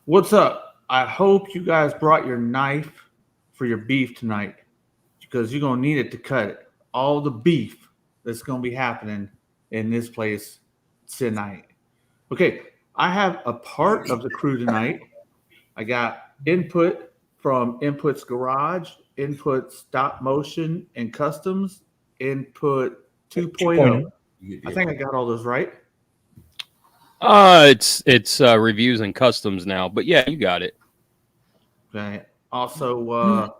What's up? I hope you guys brought your knife for your beef tonight because you're going to need it to cut it. All the beef that's going to be happening in this place tonight. Okay, I have a part of the crew tonight. I got input from Input's Garage, Input Stop Motion and Customs, Input 2.0. I think I got all those right. It's reviews and customs now, but yeah, you got it. Okay. Also,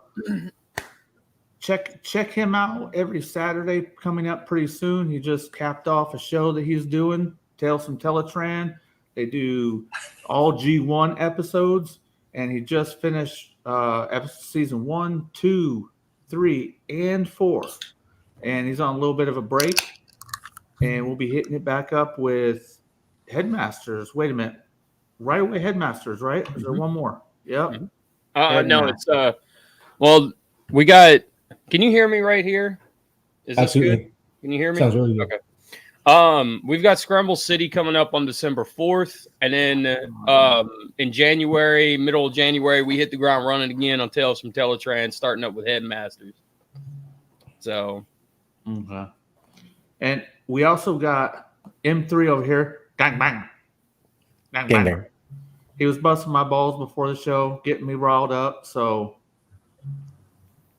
check him out every Saturday coming up pretty soon. He just capped off a show that he's doing, Tales from Teletran. They do all G1 episodes, and he just finished season 1, 2, 3, and 4. And he's on a little bit of a break, and we'll be hitting it back up with Headmasters. Wait a minute. Right away, Headmasters, right? Is there one more? Yep. No, it's well, we got. Can you hear me right here? Is this good? Can you hear me? Sounds really good. Okay. We've got Scramble City coming up on December 4th, and then in January, middle of January, we hit the ground running again on Tales from Teletran, starting up with Headmasters. So, okay. And we also got M3 over here. Gang bang. Gang bang. Bang. He was busting my balls before the show, getting me riled up. So,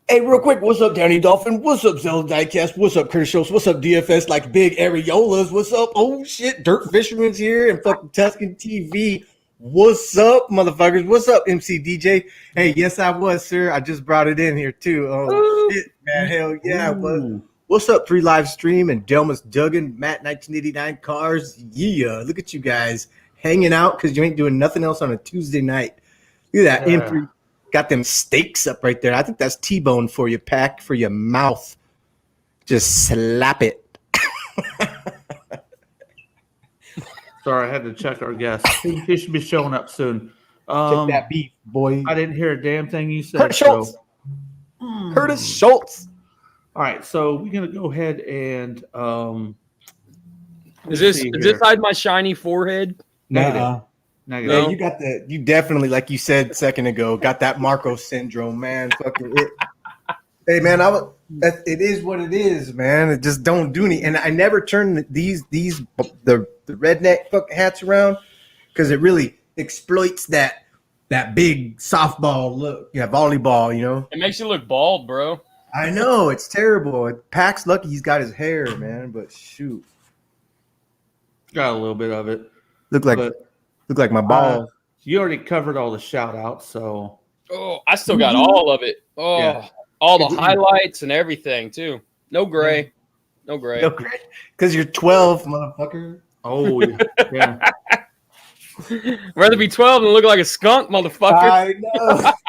hey, real quick, what's up, Danny Dolphin? What's up, Zelda Diecast? What's up, Curtis Schultz? What's up, DFS like Big Areolas? What's up? Oh shit, Dirt Fisherman's here and fucking Tuscan TV. What's up, motherfuckers? What's up, MC DJ? Hey, yes, I was, sir. I just brought it in here too. Oh shit, man, hell yeah, I was. What's up, LIvestream and Delmas Duggan, Matt 1989 Cars? Yeah, look at you guys hanging out because you ain't doing nothing else on a Tuesday night. Look at that. M3 got them steaks up right there. I think that's T-bone for you, pack for your mouth. Just slap it. Sorry, I had to check our guest. He should be showing up soon. Check that beef, boy. I didn't hear a damn thing you said. Curtis Schultz. Curtis Schultz. All right, so we're gonna go ahead and is this hide my shiny forehead? Negative. Yeah, you definitely, like you said a second ago, got that Marco syndrome, man. Fucking it. Hey, man, it is what it is, man. It just don't do any. And I never turn the redneck fucking hats around because it really exploits that big softball look. Yeah, volleyball, you know. It makes you look bald, bro. I know, it's terrible. Pac's lucky he's got his hair, man, but shoot. Got a little bit of it. Look like my ball. You already covered all the shout outs, so I still got all of it. Oh, yeah. All the highlights and everything too. No gray. No gray. Because you're 12, motherfucker. Oh yeah. Rather be 12 than look like a skunk, motherfucker. I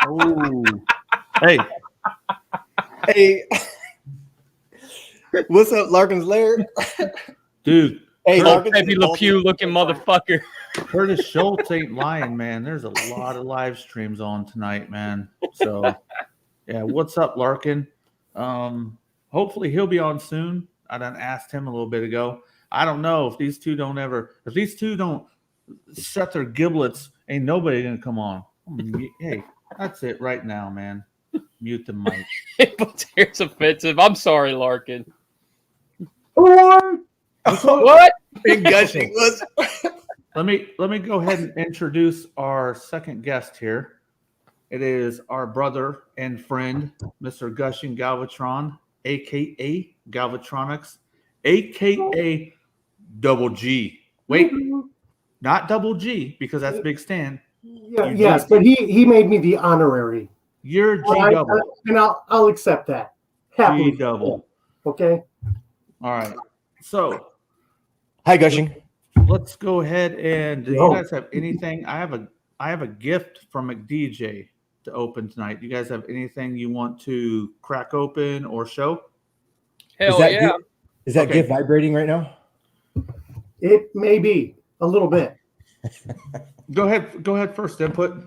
know. Hey. Hey, what's up, Larkin's Lair? Dude. Hey, Pepe Le Pew looking motherfucker. Curtis Schultz ain't lying, man. There's a lot of live streams on tonight, man. So, yeah, what's up, Larkin? Hopefully he'll be on soon. I done asked him a little bit ago. I don't know if these two don't shut their giblets, ain't nobody gonna come on. Hey, that's it right now, man. Mute the mic. It's offensive. I'm sorry, Larkin. What? Big gushing was. Let me go ahead and introduce our second guest here. It is our brother and friend, Mr. Gushing Galvatron, aka Galvatronix, aka Double G. Wait, not Double G because that's Big Stan. Yes, but he made me the honorary. You're G double, and I'll accept that. Happily. G double. Okay. All right. So, hi, Gushing. Let's go ahead and do you guys have anything? I have a gift from McDJ to open tonight. Do you guys have anything you want to crack open or show? Hell yeah. Is that gift vibrating right now? It may be a little bit. Go ahead first, Input.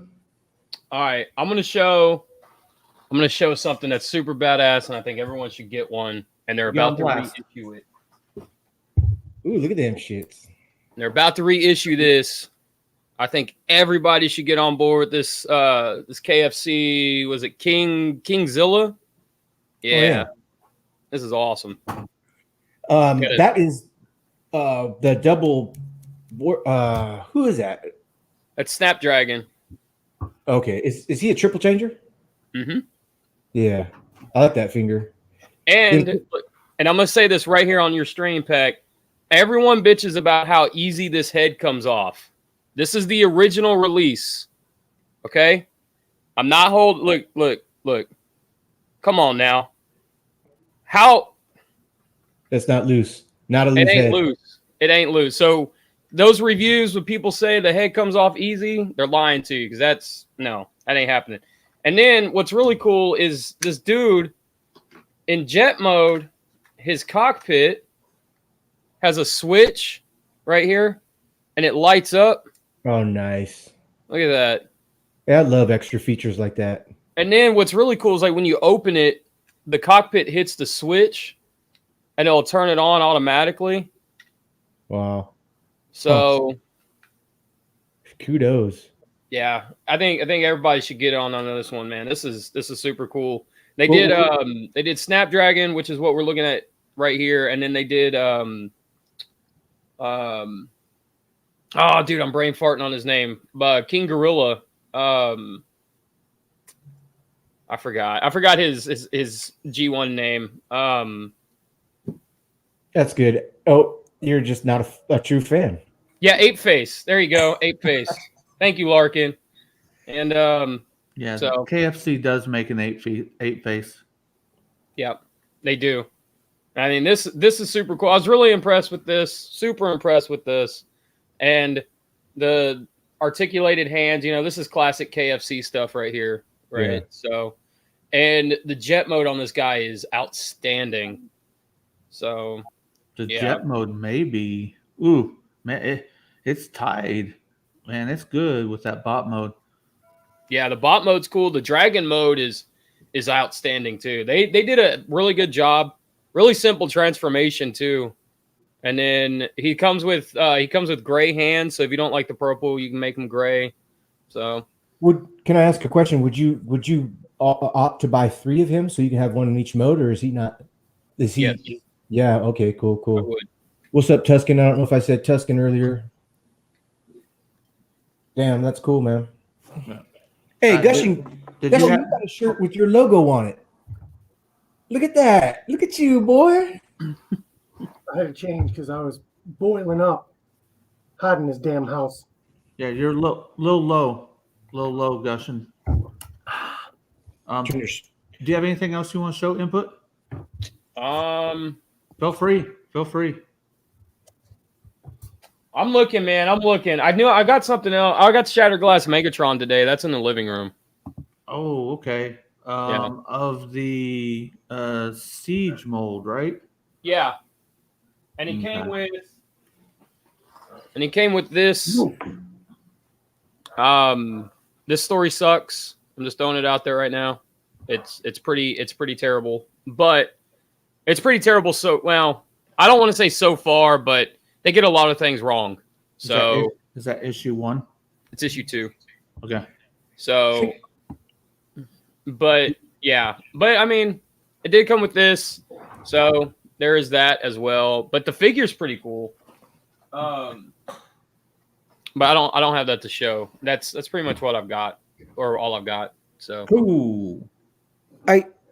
All right. I'm gonna show something that's super badass, and I think everyone should get one. And they're about to reissue it. Ooh, look at them shits. They're about to reissue this. I think everybody should get on board with this this KFC. Was it Kingzilla? Yeah. This is awesome. That is the double. Who is that? That's Snapdragon. Okay, is he a triple changer? Mm-hmm. Yeah, I like that finger. And I'm gonna say this right here on your stream, Peck. Everyone bitches about how easy this head comes off. This is the original release. Okay? I'm not look. Come on now. How? That's not loose. Not a loose It ain't head. loose. It ain't loose. So those reviews when people say the head comes off easy, they're lying to you because that ain't happening. And then what's really cool is this dude in jet mode, his cockpit has a switch right here and it lights up. Oh, nice. Look at that. Yeah, I love extra features like that. And then what's really cool is like when you open it, the cockpit hits the switch and it'll turn it on automatically. Wow. So kudos. yeah, I think everybody should get on this one, man. This is super cool. They did Snapdragon, which is what we're looking at right here, and then they did oh dude, I'm brain farting on his name. King Gorilla. I forgot his G1 name. That's good. Oh, you're just not a true fan. Yeah, Ape Face. There you go, Ape Face. Thank you, Larkin. And yeah, so KFC does make an eight face. Yeah, they do. I mean, this is super cool. I was really impressed with this. Super impressed with this, and the articulated hands. You know, this is classic KFC stuff right here, right? Yeah. So, and the jet mode on this guy is outstanding. So, the jet mode maybe. Ooh, man, it's tied. Man, it's good with that bot mode. Yeah, the bot mode's cool. The dragon mode is outstanding too. They did a really good job. Really simple transformation too. And then he comes with gray hands. So if you don't like the purple, you can make them gray. So can I ask a question? Would you opt to buy 3 of him so you can have one in each mode, or is he not? Is he? Yes. Yeah. Okay. Cool. I would. What's up, Tuscan? I don't know if I said Tuscan earlier. Damn, that's cool, man. Hey, Gushing, you got a shirt with your logo on it. Look at that. Look at you, boy. I had to change because I was boiling up, hot in this damn house. Yeah, you're little low, Gushing. Do you have anything else you want to show input? Feel free. I'm looking, man. I'm looking. I got something else. I got Shattered Glass Megatron today. That's in the living room. Oh, okay. Of the Siege mold, right? Yeah. And he came with this. This story sucks. I'm just throwing it out there right now. It's pretty terrible. But it's pretty terrible. So, well, I don't want to say so far, but they get a lot of things wrong. So is that issue 1? It's issue 2. Okay. So, but yeah, but I mean, it did come with this, so there is that as well. But the figure's pretty cool. But I don't have that to show. That's pretty much what I've got, or all I've got. So cool.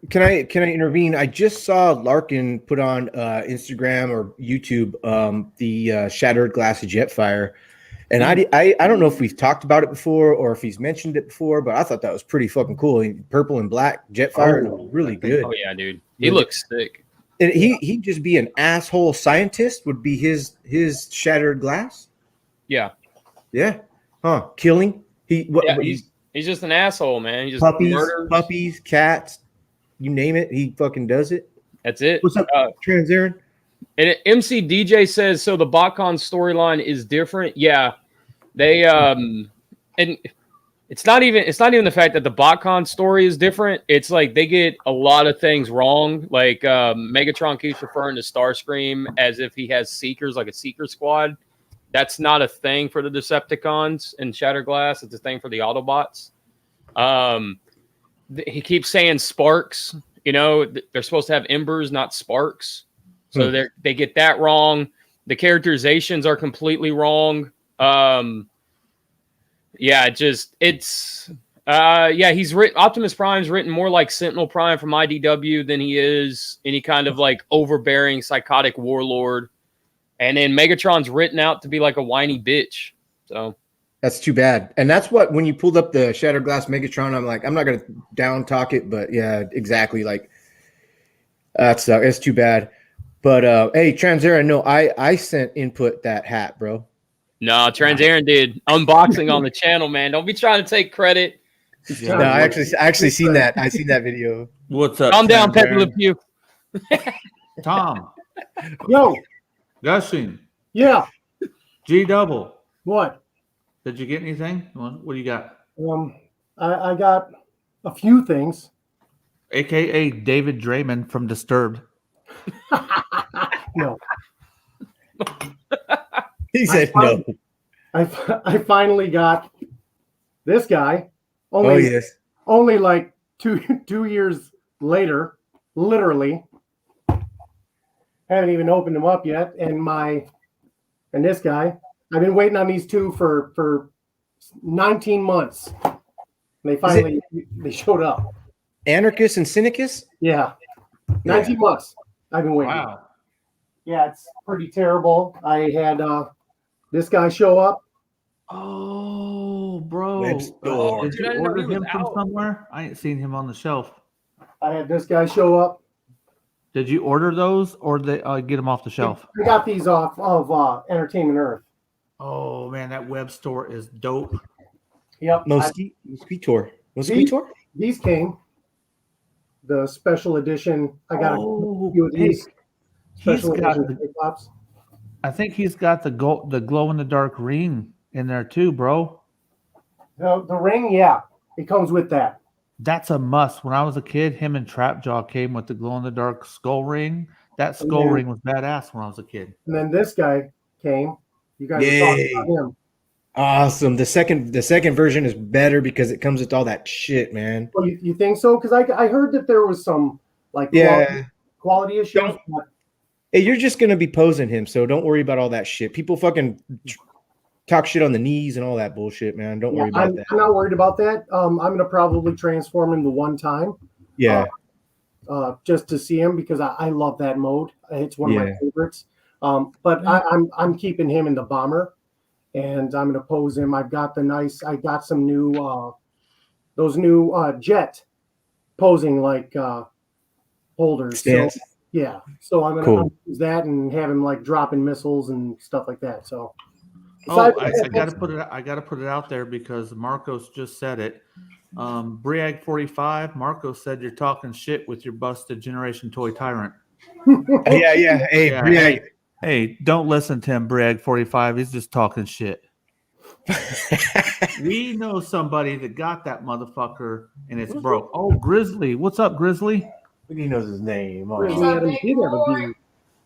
Can I intervene? I just saw Larkin put on Instagram or YouTube the Shattered Glass Jetfire, and I don't know if we've talked about it before or if he's mentioned it before, but I thought that was pretty fucking cool. Purple and black Jetfire, and it was really good. Oh yeah, dude, he looks sick. And he'd just be an asshole scientist. Would be his Shattered Glass. Yeah. Huh? Killing. He's just an asshole, man. He just puppies, cats. You name it, he fucking does it. That's it. What's up, Trans Aaron? And MC DJ says, so the BotCon storyline is different. Yeah, they and it's not even the fact that the BotCon story is different. It's like they get a lot of things wrong. Like Megatron keeps referring to Starscream as if he has Seekers, like a Seeker squad, That's not a thing for the Decepticons in Shatterglass. It's a thing for the Autobots. He keeps saying sparks. You know, they're supposed to have embers, not sparks. So they get that wrong. The characterizations are completely wrong. He's written Optimus Prime's written more like Sentinel Prime from IDW than he is any kind of like overbearing psychotic warlord. And then Megatron's written out to be like a whiny bitch. So that's too bad. And that's what, when you pulled up the Shatterglass Megatron, I'm like, I'm not gonna down talk it, but yeah, exactly. Like that's it's too bad. But hey, Transera, no, I sent input that hat, bro. No, Transaren did unboxing on the channel, man. Don't be trying to take credit. No, I actually seen that. I seen that video. What's up? Calm down, Pepe Le Pew. Tom. Yo. Gushing. Yeah. G double. What? Did you get anything? What do you got? I got a few things. AKA David Draymond from Disturbed. No. He said no. I finally got this guy. Only like two years later, literally. Haven't even opened them up yet. And this guy, I've been waiting on these two for 19 months. And they finally they showed up. Anarchus and Syndicus? Yeah. 19 months. I've been waiting. Wow. Yeah, it's pretty terrible. I had this guy show up. Oh, bro. Next door. Did Dude, I you didn't know order he was him from out. somewhere? I ain't seen him on the shelf. I had this guy show up. Did you order those or they get them off the shelf? I got these off of Entertainment Earth. Oh, man, that web store is dope. Yep. Mosquito. These came. The special edition. I got a few of these. Special edition flip-flops. I think he's got the glow-in-the-dark ring in there too, bro. The ring, yeah. It comes with that. That's a must. When I was a kid, him and Trapjaw came with the glow-in-the-dark skull ring. That skull ring was badass when I was a kid. And then this guy came. You guys were talking about him. Awesome. The second version is better because it comes with all that shit, man. Well, you think so? Because I heard that there was some like quality issues. Hey, you're just gonna be posing him, so don't worry about all that shit. People fucking talk shit on the knees and all that bullshit, man. Don't worry about that. I'm not worried about that. I'm gonna probably transform him the one time. Yeah. Just to see him because I love that mode. It's one of my favorites. But I'm keeping him in the bomber, and I'm gonna pose him. I got some new those new jet posing like holders. Stands. So I'm gonna use that and have him like dropping missiles and stuff like that. So I gotta put it out there because Marcos just said it. Briag 45, Marcos said you're talking shit with your busted Generation Toy Tyrant. Yeah. Hey, Briag. Hey, don't listen to him, Briag 45. He's just talking shit. We know somebody that got that motherfucker and it's broke. Oh, Grizzly. What's up, Grizzly? He knows his name.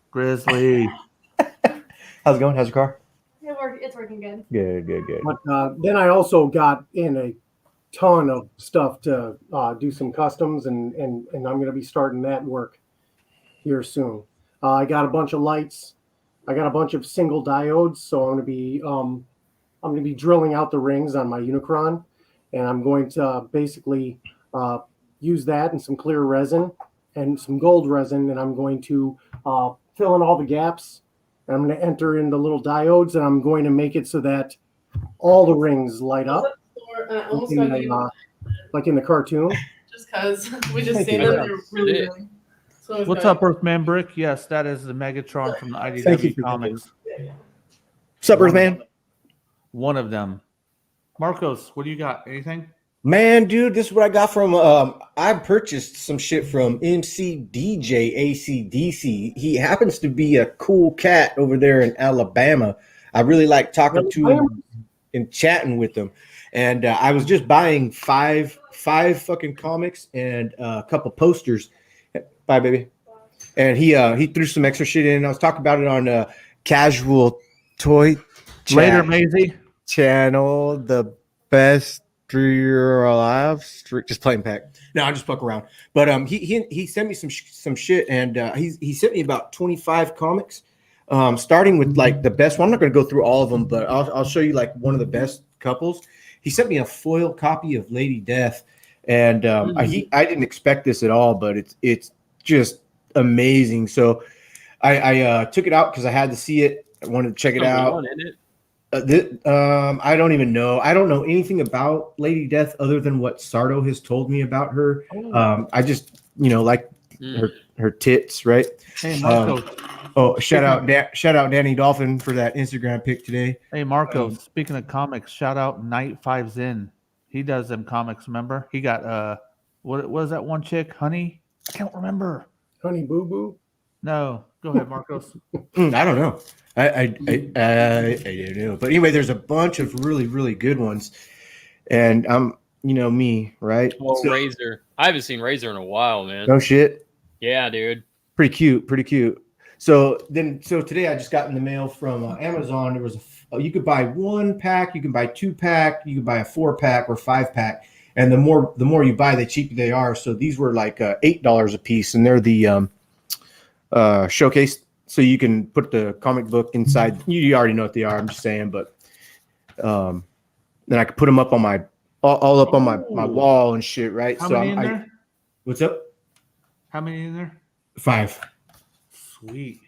Grizzly. How's it going? How's your car? It's working good. Good. But then I also got in a ton of stuff to do some customs, and I'm going to be starting that work here soon. I got a bunch of lights. I got a bunch of single diodes, so I'm going to be drilling out the rings on my Unicron, and I'm going to basically use that and some clear resin and some gold resin, and I'm going to fill in all the gaps. And I'm going to enter in the little diodes, and I'm going to make it so that all the rings light up, like in the cartoon. Just because we just seen them, they're really good. So What's up, Earthman Brick? Yes, that is the Megatron from the IDW comics. What's up, Earthman? One of them. Marcos, what do you got? Anything? Man, dude, this is what I got from I purchased some shit from MC DJ ACDC. He happens to be a cool cat over there in Alabama. I really like talking to him and chatting with him. And I was just buying five fucking comics and a couple posters. Bye, baby. And he threw some extra shit in. I was talking about it on Casual Toy Later, Maisie. channel, the best through your live stream. Just playing Pack. No, I just fuck around. But he sent me some shit, and he sent me about 25 comics, starting with like the best one. I'm not going to go through all of them, but I'll show you like one of the best couples. He sent me a foil copy of Lady Death, and I didn't expect this at all, but it's just amazing. So I took it out because I had to see it. I wanted to check it out. One, isn't it? I don't even know. I don't know anything about Lady Death other than what Sardo has told me about her. I just, like her tits, right? Hey, Marco. Shout out Danny Dolphin for that Instagram pic today. Hey, Marco. Speaking of comics, shout out Night 5 Zen. He does them comics. Remember? He got what was that one chick? Honey? I can't remember. Honey Boo Boo. No, go ahead, Marcos. I don't know. I don't know. But anyway, there's a bunch of really, really good ones. And I'm, me, right? Well, Razor. I haven't seen Razor in a while, man. No shit. Yeah, dude. Pretty cute. So today I just got in the mail from Amazon. There was you could buy 1 pack, you can buy 2 pack, you can buy a 4-pack or 5-pack. And the more you buy, the cheaper they are. So these were like $8 a piece, and they're the showcase, so you can put the comic book inside. You already know what they are. I'm just saying, but then I could put them up on my all up on my wall and shit, right? How many in there? What's up? How many in there? 5. Sweet.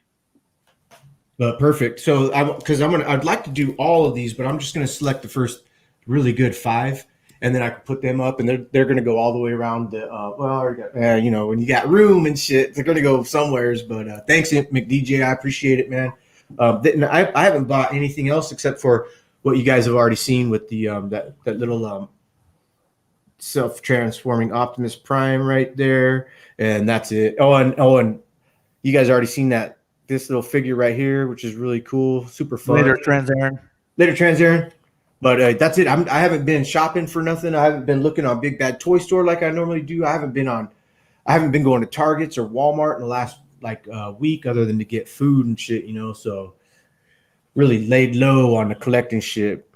But perfect. So I'd like to do all of these, but I'm just gonna select the first really good 5. And then I can put them up, and they're going to go all the way around the when you got room and shit, they're going to go somewheres. But thanks, McDJ, I appreciate it, man. I haven't bought anything else except for what you guys have already seen with the that little self-transforming Optimus Prime right there, and that's it. And you guys already seen this little figure right here, which is really cool, super fun. Later, Trans Aaron. But that's it. I haven't been shopping for nothing. I haven't been looking on Big Bad Toy Store like I normally do. I haven't been going to Targets or Walmart in the last week, other than to get food and shit, So really laid low on the collecting shit.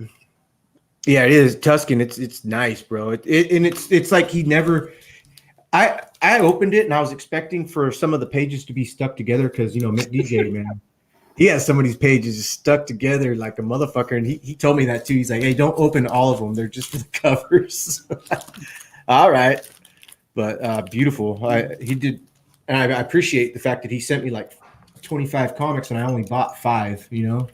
Yeah, it is Tuscan. It's nice, bro. It's like he never. I opened it and I was expecting for some of the pages to be stuck together because Mick DJ, man. He has some of these pages just stuck together like a motherfucker, and he told me that too. He's like, "Hey, don't open all of them; they're just for the covers." All right, but beautiful. He did, and I appreciate the fact that he sent me like 25 comics, and I only bought 5. And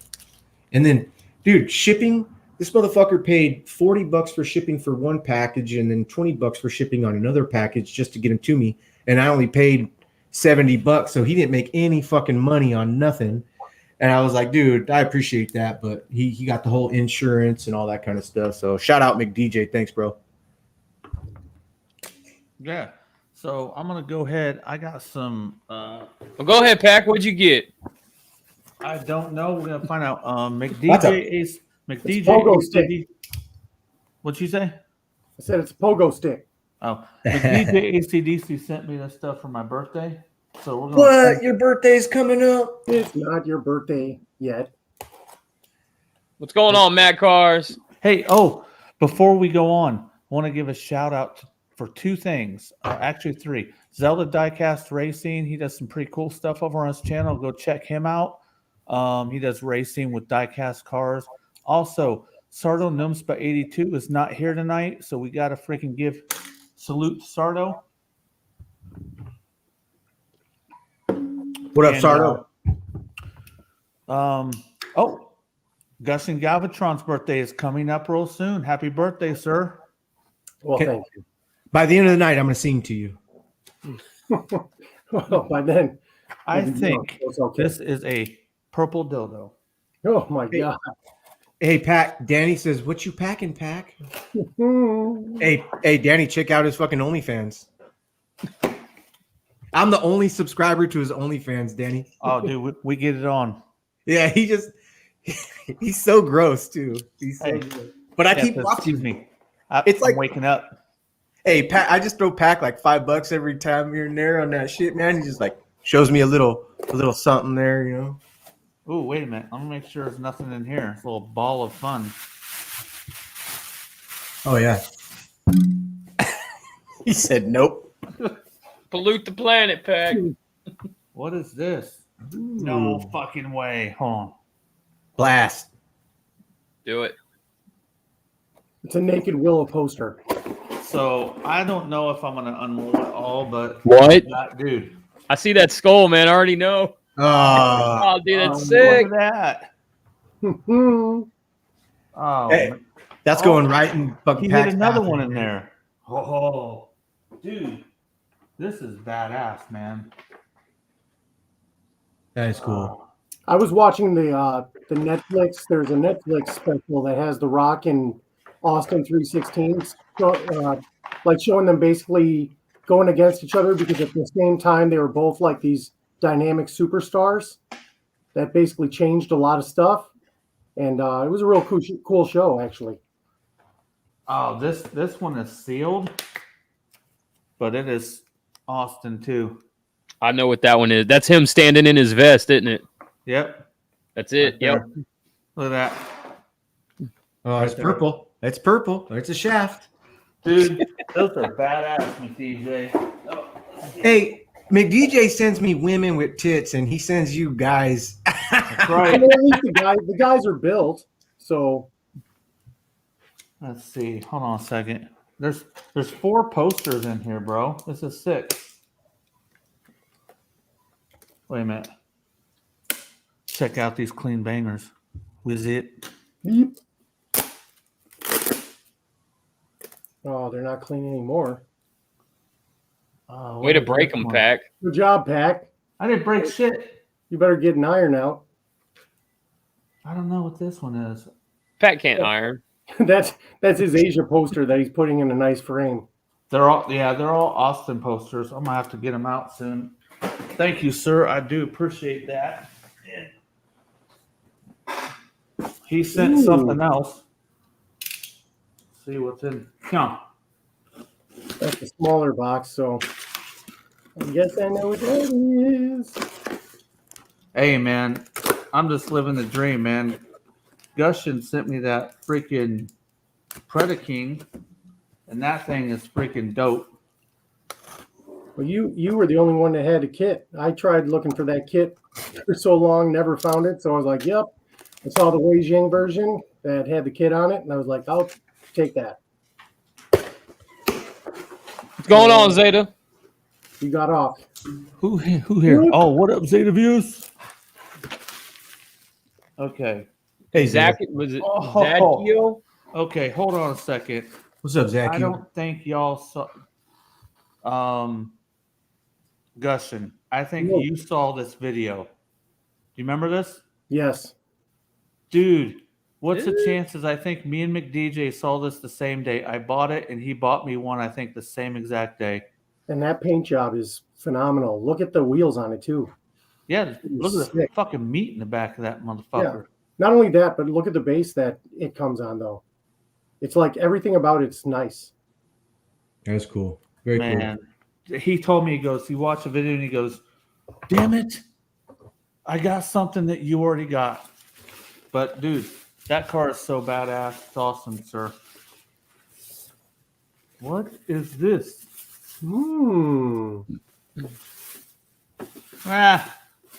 then, dude, shipping. This motherfucker paid $40 for shipping for 1 package, and then $20 for shipping on another package just to get them to me, and I only paid $70, so he didn't make any fucking money on nothing. And I was like, dude, I appreciate that, but he got the whole insurance and all that kind of stuff. So shout out McDJ. Thanks, bro. Yeah. So I'm going to go ahead. I got some. Well, go ahead, Pack. What'd you get? I don't know. We're going to find out. It's McDJ pogo ACD. stick. What'd you say? I said it's a pogo stick. Oh, McDJ ACDC sent me this stuff for my birthday. So we're going What? Your birthday's coming up? It's not your birthday yet. What's going on, Matt Cars? Hey, before we go on, I want to give a shout out for 2 things. Actually 3. Zelda Diecast Racing. He does some pretty cool stuff over on his channel. Go check him out. He does racing with diecast cars. Also, Sardo Numspa 82 is not here tonight, so we got to freaking give salute to Sardo. What up, Sardo? Gus and Galvatron's birthday is coming up real soon. Happy birthday, sir. Well, thank you. By the end of the night, I'm going to sing to you. Well, by then, I think it's okay. this is a purple dildo. Oh my god. Hey, Pack. Danny says, "What you packing, Pack?" Hey, Danny, check out his fucking OnlyFans. I'm the only subscriber to his OnlyFans, Danny. Oh, dude, we get it on. Yeah, he's so gross too. But I keep watching. Excuse me. I'm waking up. Hey, Pat, I just throw Pack like $5 every time here and there on that shit, man. He just like shows me a little something there, Oh, wait a minute. I'm gonna make sure there's nothing in here. It's a little ball of fun. Oh yeah. He said nope. Pollute the planet, Pack. What is this? No fucking way. Hold on. Blast. Do it. It's a Naked Willow poster. So I don't know if I'm gonna unload it all, but What? dude. I see that skull, man. I already know. Oh, dude, that's sick. Look at that. Oh, Hey, man. that's going right in fucking He Pack's hit another bathroom. one in there. Oh, dude, this is badass, man. That is cool. I was watching the Netflix. There's a Netflix special that has The Rock and Austin 316, like showing them basically going against each other because at the same time they were both like these dynamic superstars that basically changed a lot of stuff, and it was a real cool show actually. Oh, this one is sealed, but it is Austin too. I know what that one is. That's him standing in his vest, isn't it? Yep. That's it. Right Yep. there. Look at that. Oh, it's purple. It's purple. It's a shaft. Dude, those are badass, McDJ. Oh, Hey, McDJ sends me women with tits, and he sends you guys. that's I right. mean, at least the guys are built, so Let's see. Hold on a second. There's 4 posters in here, bro. This is 6. Wait a minute. Check out these clean bangers. Was it? beep. Oh, they're not clean anymore. Oh, Way to what is break this them, one? Pack. Good job, Pack. I didn't break shit. You better get an iron out. I don't know what this one is. Pack can't iron. that's his Asia poster that he's putting in a nice frame. They're all Austin posters. I'm gonna have to get them out soon. Thank you, sir. I do appreciate that. He sent Ooh. something else. See what's in. Come. That's a smaller box, so I guess I know what that is. Hey, man, I'm just living the dream, man. Gushin sent me that freaking Predaking, and that thing is freaking dope. Well, you were the only one that had a kit. I tried looking for that kit for so long, never found it. So I was like, yep. I saw the Wei Jing version that had the kit on it, and I was like, I'll take that. What's going on, Zeta? You got off. Who here? Oh, what up, Zeta Views? Okay. Hey, Zach, was it Oh. Zadkiel? Okay, hold on a second. What's up, Zach? I don't think y'all saw. Gushin, I think No. you saw this video. Do you remember this? Yes. Dude, what's the chances? I think me and McDJ saw this the same day. I bought it and he bought me one, I think, the same exact day. And that paint job is phenomenal. Look at the wheels on it, too. Yeah, look at the Sick. fucking meat in the back of that motherfucker. Not only that, but look at the base that it comes on, though. It's like everything about it's nice. That's cool. Very cool. Man, he told me, he watched the video and he goes, damn it, I got something that you already got. But, dude, that car is so badass. It's awesome, sir. What is this?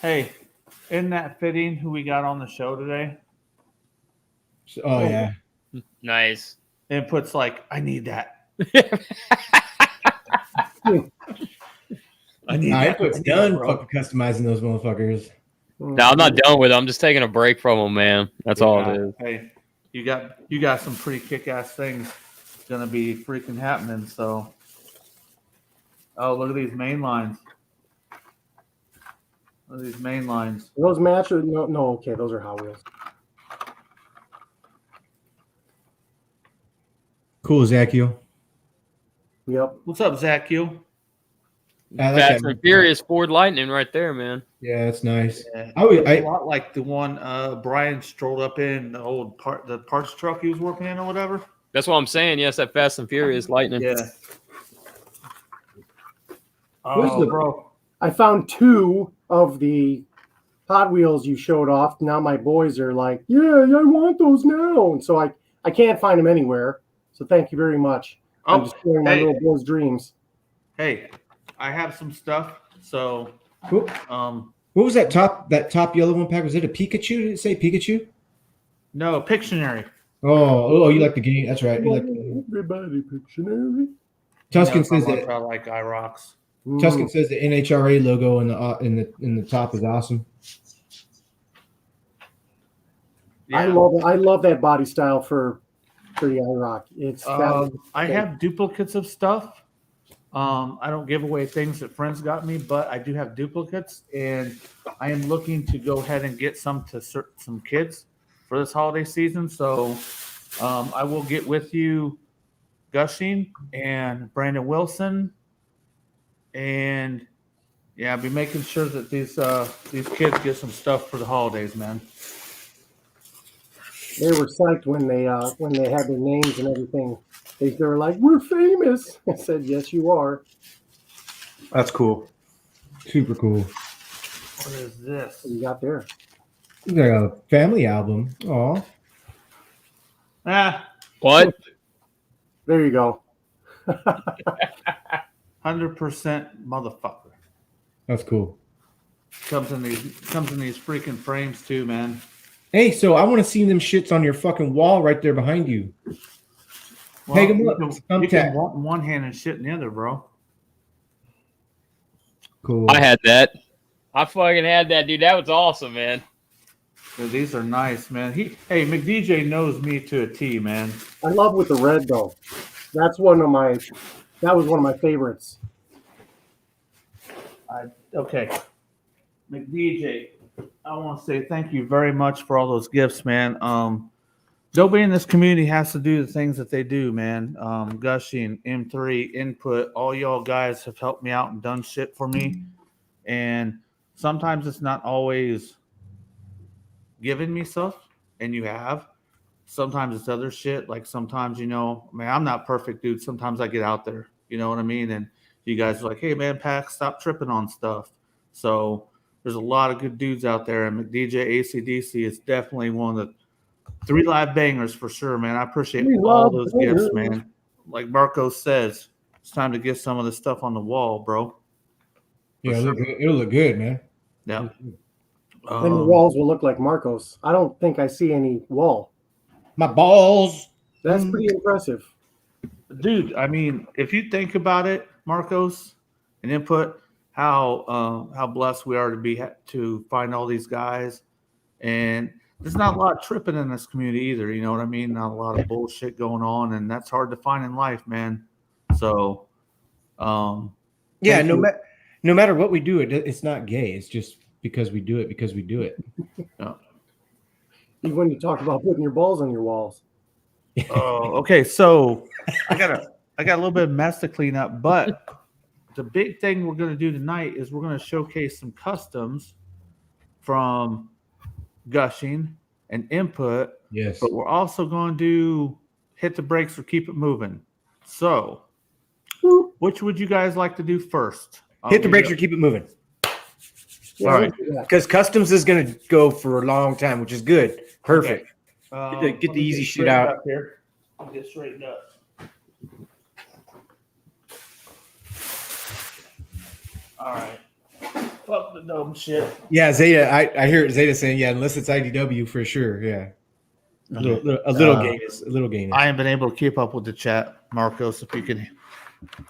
Hey, isn't that fitting who we got on the show today? Oh yeah. Nice. And puts like, I need that. I need that. It's done fucking customizing those motherfuckers. No, I'm not done with it. I'm just taking a break from them, man. That's all it is. Hey, you got some pretty kick-ass things gonna be freaking happening. So, oh, look at these main lines. Look at these main lines. Those match? No, okay, those are Hot Wheels. Cool, Zachio. Yep. What's up, Zach? You? I like Fast that. and Furious Ford Lightning right there, man. Yeah, that's nice. Yeah. I would. A lot like the one Brian strolled up in the parts truck he was working in or whatever. That's what I'm saying. Yes, that Fast and Furious Lightning. Yeah. Where's Oh, the- bro. I found 2 of the Hot Wheels you showed off. Now my boys are like, yeah, I want those now. And so I can't find them anywhere. So thank you very much. I'm just sharing my little boy's dreams. Hey, I have some stuff. So, What was that top yellow one pack? Was it a Pikachu? Did it say Pikachu? no, Pictionary. Oh, you like the game? That's right. You like Everybody Pictionary. Tuscan says that. I like IROX. Tuscan says the NHRA logo in the top is awesome. Yeah. I love that body style for the IROC. It's I have duplicates of stuff. I don't give away things that friends got me, but I do have duplicates, and I am looking to go ahead and get some to some kids for this holiday season. So I will get with you, Gushing and Brandon Wilson, and yeah, I'll be making sure that these kids get some stuff for the holidays, man. They were psyched when they had their names and everything. They were like, "We're famous." I said, "Yes, you are." That's cool. Super cool. What is this? What you got there? It's like a family album. Aw. What? There you go. 100% motherfucker. That's cool. Comes in these freaking frames too, man. Hey, so I want to see them shits on your fucking wall right there behind you. Well, Peg 'em you up. can want one hand and shit in the other, bro. Cool. I had that. I fucking had that, dude. That was awesome, man. Dude, these are nice, man. McDJ knows me to a T, man. I love with the red though. That was one of my favorites. Okay. McDJ, I want to say thank you very much for all those gifts, man. Nobody in this community has to do the things that they do, man. Gushing, M3, Input, all y'all guys have helped me out and done shit for me. And sometimes it's not always giving me stuff, and you have. Sometimes it's other shit. Like sometimes, I'm not perfect, dude. Sometimes I get out there, you know what I mean? And you guys are like, hey, man, Pack, stop tripping on stuff. So there's a lot of good dudes out there, and McDJ ACDC is definitely one of the 3 live bangers for sure, man. I appreciate all those gifts, man. Like Marco says, it's time to get some of this stuff on the wall, bro. Yeah, it'll look good, man. Yeah. And the walls will look like Marcos. I don't think I see any wall. My balls. That's pretty impressive. Dude, I mean, if you think about it, Marcos and Input, how blessed we are to find all these guys, and there's not a lot of tripping in this community either. You know what I mean? Not a lot of bullshit going on, and that's hard to find in life, man. So, yeah, no matter what we do, it's not gay. It's just because we do it because we do it. Yeah. Even when you talk about putting your balls on your walls. Oh, okay. So I got a little bit of mess to clean up, but the big thing we're going to do tonight is we're going to showcase some customs from Gushing and Input. Yes. But we're also going to hit the brakes or keep it moving. So, which would you guys like to do first? Hit the brakes or keep it moving. Yeah, all right. Because customs is going to go for a long time, which is good. Perfect. Okay. Get the easy shit out. Here. Get straightened up. All right. Fuck the dumb shit. Yeah, Zeta. I hear Zeta saying, yeah, unless it's IDW for sure. Yeah. A little gayness. I haven't been able to keep up with the chat, Marcos. If you can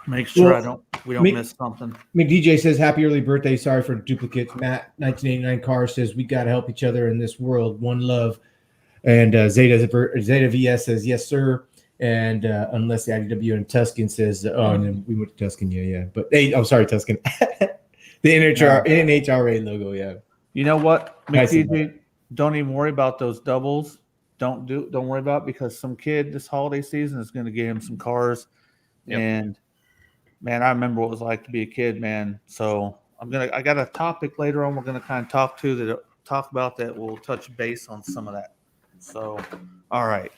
make sure we don't miss something. McDJ says, happy early birthday. Sorry for duplicates. Matt, 1989 car says, we got to help each other in this world. One love. And Zeta VS says, yes, sir. And unless the IDW and Tuscan says, and then we went to Tuscan, yeah. But hey, I'm sorry, Tuscan. The NHRA logo, yeah. You know what, McDJ, don't even worry about those doubles. Don't worry about it, because some kid this holiday season is going to get him some cars. Yep. And man, I remember what it was like to be a kid, man. So I got a topic later on we're gonna kind of talk about that. We'll touch base on some of that. So, all right.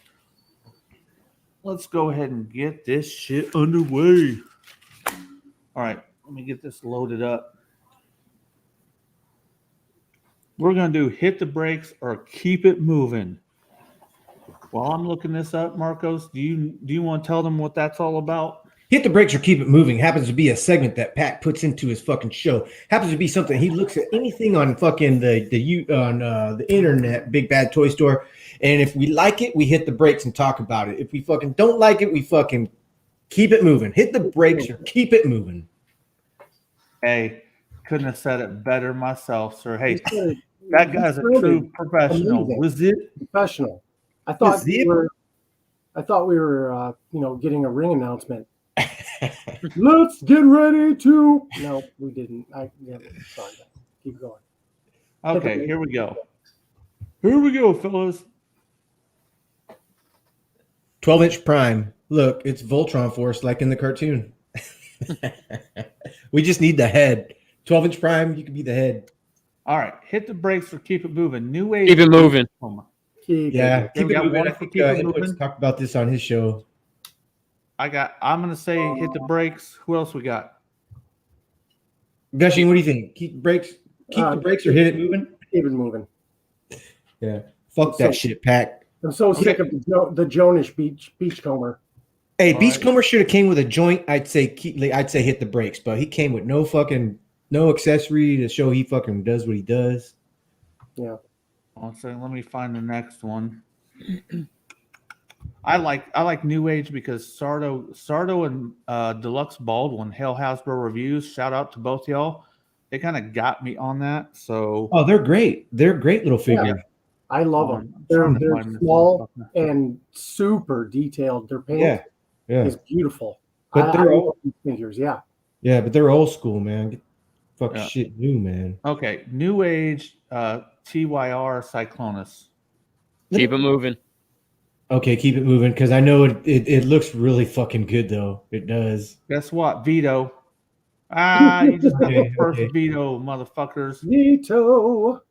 Let's go ahead and get this shit underway. All right, let me get this loaded up. We're going to do hit the brakes or keep it moving. While I'm looking this up, Marcos, do you want to tell them what that's all about? Hit the brakes or keep it moving happens to be a segment that Pat puts into his fucking show. Happens to be something he looks at anything on fucking the internet, Big Bad Toy Store, and if we like it, we hit the brakes and talk about it. If we fucking don't like it, we fucking keep it moving. Hit the brakes or keep it moving. Hey, couldn't have said it better myself, sir. Hey, that guy's a true professional. Amazing. Was it Professional. I thought we were getting a ring announcement. Let's get ready to. No, we didn't. Sorry. Keep going. okay? Here we go. Here we go, fellas. 12-inch prime. Look, it's Voltron Force like in the cartoon. We just need the head. 12-inch prime, you can be the head. All right, hit the brakes or keep it moving. New age. Keep it moving. Keep it moving. I think Edwards talked about this on his show. I'm gonna say hit the brakes. Who else we got? Gushing, what do you think? Keep the brakes or hit it moving? Keep it moving. Yeah. Fuck that shit, Pat. I'm so sick of the Jonish beachcomber. Hey, Beachcomber should have came with a joint. I'd say hit the brakes, but he came with no accessory to show he fucking does what he does. Yeah. One second, let me find the next one. I like New Age because Sardo and Deluxe Baldwin, Hail Hasbro Reviews. Shout out to both y'all. They kind of got me on that. So they're great. They're great little figures. Yeah. I love them. They're small and super detailed. Their paint is beautiful. But they're old figures. Yeah. Yeah, but they're old school, man. Shit new, man. Okay, New Age TYR Cyclonus. Keep it moving. Okay, keep it moving because I know it looks really fucking good though. It does. Guess what? Veto. You just got the first veto, motherfuckers. Veto.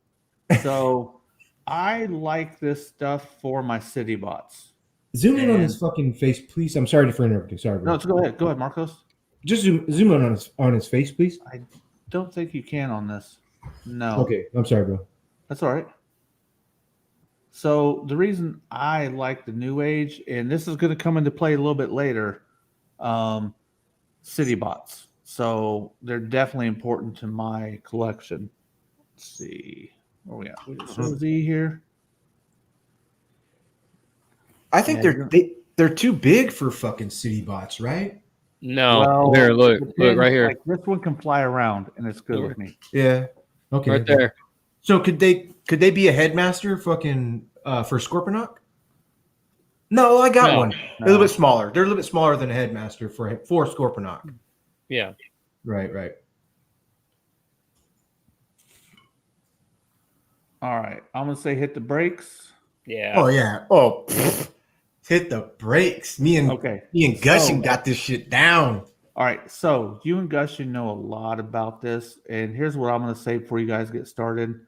So I like this stuff for my city bots. Zoom in on his fucking face, please. I'm sorry for interrupting. Sorry, bro. No, go ahead. Go ahead, Marcos. Just zoom in on his face, please. I don't think you can on this. No. Okay, I'm sorry, bro. That's all right. So the reason I like the New Age, and this is going to come into play a little bit later, city bots. So they're definitely important to my collection. Let's see. Where we at? We got Z here. I think they're too big for fucking city bots, right? No. Here, look right here. Like, this one can fly around, and it's good with me. Yeah. Okay. Right there. So could they be a headmaster fucking for Scorponok? No, I got one. They're a little bit smaller. They're a little bit smaller than a headmaster for Scorponok. Yeah. Right. All right. I'm gonna say hit the brakes. Yeah. Oh yeah. Oh, hit the brakes. Me and Gushing got this shit down. All right. So you and Gushing know a lot about this, and here's what I'm gonna say before you guys get started.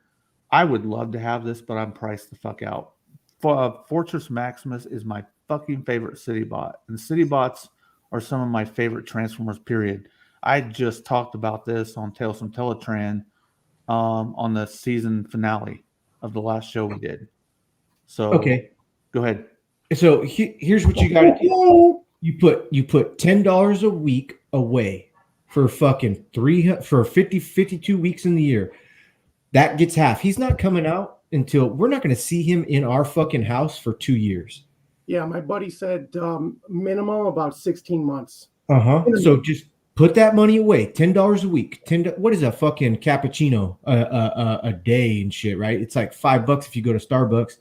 I would love to have this, but I'm priced the fuck out. Fortress Maximus is my fucking favorite city bot, and city bots are some of my favorite Transformers. Period. I just talked about this on Tales from Teletran on the season finale of the last show we did. So go ahead. So here's what you got to do. You put $10 a week away for fucking 52 weeks in the year. That gets half. He's not coming out until we're not going to see him in our fucking house for 2 years. Yeah, my buddy said minimum about 16 months. So just put that money away. $10 a week. What is a fucking cappuccino a day and shit, right? It's like $5 if you go to Starbucks.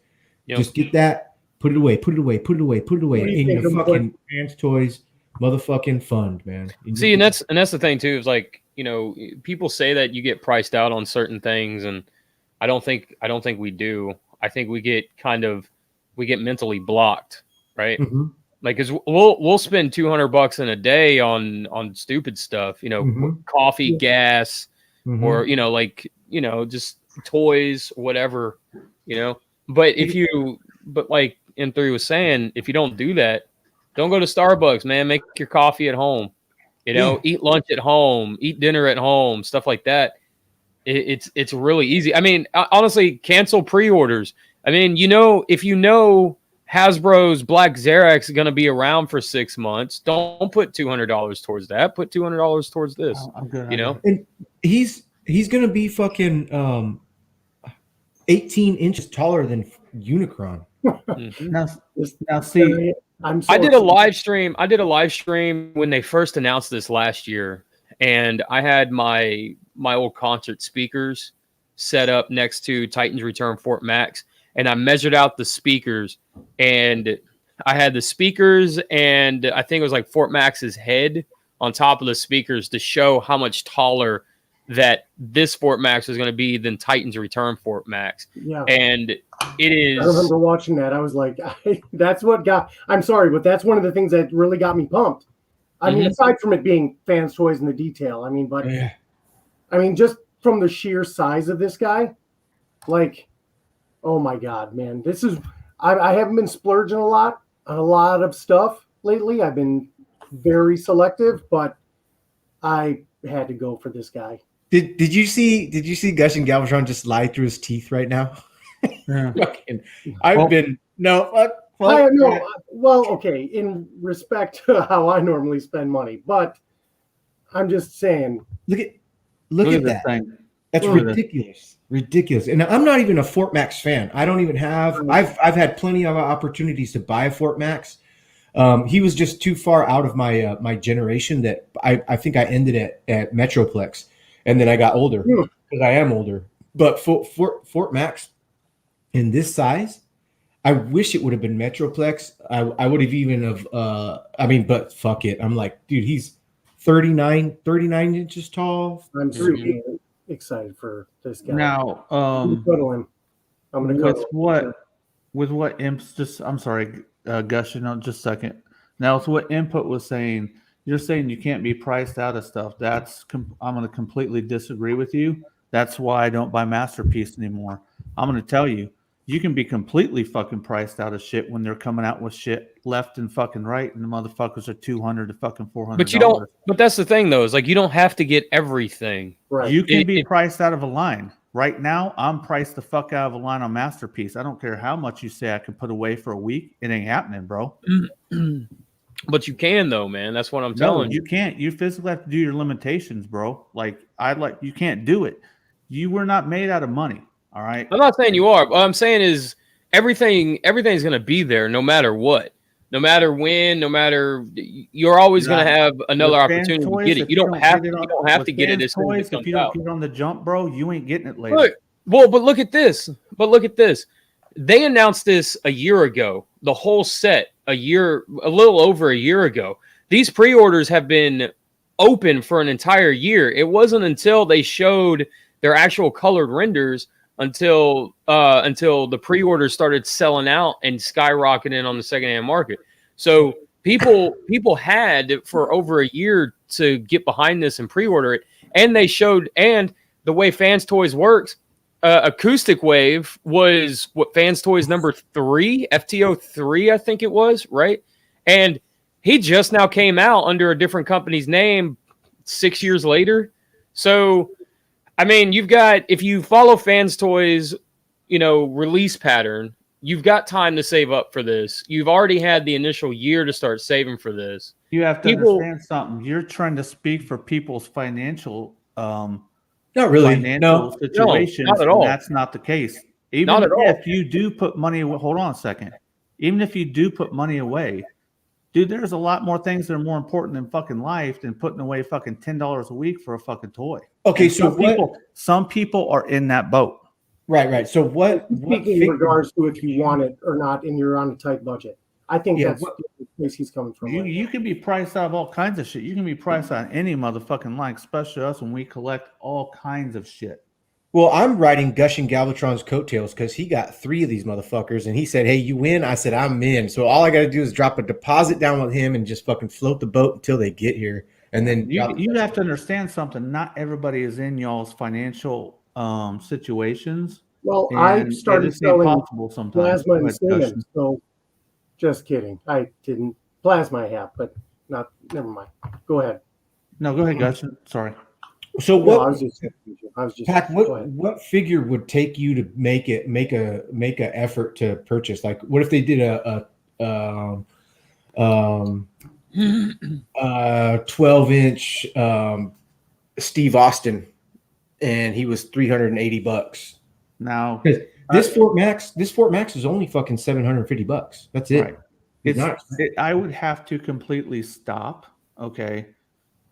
Yep. Just get that, put it away in your fucking Pants Toys motherfucking fund, man. See, and that's the thing too, is like, you know, people say that you get priced out on certain things, and I don't think we do. I think we get mentally blocked, right? Mm-hmm. Like, cause we'll spend $200 in a day on stupid stuff, you know, coffee, gas, or, you know, like, you know, just toys, whatever, you know, but like M3 was saying, if you don't do that, don't go to Starbucks, man, make your coffee at home, you know, eat lunch at home, eat dinner at home, stuff like that. it's really easy. I mean, honestly, cancel pre-orders. I mean, if Hasbro's Black Xerax is going to be around for 6 months, don't put $200 towards that. Put $200 towards this. Oh, I'm good. And he's going to be fucking 18 inches taller than Unicron. Now see, I did a live stream. I did a live stream when they first announced this last year, and I had my old concert speakers set up next to Titans Return Fort Max, and I measured out the speakers, and I had the speakers, and I think it was like Fort Max's head on top of the speakers to show how much taller that this Fort Max was going to be than Titans Return Fort Max. Yeah. And it is. I remember watching that. I was like, that's what I'm sorry, but that's one of the things that really got me pumped. I mean, aside from it being fans' toys and the detail, I mean, but I mean, just from the sheer size of this guy, like, oh my God, man, this is, I haven't been splurging a lot on a lot of stuff lately. I've been very selective, but I had to go for this guy. Did you see Gushing Galvatron just lie through his teeth right now? Yeah. Well, okay, in respect to how I normally spend money, but I'm just saying. Look at that thing. That's ridiculous. And I'm not even a Fort Max fan. I don't even have. I've had plenty of opportunities to buy a Fort Max. He was just too far out of my my generation that I think I ended at Metroplex, and then I got older because I am older. But Fort Max in this size, I wish it would have been Metroplex. I would have even have. I mean, but fuck it. I'm like, dude, he's 39 inches tall. I'm pretty excited for this guy. Now, I'm gonna go with what Imp's just. I'm sorry, gushing on just a second. Now, it's what Input was saying. You're saying you can't be priced out of stuff. I'm going to completely disagree with you. That's why I don't buy Masterpiece anymore. I'm going to tell you, you can be completely fucking priced out of shit when they're coming out with shit left and fucking right, and the motherfuckers are $200 to fucking $400. But you don't. But that's the thing, though, is like you don't have to get everything. Right. You can be priced out of a line. Right now, I'm priced the fuck out of a line on Masterpiece. I don't care how much you say I can put away for a week. It ain't happening, bro. But you can, though, man. That's what I'm telling you. You can't. You physically have to do your limitations, bro. You can't do it. You were not made out of money. All right. I'm not saying you are. What I'm saying is everything's going to be there no matter what. No matter when, no matter, you're always going to have another opportunity to get it. You don't have to get it as soon as it comes out. If you don't get it on the jump, bro, you ain't getting it later. Look, but look at this. They announced this a year ago. The whole set a little over a year ago. These pre-orders have been open for an entire year. It wasn't until they showed their actual colored renders until the pre-orders started selling out and skyrocketing on the secondhand market. So people had for over a year to get behind this and pre-order it, and they showed. And the way Fans Toys works, Acoustic Wave was what Fans Toys number 3, FTO 3, I think it was, right? And he just now came out under a different company's name 6 years later. So I mean, you've got, if you follow Fans Toys, release pattern, you've got time to save up for this. You've already had the initial year to start saving for this. You have to understand something. You're trying to speak for people's financial, not really, situations. Not at all. That's not the case. Even not at all. If you do put money away, hold on a second. Even if you do put money away, dude, there's a lot more things that are more important in fucking life than putting away fucking $10 a week for a fucking toy. Okay, and so some people are in that boat. Right. So what speaking in regards to if you want it or not and you're on a tight budget, I think that's the place he's coming from. You can be priced out of all kinds of shit. You can be priced out of any motherfucking line, especially us when we collect all kinds of shit. Well, I'm riding Gushing Galvatron's coattails because he got 3 of these motherfuckers, and he said, "Hey, you win." I said, "I'm in." So all I got to do is drop a deposit down with him and just fucking float the boat until they get here, and then you have to understand something. Not everybody is in y'all's financial situations. Well, I started selling plasma and semen, so just kidding. I didn't plasma I have, but not. Never mind. Go ahead. No, go ahead, Gushin. Sorry. So No, what? I was just Pat, go ahead. what figure would take you to make a effort to purchase? Like, what if they did a 12-inch Steve Austin, and he was $380. Now, This Fort Max is only fucking $750. That's it. right. I would have to completely stop. Okay.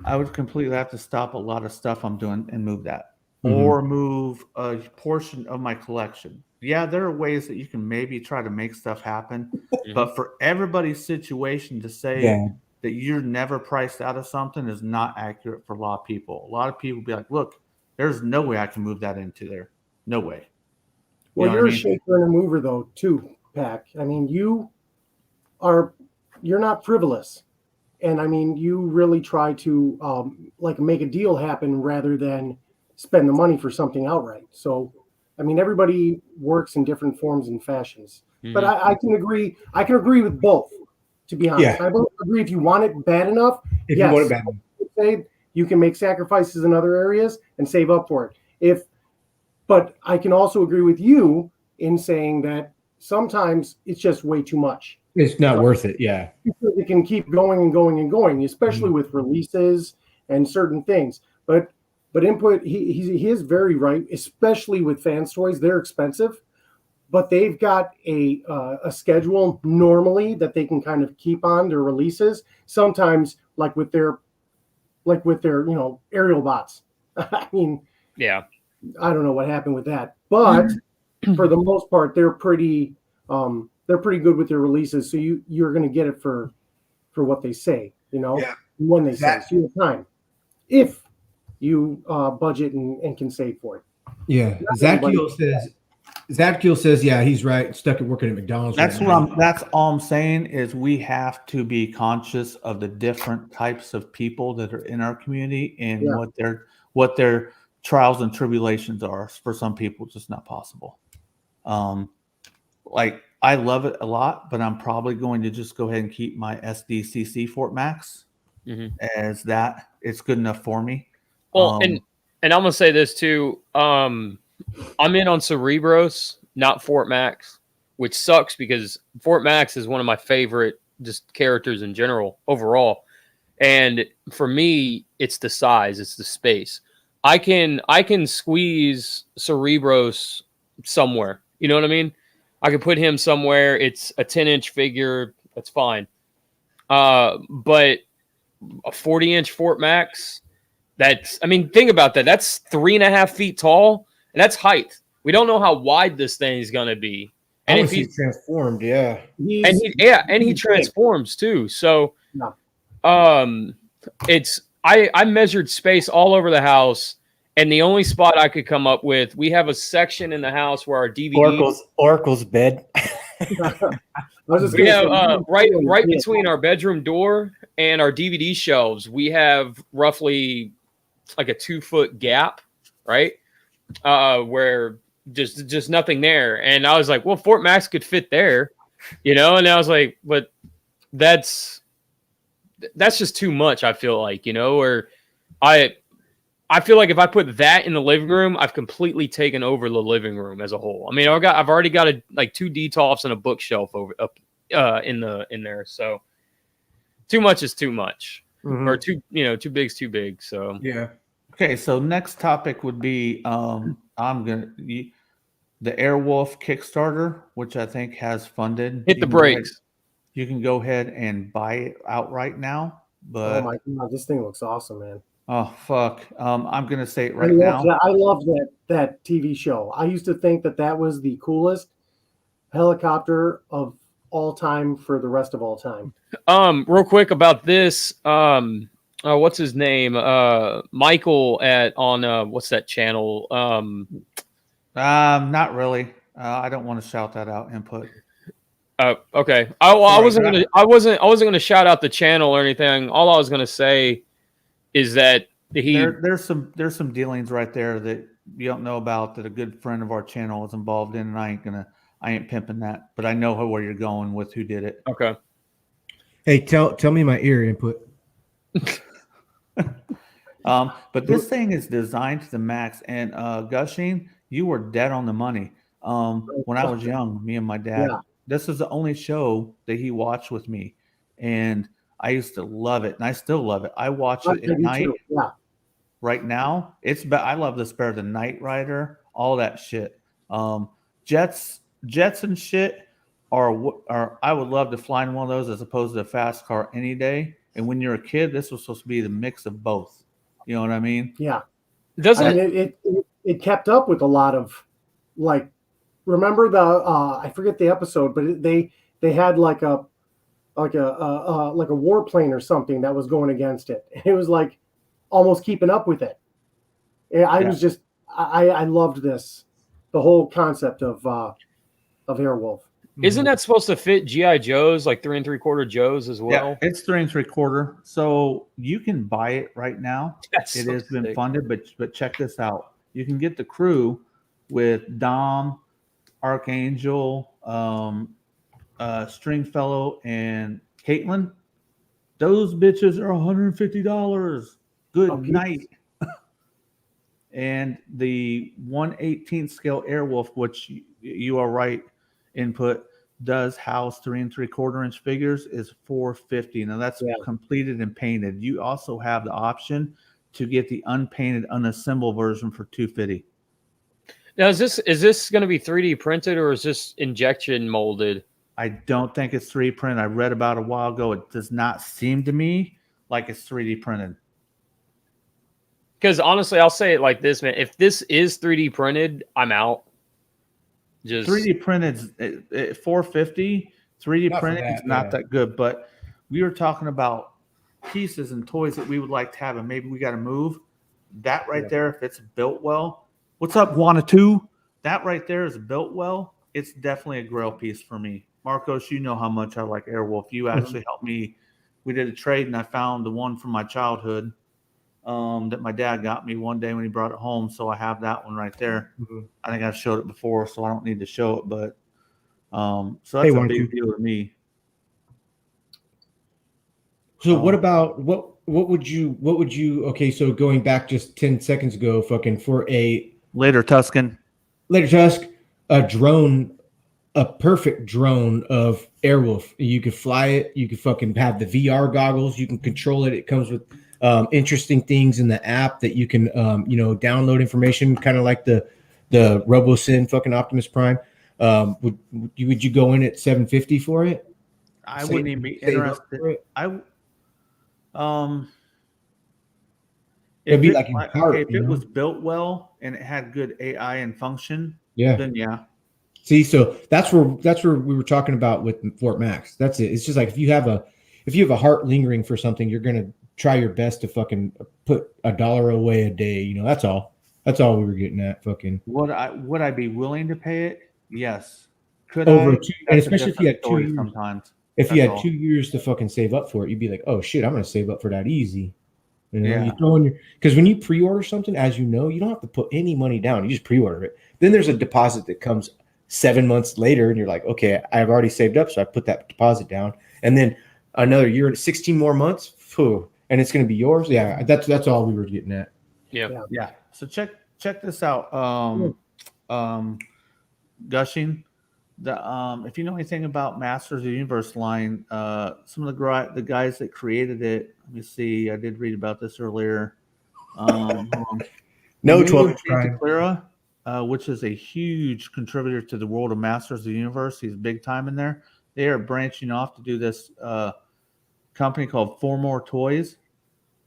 I would completely have to stop a lot of stuff I'm doing and move that, or move a portion of my collection. Yeah, there are ways that you can maybe try to make stuff happen, but for everybody's situation to say that you're never priced out of something is not accurate for a lot of people. A lot of people be like, look, there's no way I can move that into there. No way. Well, you're a shaker and a mover, though, too, Pac. I mean, you're not frivolous. And I mean, you really try to make a deal happen rather than spend the money for something outright. So, I mean, everybody works in different forms and fashions. But I can agree. I can agree with both, to be honest. I both agree if you want it bad enough. If you want it bad enough, you can make sacrifices in other areas and save up for it. But I can also agree with you in saying that sometimes it's just way too much. It's not worth it. Yeah. Because it can keep going and going and going, especially with releases and certain things. But Input, he is very right, especially with fans toys. They're expensive, but they've got a schedule normally that they can kind of keep on their releases. Sometimes like with their aerial bots. I mean, yeah, I don't know what happened with that, but for the most part, they're pretty good with their releases. So you're going to get it for what they say, when they say. So you have time if you budget and can save for it. Yeah, Zadkiel says, yeah, he's right. Stuck at working at McDonald's. That's all I'm saying is we have to be conscious of the different types of people that are in our community and what their trials and tribulations are. For some people, it's just not possible. I love it a lot, but I'm probably going to just go ahead and keep my SDCC Fort Max as that. It's good enough for me. Well, and I'm gonna say this too. I'm in on Cerebros, not Fort Max, which sucks because Fort Max is one of my favorite just characters in general overall. And for me, it's the size, it's the space. I can squeeze Cerebros somewhere. You know what I mean? I could put him somewhere. It's a 10-inch figure. That's fine. But a 40-inch Fort Max, think about that. That's 3.5 feet tall, and that's height. We don't know how wide this thing is going to be. And if he's transformed, yeah. He transforms too. So, I measured space all over the house. And the only spot I could come up with, we have a section in the house where our DVD Oracle's bed. We have right between our bedroom door and our DVD shelves. We have roughly like a 2-foot gap, right? Where just nothing there. And I was like, well, Fort Max could fit there, And I was like, but that's just too much. I feel like, or I feel like if I put that in the living room, I've completely taken over the living room as a whole. I mean, I've already got 2 DTOFs and a bookshelf in there. So too much is too much, or too big's too big. So yeah. Okay, so next topic would be the Airwolf Kickstarter, which I think has funded. Hit the brakes. You can go ahead and buy it outright now. But oh my God, this thing looks awesome, man. Oh fuck! I'm gonna say it right now. I love that TV show. I used to think that was the coolest helicopter of all time for the rest of all time. Real quick about this. What's his name? Michael on what's that channel? Not really. I don't want to shout that out. Input. Okay. I wasn't gonna shout out the channel or anything. All I was gonna say is that there's some dealings right there that you don't know about that a good friend of our channel is involved in, and I ain't pimping that, but I know where you're going with who did it. Okay. Hey, tell me my ear, Input. But this thing is designed to the max. And Gushing, you were dead on the money. When I was young, me and my dad, this is the only show that he watched with me, and I used to love it, and I still love it. I watch it at night. Too. Yeah. Right now, I love this better than Knight Rider, all that shit. Jets and shit are I would love to fly in one of those as opposed to a fast car any day. And when you're a kid, this was supposed to be the mix of both. You know what I mean? Yeah. Doesn't it kept up with a lot of, like, remember the I forget the episode, but they had like a warplane or something that was going against it. It was like almost keeping up with it. I was just I loved this, the whole concept of Airwolf. Isn't that supposed to fit GI Joes, like 3 3/4 Joes as well? Yeah, it's 3 3/4. So you can buy it right now. It has been funded, but check this out. You can get the crew with Dom, Archangel, Stringfellow, and Caitlin. Those bitches are $150. Good night. And the 1/18 scale Airwolf, which you are right, input does house 3 3/4 inch figures, is $450. Now that's completed and painted. You also have the option to get the unpainted, unassembled version for $250. Now, is this going to be 3D printed or is this injection molded? I don't think it's 3D printed. I read about it a while ago. It does not seem to me like it's 3D printed. Because honestly, I'll say it like this, man. If this is 3D printed, I'm out. Just 3D printed at $450. 3D printed is not that good. But we were talking about pieces and toys that we would like to have, and maybe we got to move. That right there, if it's built well. What's up, Guana 2? That right there is built well. It's definitely a grail piece for me. Marcos, you know how much I like Airwolf. You actually helped me. We did a trade, and I found the one from my childhood that my dad got me one day when he brought it home. So I have that one right there. I think I've showed it before, so I don't need to show it. But so that's a big deal to me. So what about what would you okay, so going back just 10 seconds ago, fucking for a Later Tusk, a drone, a perfect drone of Airwolf. You could fly it, you could fucking have the VR goggles, you can control it. It comes with interesting things in the app that you can download information, kind of like the RoboSyn fucking Optimus Prime. Would you go in at $750 for it? I wouldn't even be interested. It'd be like a part, if it was built well and it had good AI and function, then yeah. See, so that's where we were talking about with Fort Max. That's it. It's just like if you have a heart lingering for something, you're gonna try your best to fucking put $1 away a day. You know, that's all. That's all we were getting at. Fucking. Would I be willing to pay it? Yes. Could over I? And especially if you had 2 years. Sometimes. If you had 2 years to fucking save up for it, you'd be like, oh shit, I'm gonna save up for that easy. You know, you throw in your, because when you pre-order something, as you know, you don't have to put any money down. You just pre-order it. Then there's a deposit that comes 7 months later, and you're like, okay, I've already saved up, so I put that deposit down. And then another year and 16 more months, and it's going to be yours. Yeah, that's all we were getting at. Yeah. So check this out. Gushing. If you know anything about Masters of the Universe line, some of the guys that created it. Let me see. I did read about this earlier. No 12 Clara, which is a huge contributor to the world of Masters of the Universe. He's big time in there. They are branching off to do this company called Four More Toys,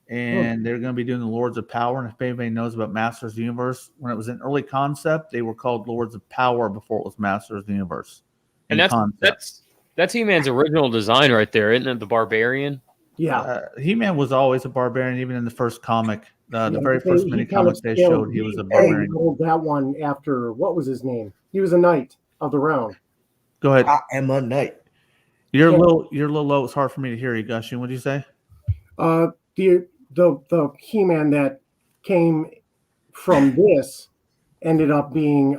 and they're going to be doing the Lords of Power. And if anybody knows about Masters of the Universe, when it was an early concept, they were called Lords of Power before it was Masters of the Universe. And that's He-Man's original design right there, isn't it? The Barbarian. Yeah, He-Man was always a barbarian, even in the first comic. The very first mini comics they showed, he was a barbarian. That one after, what was his name? He was a knight of the round. Go ahead. I am a knight. You're a little low. It's hard for me to hear you, Gushing. What did you say? The He-Man that came from this ended up being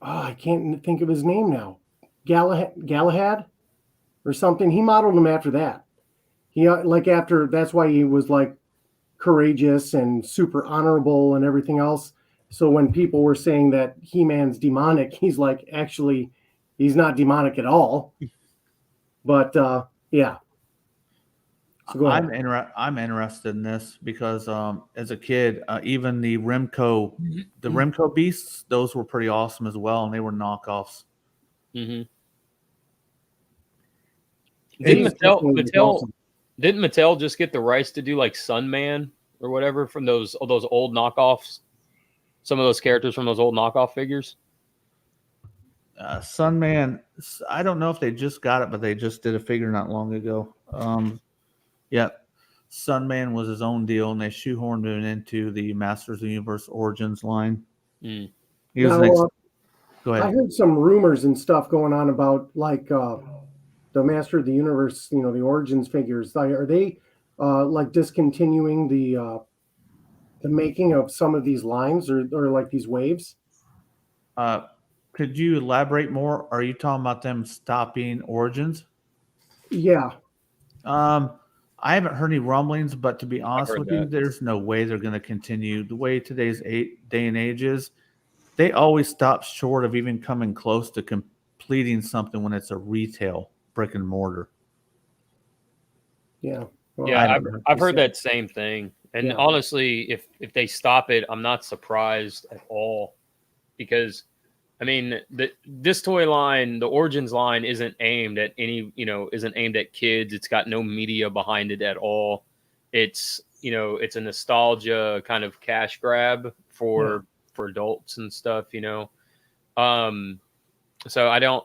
I can't think of his name now. Galahad or something. He modeled him after that. He like after that's why he was like courageous and super honorable and everything else. So when people were saying that He-Man's demonic, he's like, actually, he's not demonic at all. But yeah. So go ahead. I'm interested in this because as a kid, even the Remco beasts, those were pretty awesome as well, and they were knockoffs. Mm-hmm. Didn't Mattel just get the rights to do like Sunman or whatever from those old knockoffs? Some of those characters from those old knockoff figures. Sunman, I don't know if they just got it, but they just did a figure not long ago. Yeah, Sunman was his own deal, and they shoehorned it into the Masters of the Universe Origins line. Mm. Go ahead. I heard some rumors and stuff going on about like the Master of the Universe, the Origins figures. Are they like discontinuing the making of some of these lines or like these waves? Could you elaborate more? Are you talking about them stopping Origins? Yeah. I haven't heard any rumblings, but to be honest with you, that. there's no way they're going to continue. The way today's day and age is, they always stop short of even coming close to completing something when it's a retail brick and mortar. Yeah. Well, yeah, I've heard that same thing. And honestly, if they stop it, I'm not surprised at all, because I mean, this toy line, the Origins line, isn't aimed at isn't aimed at kids. It's got no media behind it at all. It's it's a nostalgia kind of cash grab for adults and stuff. So I don't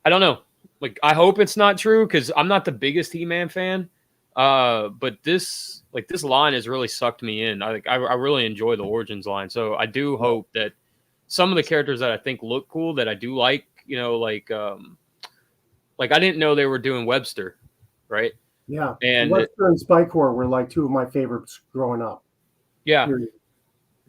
know. Like, I hope it's not true, because I'm not the biggest He-Man fan. But this line has really sucked me in. I really enjoy the Origins line, so I do hope that some of the characters that I think look cool, that I do like, like I didn't know they were doing Webster, right? Yeah, and Webster and Spycore were like two of my favorites growing up. Yeah,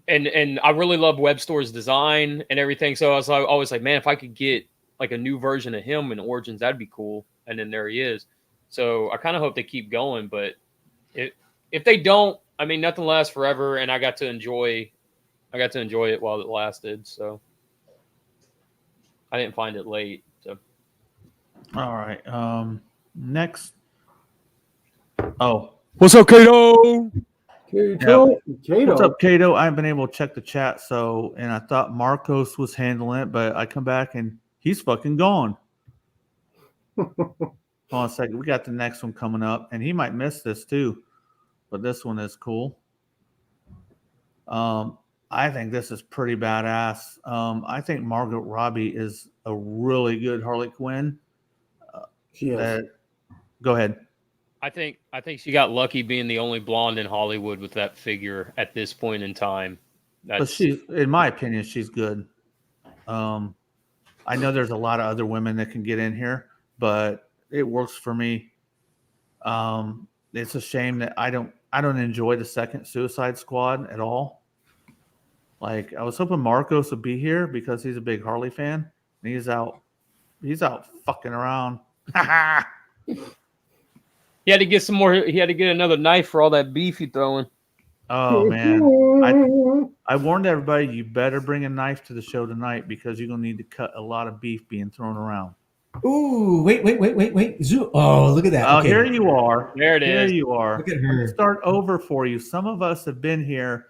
and I really love Webster's design and everything. So I was always like, man, if I could get like a new version of him in Origins, that'd be cool. And then there he is. So I kind of hope they keep going, but if they don't, I mean, nothing lasts forever, and I got to enjoy it while it lasted. So I didn't find it late. So all right. Next. Oh, what's up, Kato? Kato. What's up, Kato? I haven't been able to check the chat, and I thought Marcos was handling it, but I come back and he's fucking gone. Hold on a second. We got the next one coming up, and he might miss this too, but this one is cool. I think this is pretty badass. I think Margot Robbie is a really good Harley Quinn. She is. Go ahead. I think she got lucky being the only blonde in Hollywood with that figure at this point in time. But in my opinion, she's good. I know there's a lot of other women that can get in here, but it works for me. It's a shame that I don't enjoy the second Suicide Squad at all. Like, I was hoping Marcos would be here because he's a big Harley fan, and he's out fucking around. He had to get some more. He had to get another knife for all that beef he's throwing. Oh man! I warned everybody, you better bring a knife to the show tonight, because you're gonna need to cut a lot of beef being thrown around. Ooh, wait. Oh, look at that. Oh, okay. Here you are. There it is. Here you are. Look at her. Let's start over for you. Some of us have been here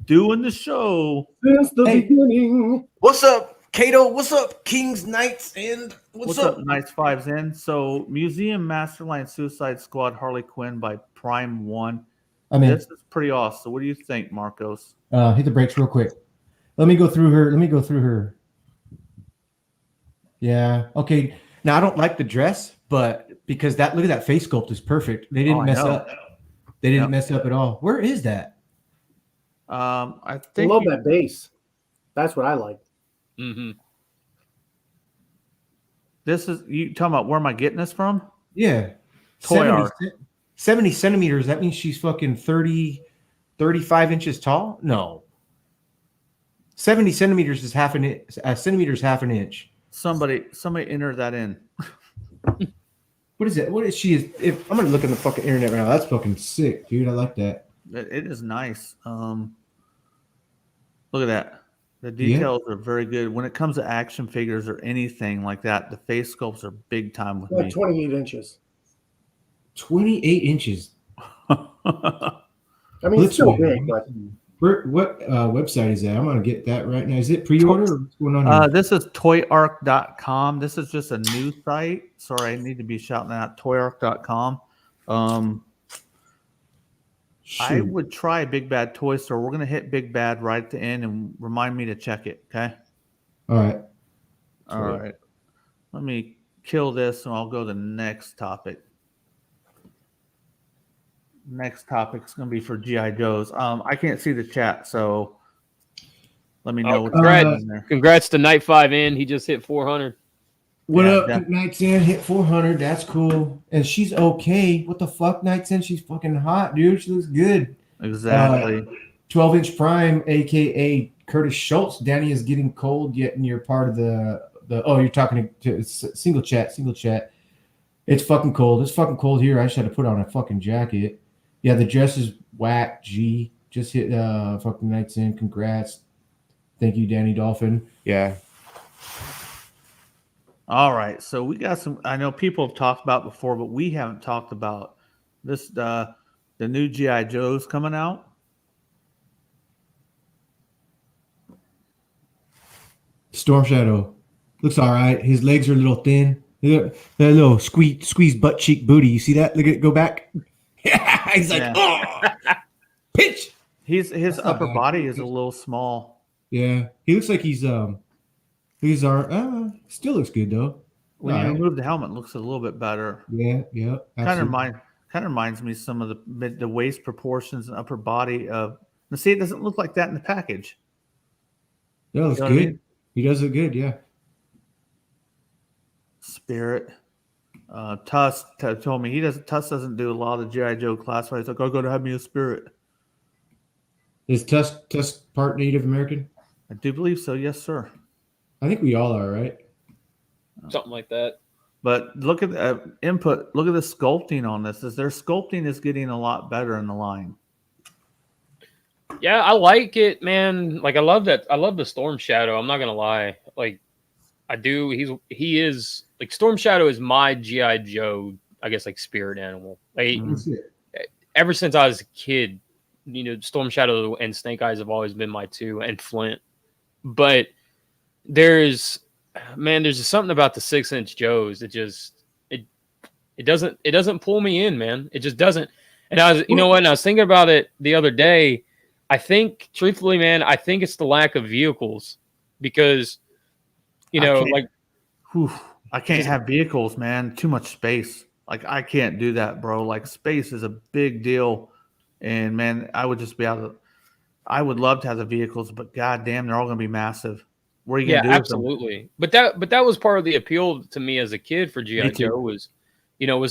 doing the show since the beginning. What's up, Kato? What's up, Kings, Knights, and what's up, Knights 5's in? So, Museum Masterline Suicide Squad Harley Quinn by Prime 1. I mean, this is pretty awesome. So what do you think, Marcos? Hit the brakes real quick. Let me go through her. Yeah. Okay. Now, I don't like the dress, but because look at that face sculpt is perfect. They didn't mess up. They didn't mess up at all. Where is that? I think I love that base. That's what I like. Mm-hmm. This is, you talking about where am I getting this from? Yeah. 70 centimeters. That means she's fucking 35 inches tall? No. 70 centimeters is half an inch. A centimeter is half an inch. Somebody enter that in. What is it? What is she? If I'm gonna look on the fucking internet right now. That's fucking sick, dude. I like that. It is nice. Look at that. The Yeah. details are very good. When it comes to action figures or anything like that, the face sculpts are big time with Like me. 28 inches. 28 inches. I mean, it's still big, but What website is that? I'm gonna get that right now. Is it pre-order or what's going on here? This is toyarc.com. This is just a new site. Sorry, I need to be shouting out toyarc.com. I Shoot. would try Big Bad Toy Store. We're gonna hit Big Bad right at the end and remind me to check it. Okay. All right. All right. Let me kill this and I'll go to the next topic. Next topic is going to be for G.I. Joes. I can't see the chat, so let me know what's congrats, in there. congrats to Night 5 in. He just hit 400. What Yeah, up, Nights In? Hit 400. That's cool. And she's okay. What the fuck, Nights In? She's fucking hot, dude. She looks good. Exactly. 12-inch Prime, aka Curtis Schultz. Danny is getting cold, yet you're part of the. Oh, you're talking to single chat. It's fucking cold. It's fucking cold here. I just had to put on a fucking jacket. Yeah, the dress is whack. G just hit fucking Nights In. Congrats. Thank you, Danny Dolphin. Yeah. All right. So we got some. I know people have talked about before, but we haven't talked about this. The new G.I. Joes coming out. Storm Shadow looks all right. His legs are a little thin. That little squeeze butt cheek booty. You see that? Look at it. Go back. Yeah, he's like, oh, pitch. His upper body is a little small. Yeah, he looks like he's still looks good though. When you remove the helmet, it looks a little bit better. Yeah. Kind of reminds me some of the waist proportions and upper body of. Now, see, it doesn't look like that in the package. Yeah, looks You know good. what I mean? He does look good. Yeah. Spirit. Tusk told me Tusk doesn't do a lot of G.I. Joe classifieds. He's like, I'm going to have me a Spirit. Is Tusk part Native American? I do believe so. Yes, sir. I think we all are, right? Something like that. But look at the input. Look at the sculpting on this. Their sculpting is getting a lot better in the line. Yeah, I like it, man. Like I love that. I love the Storm Shadow. I'm not gonna lie. Like I do. He is like Storm Shadow is my G.I. Joe, I guess, like spirit animal. Like ever since I was a kid, you know, Storm Shadow and Snake Eyes have always been my two, and Flint. But there's just something about the 6-inch Joes. It doesn't pull me in, man. It just doesn't. And I was thinking about it the other day. I think, truthfully, man, I think it's the lack of vehicles because, I can't have vehicles, man. Too much space. Like I can't do that, bro. Like space is a big deal, and man, I would just be able to. I would love to have the vehicles, but goddamn, they're all going to be massive. What are you going to do? Absolutely. But that was part of the appeal to me as a kid for G.I. Joe was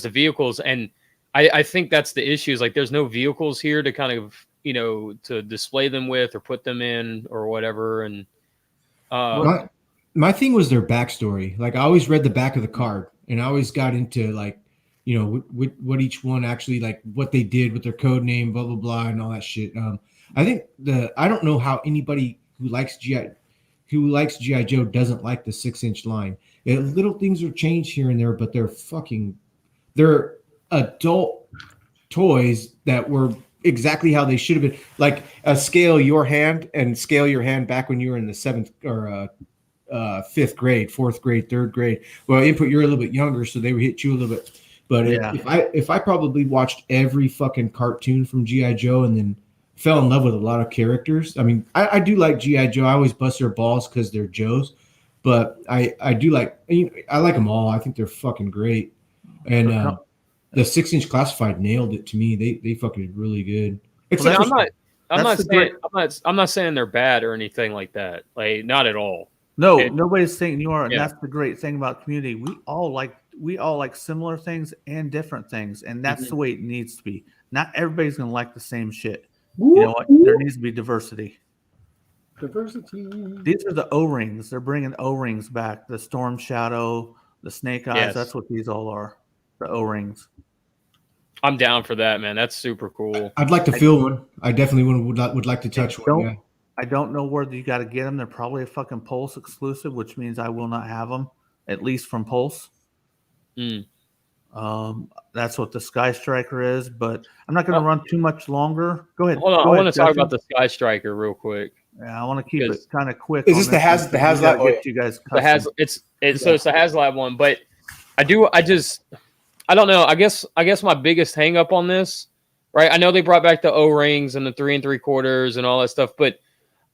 the vehicles, and I think that's the issue. Is like there's no vehicles here to kind of to display them with or put them in or whatever, and. My thing was their backstory. Like I always read the back of the card, and I always got into like, what each one actually like, what they did with their code name, blah blah blah, and all that shit. I think I don't know how anybody who likes G.I. Joe doesn't like the 6-inch line. Little things are changed here and there, but they're adult toys that were exactly how they should have been. Like scale your hand back when you were in the 7th or 5th grade, 4th grade, 3rd grade. Well, input, you're a little bit younger, so they would hit you a little bit. But if I probably watched every fucking cartoon from G.I. Joe and then fell in love with a lot of characters. I mean, I do like G.I. Joe. I always bust their balls because they're Joes, but I do like, I like them all. I think they're fucking great. And the 6-inch classified nailed it to me. They fucking did really good. I'm not saying they're bad or anything like that. Like not at all. No, nobody's saying you are, and that's the great thing about community. We all like similar things and different things, and that's the way it needs to be. Not everybody's gonna like the same shit. You know what? There needs to be diversity. These are the O-rings. They're bringing O-rings back. The Storm Shadow, the Snake Eyes. Yes. That's what these all are. the O-rings. I'm down for that, man. That's super cool. I'd like to feel one. I definitely would like to touch one. Yeah. I don't know where you got to get them. They're probably a fucking Pulse exclusive, which means I will not have them, at least from Pulse. That's what the Sky Striker is, but I'm not going to run too much longer. Go ahead. Hold on, I want to talk about the Sky Striker real quick. Yeah, I want to keep it kind of quick. Is this the HasLab? Get you guys. So it's the HasLab one, but I don't know. I guess my biggest hang up on this, right? I know they brought back the O-rings and the 3 3/4 and all that stuff, but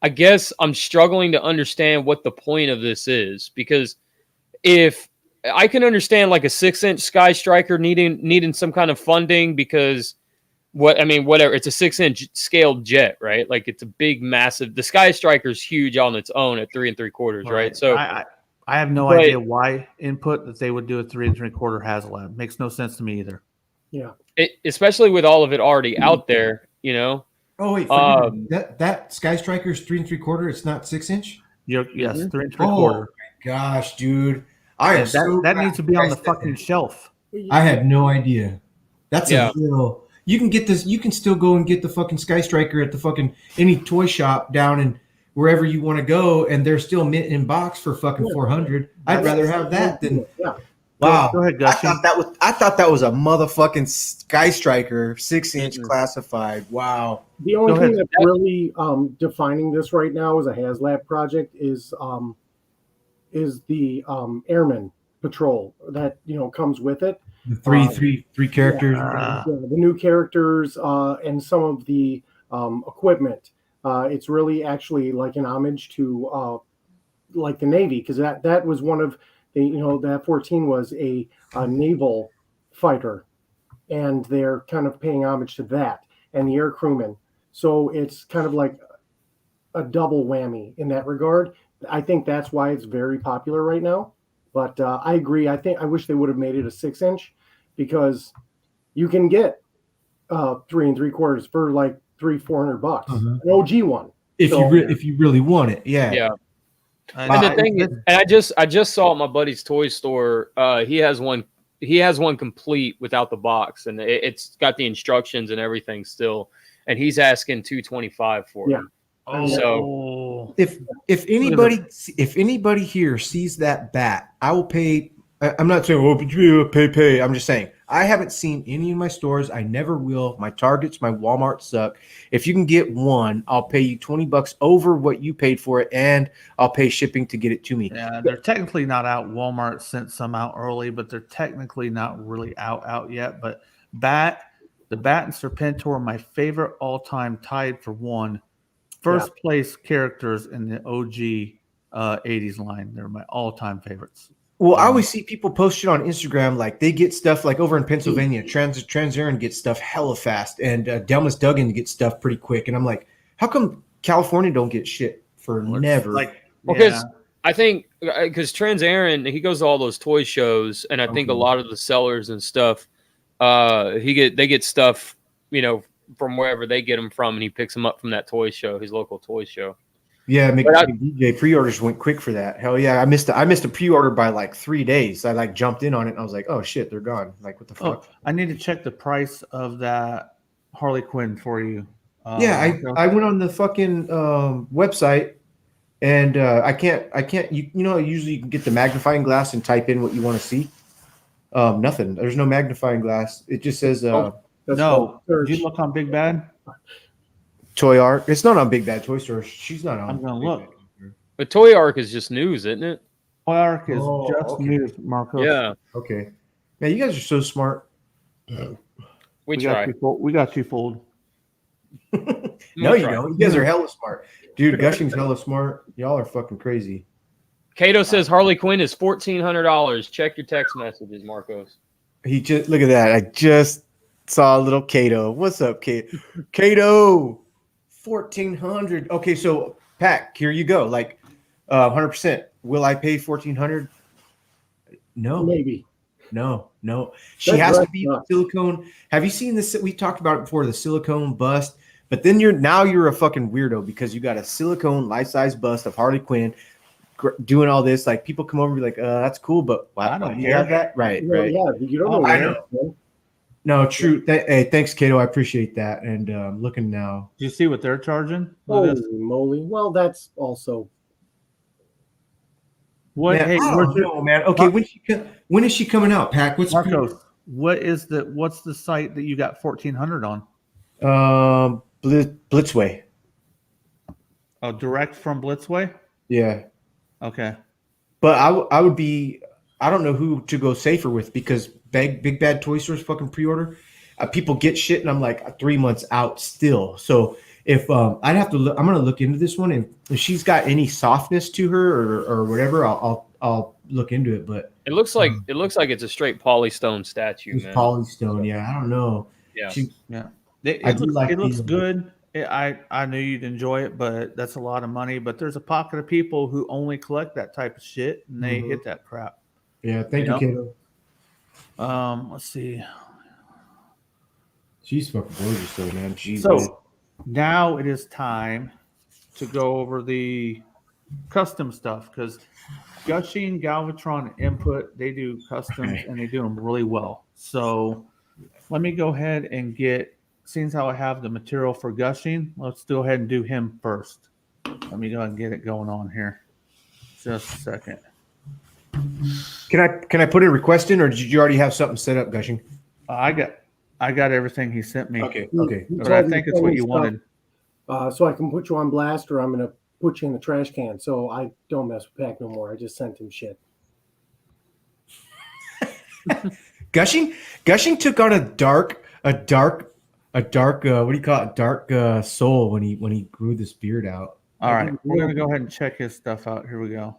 I guess I'm struggling to understand what the point of this is, because if I can understand like a 6-inch Sky Striker needing some kind of funding, because whatever, it's a 6-inch scaled jet, right? Like it's a big, massive. The Sky Striker's huge on its own at 3 3/4, right? So I have no idea why input that they would do a 3 3/4 HasLab. Makes no sense to me either. Yeah, especially with all of it already out there, you know. Oh wait, that Sky Striker's 3 3/4. It's not 6-inch. Yes, 3 3/4. Oh my gosh, dude! That needs to be on the fucking shelf. I had no idea. That's a real. You can get this. You can still go and get the fucking Sky Striker at the fucking any toy shop down in wherever you want to go, and they're still mint in box for fucking $400. I'd rather have that than. Yeah. Wow. Go ahead, Gushy. I thought that was a motherfucking Sky Striker 6-inch classified. Wow. The only thing that's really defining this right now as a HasLab project is the Airman Patrol that comes with it. The three characters. The new characters and some of the equipment. It's really actually like an homage to like the Navy, because that was one of the that 14 was a naval fighter, and they're kind of paying homage to that and the air crewmen. So it's kind of like a double whammy in that regard. I think that's why it's very popular right now. But I agree. I wish they would have made it a 6-inch, because you can get 3 3/4 for like $300-400. An OG one. If you really want it, yeah. And the thing is, and I just saw at my buddy's toy store. He has one complete without the box, and it's got the instructions and everything still. And he's asking $225 for it. So if anybody here sees that bat, I will pay. I'm not saying pay. I'm just saying I haven't seen any in my stores. I never will. My Targets, my Walmart suck. If you can get one, I'll pay you $20 over what you paid for it, and I'll pay shipping to get it to me. Yeah, they're technically not out. Walmart sent some out early, but they're technically not really out yet. But the Bat and Serpentor are my favorite all-time, tied for one. First place characters in the OG 80s line. They're my all-time favorites. Well, I always see people post shit on Instagram, like they get stuff like over in Pennsylvania, Transaran gets stuff hella fast, and Delmas Duggan gets stuff pretty quick. And I'm like, how come California don't get shit for never? Because I think because Transaran, he goes to all those toy shows, and I think a lot of the sellers and stuff, they get stuff, from wherever they get them from, and he picks them up from that toy show, his local toy show. Yeah, DJ pre-orders went quick for that. Hell yeah, I missed a pre-order by like 3 days. I jumped in on it and I was like, oh shit, they're gone. Like, what the fuck? I need to check the price of that Harley Quinn for you. I went on the fucking website, and I can't. Usually you can get the magnifying glass and type in what you want to see. Nothing. There's no magnifying glass. It just says. No. Did you look on Big Bad? Toy Arc. It's not on Big Bad Toy Store. She's not on. I'm gonna look. But Toy Arc is just news, isn't it? Toy Arc is just news, Marco. Yeah. Okay. Man, you guys are so smart. We try. We got you fooled. No, you don't. You guys are hella smart. Dude, Gushing's hella smart. Y'all are fucking crazy. Kato says Harley Quinn is $1,400. Check your text messages, Marcos. He just look at that. I just saw a little Kato. What's up, Kato? Kato, 1,400. Okay, so Pat, here you go. 100%. Will I pay 1,400? No, maybe. No. She has to be silicone. Have you seen this? We talked about it before, the silicone bust. But then you're a fucking weirdo because you got a silicone life-size bust of Harley Quinn, doing all this. Like people come over and be like, that's cool, but I why don't you care. have that? Right, Well, right. yeah, you don't know. I what know. it is, man. No, true. Hey, thanks, Kato. I appreciate that. And looking now. Do you see what they're charging? Look at Holy this. moly! Well, that's also What? Man, Hey, I where's don't your know, man. Okay, when is she coming out, Pac? What's Marcos? What's the site that you got 1400 on? Blitzway? Oh, direct from Blitzway. Yeah, Okay. but I would be. I don't know who to go safer with because Big Bad Toy Store's fucking pre-order. People get shit, and I'm like 3 months out still. So if I'd have to look, I'm gonna look into this one, and if she's got any softness to her or whatever, I'll look into it. But It looks like it's a straight polystone statue, it's man. polystone. Yeah, I don't know. Yeah. Yeah. It I do looks, like it looks these. good. I knew you'd enjoy it, but that's a lot of money. But there's a pocket of people who only collect that type of shit, and they hit that crap. Yeah, thank You you, Kato. Let's see. She's fucking gorgeous, though, man. Jeez, So man. now it is time to go over the custom stuff because Gushing, Galvatron, Input, they do customs and they do them really well. So let me go ahead and since how I have the material for Gushing, let's go ahead and do him first. Let me go ahead and get it going on here. Just a second. Can I put a request in, or did you already have something set up, Gushing? I got everything he sent me. Okay. But I think it's what you wanted. so I can put you on blast, or I'm gonna put you in the trash can. So I don't mess with Pac no more. I just sent him shit. Gushing took on a dark what do you call it? Dark soul when he grew this beard out. All right, we're gonna go ahead and check his stuff out. Here we go.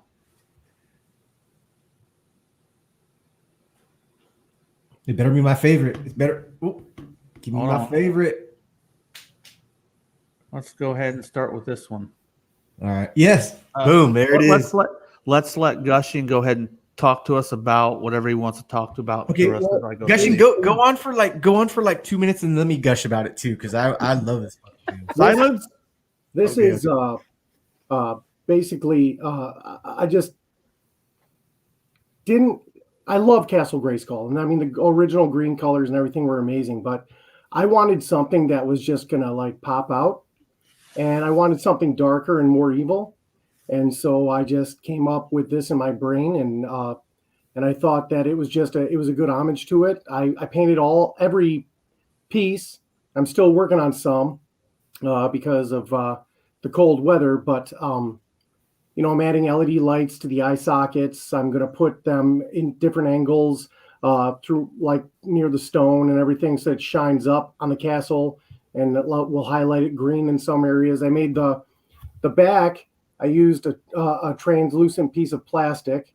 It better be my favorite. It better give me Hold my on. favorite. Let's go ahead and start with this one. All right. Yes. Boom. There it is. Let's let Gushing go ahead and talk to us about whatever he wants to talk to about. Okay, the rest of it. Gushing, go on for like 2 minutes and let me gush about it too, because I love this. Silence. This Okay, is basically I just didn't. I love Castle Grayskull, and I mean the original green colors and everything were amazing, but I wanted something that was just gonna like pop out, and I wanted something darker and more evil, and so I just came up with this in my brain, and I thought that it was a good homage to it. I painted every piece. I'm still working on some because of the cold weather, but I'm adding LED lights to the eye sockets. I'm going to put them in different angles through like near the stone and everything so it shines up on the castle, and we'll highlight it green in some areas. I made the back. I used a translucent piece of plastic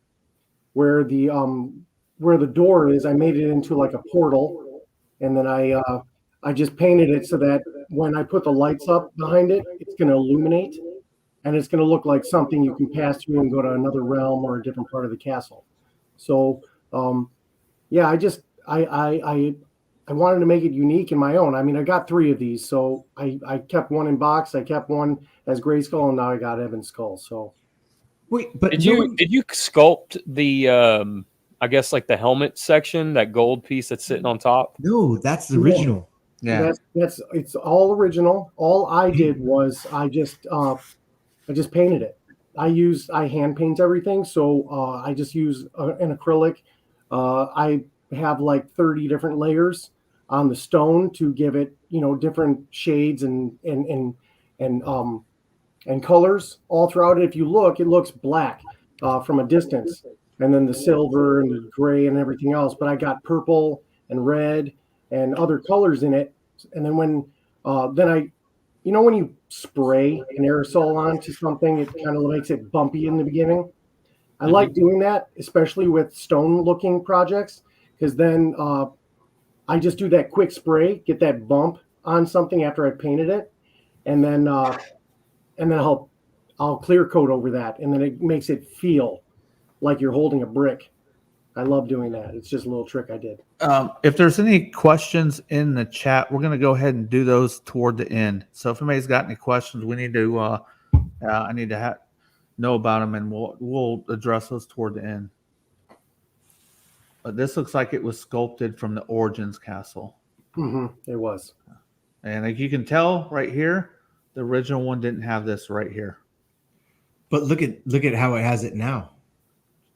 where the door is. I made it into like a portal, and then I just painted it so that when I put the lights up behind it, it's going to illuminate. And it's going to look like something you can pass through and go to another realm or a different part of the castle. So, yeah, I wanted to make it unique in my own. I mean, I got 3 of these, so I kept one in box. I kept one as Grayskull, and now I got Evan's skull. So, Wait, but Did you sculpt the I guess like the helmet section, that gold piece that's sitting on top? No, that's the original. Yeah. it's all original. All I did was I just painted it. I hand paint everything, so I just use an acrylic. I have like 30 different layers on the stone to give it, different shades and colors all throughout it. If you look, it looks black from a distance, and then the silver and the gray and everything else. But I got purple and red and other colors in it. And then when when you spray an aerosol onto something, it kind of makes it bumpy in the beginning. I like doing that, especially with stone-looking projects, because then I just do that quick spray, get that bump on something after I painted it, and then I'll clear coat over that, and then it makes it feel like you're holding a brick. I love doing that. It's just a little trick I did. If there's any questions in the chat, we're going to go ahead and do those toward the end. So if anybody's got any questions, we need to, I need to know about them, and we'll address those toward the end. But this looks like it was sculpted from the Origins castle. It was. And like you can tell right here, the original one didn't have this right here. But look at how it has it now.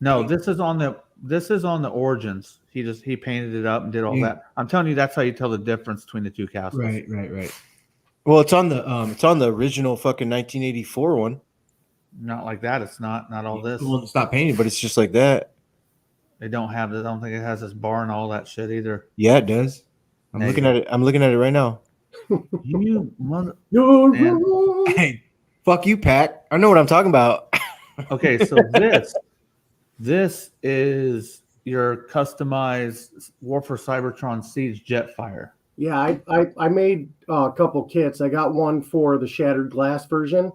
No, this is on the Origins. He painted it up and did all that. I'm telling you, that's how you tell the difference between the two castles. Right. Well, it's on the original fucking 1984 one. Not like that. It's not all this. Well, it's not painted, but it's just like that. They don't have this. I don't think it has this bar and all that shit either. Yeah, it does. I'm looking at it right now. You mother. Hey, fuck you, Pat. I know what I'm talking about. Okay, so this is your customized War for Cybertron Siege Jetfire. Yeah, I made a couple kits. I got one for the Shattered Glass version,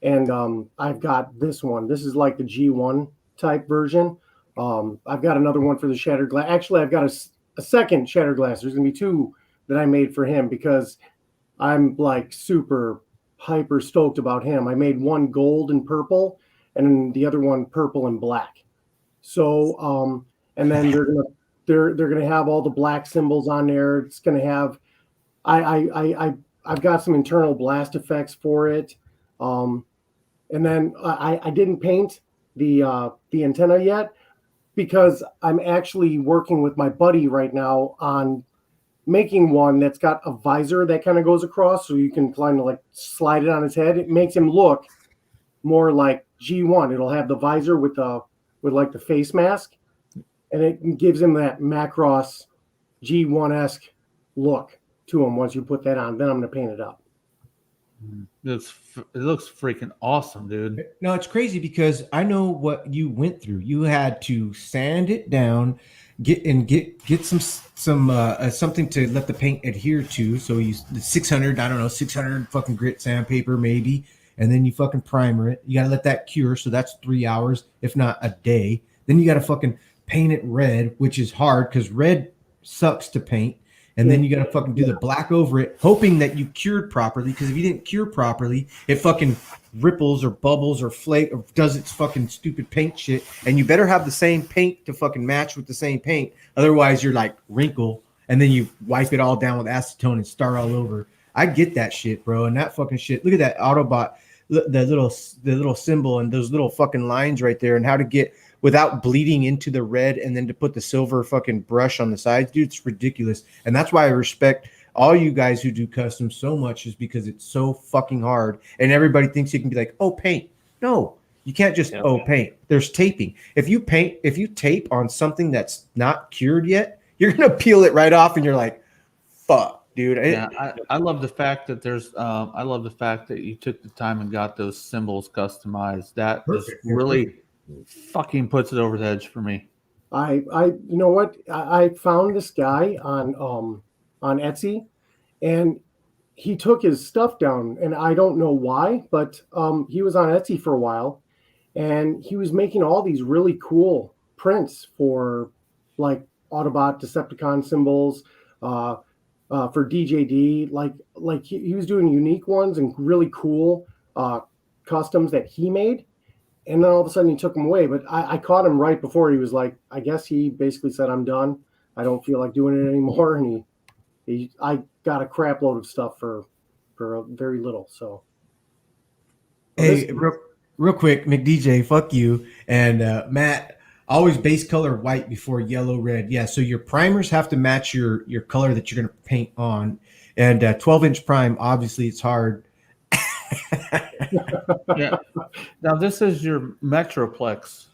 and I've got this one. This is like the G1 type version. I've got another one for the Shattered Glass. Actually, I've got a second Shattered Glass. There's going to be two that I made for him because I'm like super hyper stoked about him. I made one gold and purple, and then the other one purple and black. So, and then they're gonna have all the black symbols on there. It's gonna have, I've got some internal blast effects for it. And then I didn't paint the antenna yet because I'm actually working with my buddy right now on making one that's got a visor that kind of goes across, so you can kind of like slide it on his head. It makes him look more like G1. It'll have the visor with like the face mask, and it gives him that Macross G1-esque look to him once you put that on. Then I'm going to paint it up. It looks freaking awesome, dude. No, it's crazy because I know what you went through. You had to sand it down, get some something to let the paint adhere to. So you 600 fucking grit sandpaper maybe, and then you fucking primer it. You gotta let that cure, so that's 3 hours, if not a day. Then you gotta fucking paint it red, which is hard because red sucks to paint. And then you got to fucking do the black over it, hoping that you cured properly. Because if you didn't cure properly, it fucking ripples or bubbles or flake or does its fucking stupid paint shit. And you better have the same paint to fucking match with the same paint. Otherwise, you're like wrinkle. And then you wipe it all down with acetone and start all over. I get that shit, bro. And that fucking shit. Look at that Autobot, the little symbol and those little fucking lines right there, and how to get without bleeding into the red and then to put the silver fucking brush on the sides. Dude, it's ridiculous. And that's why I respect all you guys who do custom so much, is because it's so fucking hard. And everybody thinks you can be like, oh, paint. No, you can't just, paint. There's taping. If you tape on something that's not cured yet, you're going to peel it right off and you're like, fuck, dude. Yeah, I love the fact that I love the fact that you took the time and got those symbols customized. That just really fucking puts it over the edge for me. I you know what? I found this guy on Etsy, and he took his stuff down, and I don't know why, but he was on Etsy for a while, and he was making all these really cool prints for like Autobot, Decepticon symbols, for DJD. Like he was doing unique ones and really cool customs that he made. And then all of a sudden he took him away. But I caught him right before he was like, I guess he basically said, I'm done. I don't feel like doing it anymore. And I got a crap load of stuff for very little. So, hey, real quick, McDJ, fuck you. And Matt, always base color white before yellow, red. Yeah, so your primers have to match your color that you're going to paint on. And 12-inch prime, obviously it's hard. Yeah. Now this is your Metroplex,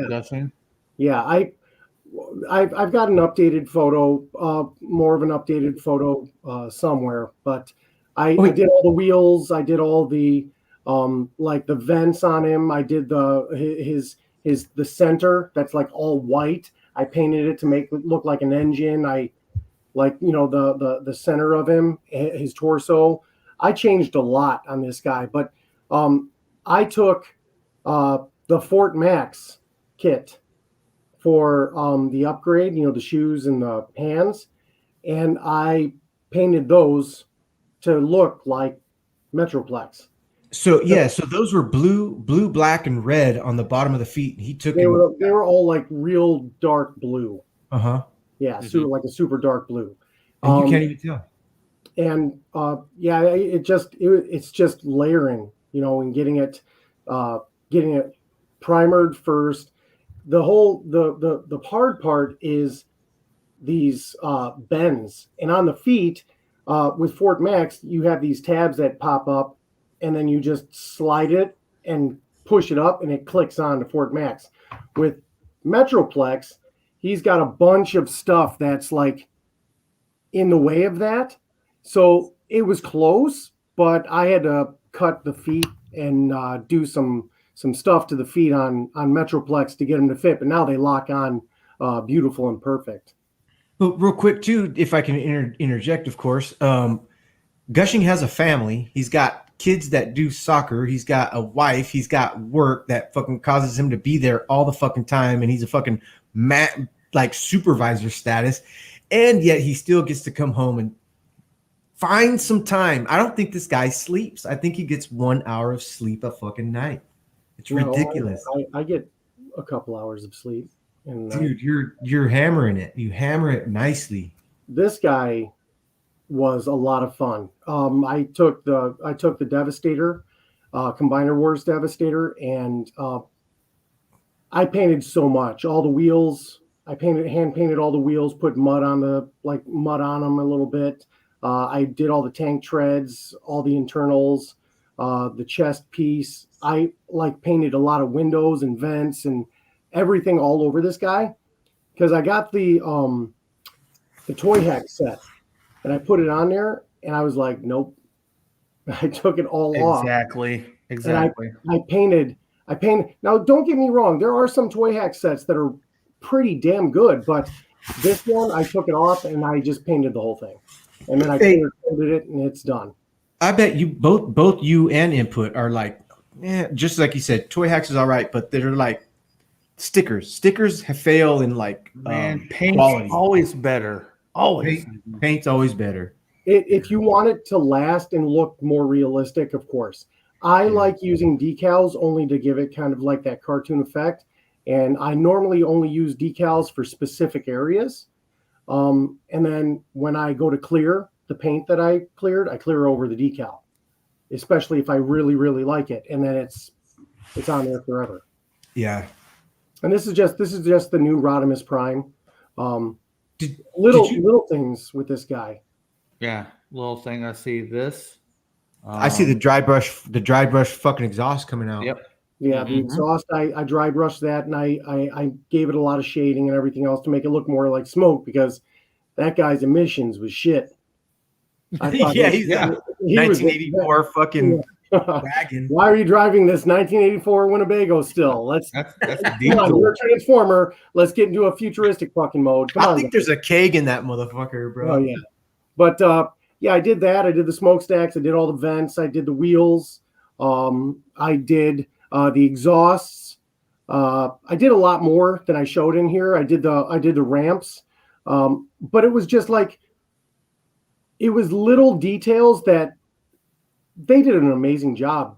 guessing. Yeah, I've got an updated photo, more of an updated photo somewhere, but I did all the wheels, I did all the like the vents on him, I did the center that's like all white. I painted it to make it look like an engine. I the center of him, his torso. I changed a lot on this guy, but I took the Fort Max kit for the upgrade, the shoes and the hands, and I painted those to look like Metroplex. So so those were blue, black, and red on the bottom of the feet. He took They were all like real dark blue. Yeah, like a super dark blue. And you can't even tell. And it's just layering, and getting it primered first. The whole the hard part is these bends, and on the feet with Fort Max, you have these tabs that pop up, and then you just slide it and push it up, and it clicks on to Fort Max. With Metroplex, he's got a bunch of stuff that's like in the way of that. So it was close, but I had to cut the feet and do some stuff to the feet on Metroplex to get them to fit. But now they lock on beautiful and perfect. But real quick too, if I can interject, of course, Gushing has a family. He's got kids that do soccer. He's got a wife. He's got work that fucking causes him to be there all the fucking time. And he's a fucking supervisor status. And yet he still gets to come home and find some time. I don't think this guy sleeps. I think he gets 1 hour of sleep a fucking night. It's ridiculous. I get a couple hours of sleep. And, dude, you're hammering it. You hammer it nicely. This guy was a lot of fun. I took the Devastator, Combiner Wars Devastator, and I painted so much. All the wheels, I hand painted all the wheels, put mud on them a little bit. I did all the tank treads, all the internals, the chest piece. I painted a lot of windows and vents and everything all over this guy, because I got the toy hack set and I put it on there and I was like, nope. I took it all off. Exactly. And I painted. Now, don't get me wrong. There are some toy hack sets that are pretty damn good, but this one, I took it off and I just painted the whole thing. And then I coated it and it's done. I bet you both you and Input are like, just like you said, toy hacks is all right, but they're like stickers. Stickers fail in paint's quality. Always better. Always. Paint's always better. If you want it to last and look more realistic, of course. I like using decals only to give it kind of like that cartoon effect. And I normally only use decals for specific areas. And then when I go to clear the paint that I cleared, I clear over the decal, especially if I really, really like it. And then it's on there forever. Yeah. And this is just the new Rodimus Prime. Little things with this guy. Yeah, little thing. I see this. I see the dry brush fucking exhaust coming out. Yep. Yeah, the exhaust. I dry brushed that, and I gave it a lot of shading and everything else to make it look more like smoke, because that guy's emissions was shit. He's 1984 fucking wagon. Why are you driving this 1984 Winnebago still? That's come on, you're a Transformer. Let's get into a futuristic fucking mode. I think there's a keg in that motherfucker, bro. Oh yeah, but I did that. I did the smokestacks. I did all the vents. I did the wheels. I did the exhausts. I did a lot more than I showed in here. I did the ramps, but it was just like, it was little details that they did an amazing job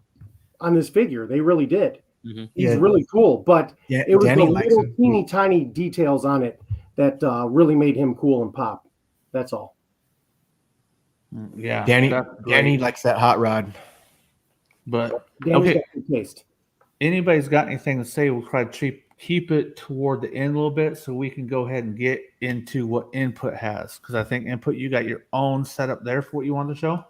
on this figure. They really did. Mm-hmm. He's really cool, but it was the little teeny tiny details on it that really made him cool and pop. That's all. Yeah, Danny likes that hot rod. But Danny's got good taste. Anybody's got anything to say? We'll try to keep it toward the end a little bit so we can go ahead and get into what Input has, because I think Input, you got your own setup there for what you want to show.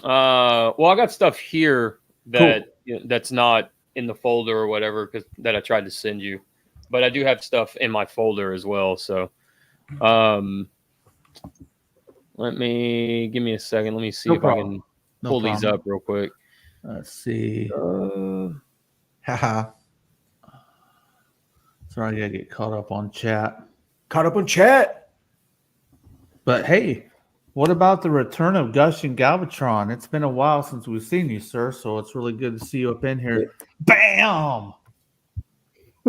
Well, I got stuff here that that's not in the folder or whatever, that I tried to send you, but I do have stuff in my folder as well. So, give me a second. Let me see if I can pull these up real quick. Let's see. Haha. Sorry, I gotta get caught up on chat. But hey, what about the return of Gush and Galvatron? It's been a while since we've seen you, sir, so it's really good to see you up in here. Bam!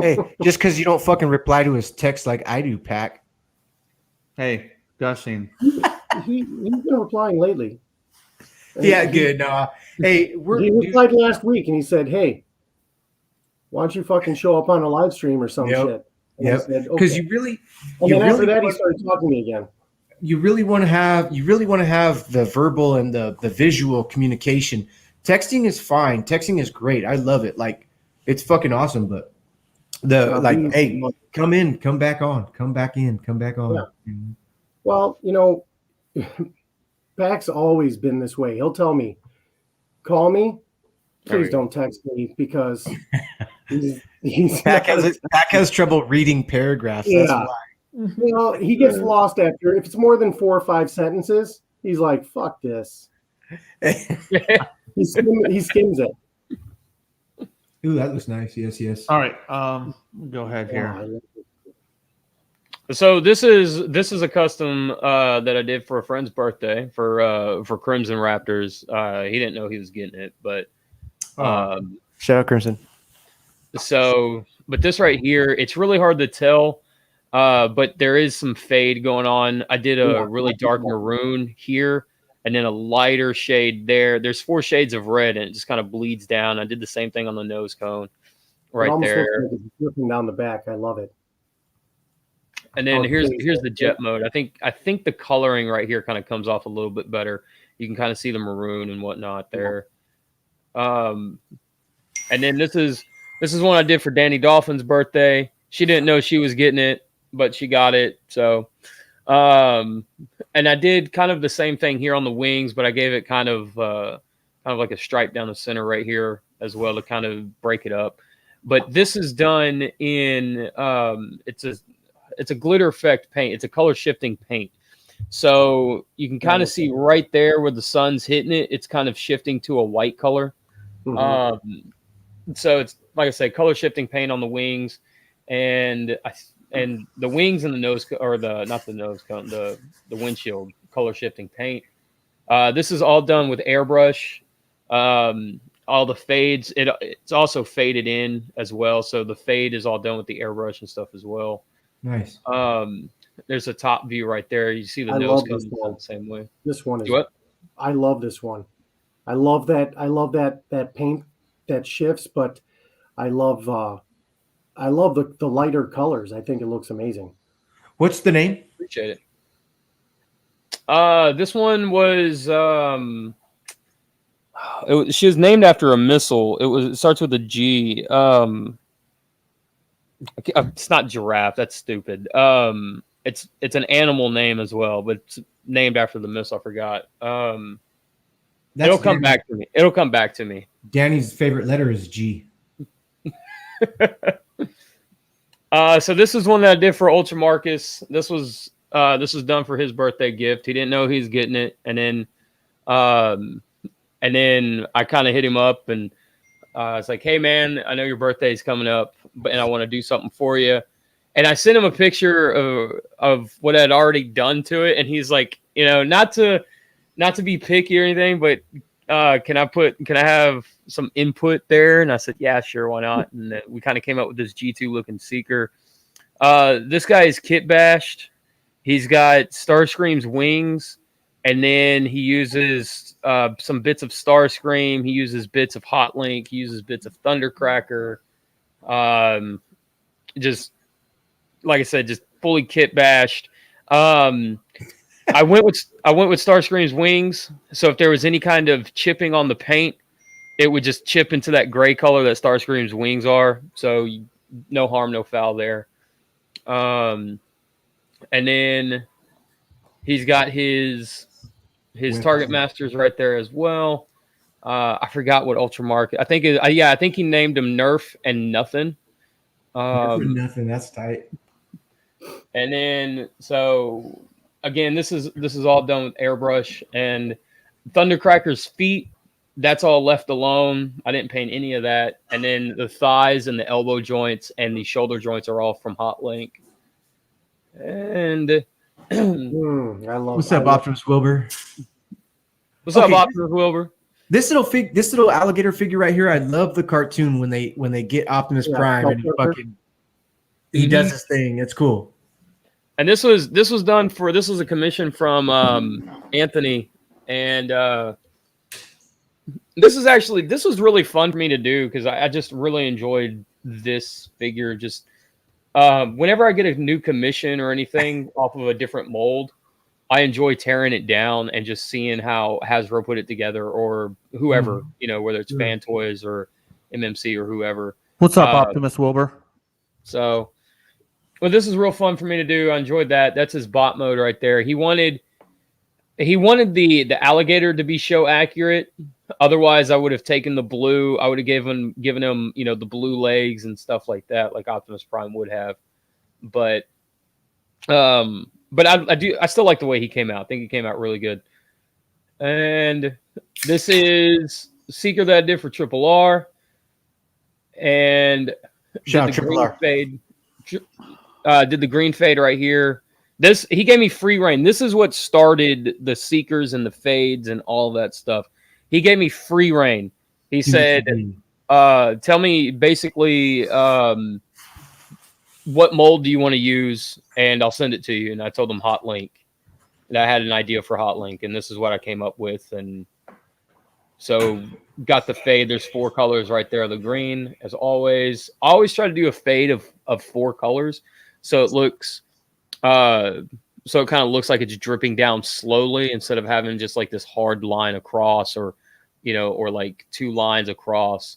Hey, just because you don't fucking reply to his text like I do, Pac. Hey, Gushing. He's been replying lately. Yeah, good. No, hey, He replied last week and he said, "Hey, why don't you fucking show up on a live stream or some shit?" And I said, because okay. you really, And you then after really that, he started talking to me again. you really want to have the verbal and the visual communication. Texting is fine. Texting is great. I love it. Like, it's fucking awesome. But hey, come in, come back on, come back in, come back on. Yeah. Well, you know, Pac's always been this way. He'll tell me, "Call me, please don't text me," because he's Pac has trouble reading paragraphs. Yeah. That's why. You know, he gets lost after if it's more than 4 or 5 sentences. He's like, "Fuck this." He skims it. Ooh, that looks nice. Yes. All right. Go ahead here. So this is a custom that I did for a friend's birthday for Crimson Raptors. He didn't know he was getting it, but shout out Crimson. So, but this right here, it's really hard to tell. But there is some fade going on. I did a really dark maroon here, and then a lighter shade there. There's 4 shades of red, and it just kind of bleeds down. I did the same thing on the nose cone right there. Looks like it's dripping down the back. I love it. And then here's the jet mode. I think the coloring right here kind of comes off a little bit better. You can kind of see the maroon and whatnot there. And then this is one I did for Danny Dolphin's birthday. She didn't know she was getting it, but she got it. So, and I did kind of the same thing here on the wings, but I gave it kind of like a stripe down the center right here as well to kind of break it up. But this is done in it's a glitter effect paint. It's a color shifting paint. So you can kind of see right there where the sun's hitting it. It's kind of shifting to a white color. Mm-hmm. So it's, like I said, color shifting paint on the wings, and the wings and the nose, or not the nose cone, the windshield color shifting paint. This is all done with airbrush. All the fades, it's also faded in as well. So the fade is all done with the airbrush and stuff as well. Nice. There's a top view right there. You see the nose comes the same way. This one is. What? I love this one. I love that paint that shifts, but I love the lighter colors. I think it looks amazing. What's the name? Appreciate it. This one was she was named after a missile. It starts with a G. It's not giraffe. That's stupid. It's an animal name as well, but it's named after the missile. I forgot. It'll come back to me. It'll come back to me. Danny's favorite letter is G. So this is one that I did for Ultra Marcus. This was done for his birthday gift. He didn't know he was getting it, and then I kind of hit him up, and it's like, "Hey man, I know your birthday's coming up, and I want to do something for you." And I sent him a picture of what I'd already done to it, and he's like, not to be picky or anything, but can I have some input there? And I said, yeah, sure, why not? And then we kind of came up with this G2 looking Seeker. This guy is kit bashed. He's got Starscream's wings, and then he uses some bits of Starscream. He uses bits of Hot Link. He uses bits of Thundercracker. Just like I said, just fully kit bashed. I went with Starscream's wings. So if there was any kind of chipping on the paint, it would just chip into that gray color that Starscream's wings are. So no harm, no foul there. And then he's got his Target Masters right there as well. I forgot what Ultramark. I think he named him Nerf and Nothing. Nothing. That's tight. And then so again, this is all done with airbrush, and Thundercracker's feet, that's all left alone. I didn't paint any of that. And then the thighs and the elbow joints and the shoulder joints are all from Hot Link. And what's up, Optimus Wilbur? What's up, Optimus Wilbur? This little alligator figure right here, I love the cartoon when they get Optimus Prime and he does his thing. It's cool. And this was a commission from Anthony, and this was really fun for me to do because I just really enjoyed this figure. Just whenever I get a new commission or anything off of a different mold, I enjoy tearing it down and just seeing how Hasbro put it together, or whoever, whether it's Fan Toys or MMC or whoever. What's up, Optimus Wilbur? So, well, this is real fun for me to do. I enjoyed that. That's his bot mode right there. He wanted the alligator to be show accurate. Otherwise, I would have taken the blue. I would have given him, the blue legs and stuff like that, like Optimus Prime would have. But I still like the way he came out. I think he came out really good. And this is Seeker that I did for Triple R. And Shout out did the Triple green R. fade. Did the green fade right here. He gave me free reign. This is what started the Seekers and the fades and all that stuff. He gave me free reign. He said, tell me basically what mold do you want to use, and I'll send it to you. And I told him Hot Link. And I had an idea for Hot Link, and this is what I came up with. And so got the fade. There's 4 colors right there. The green, as always. I always try to do a fade of 4 colors. So it looks... so it kind of looks like it's dripping down slowly instead of having just like this hard line across, or or like 2 lines across.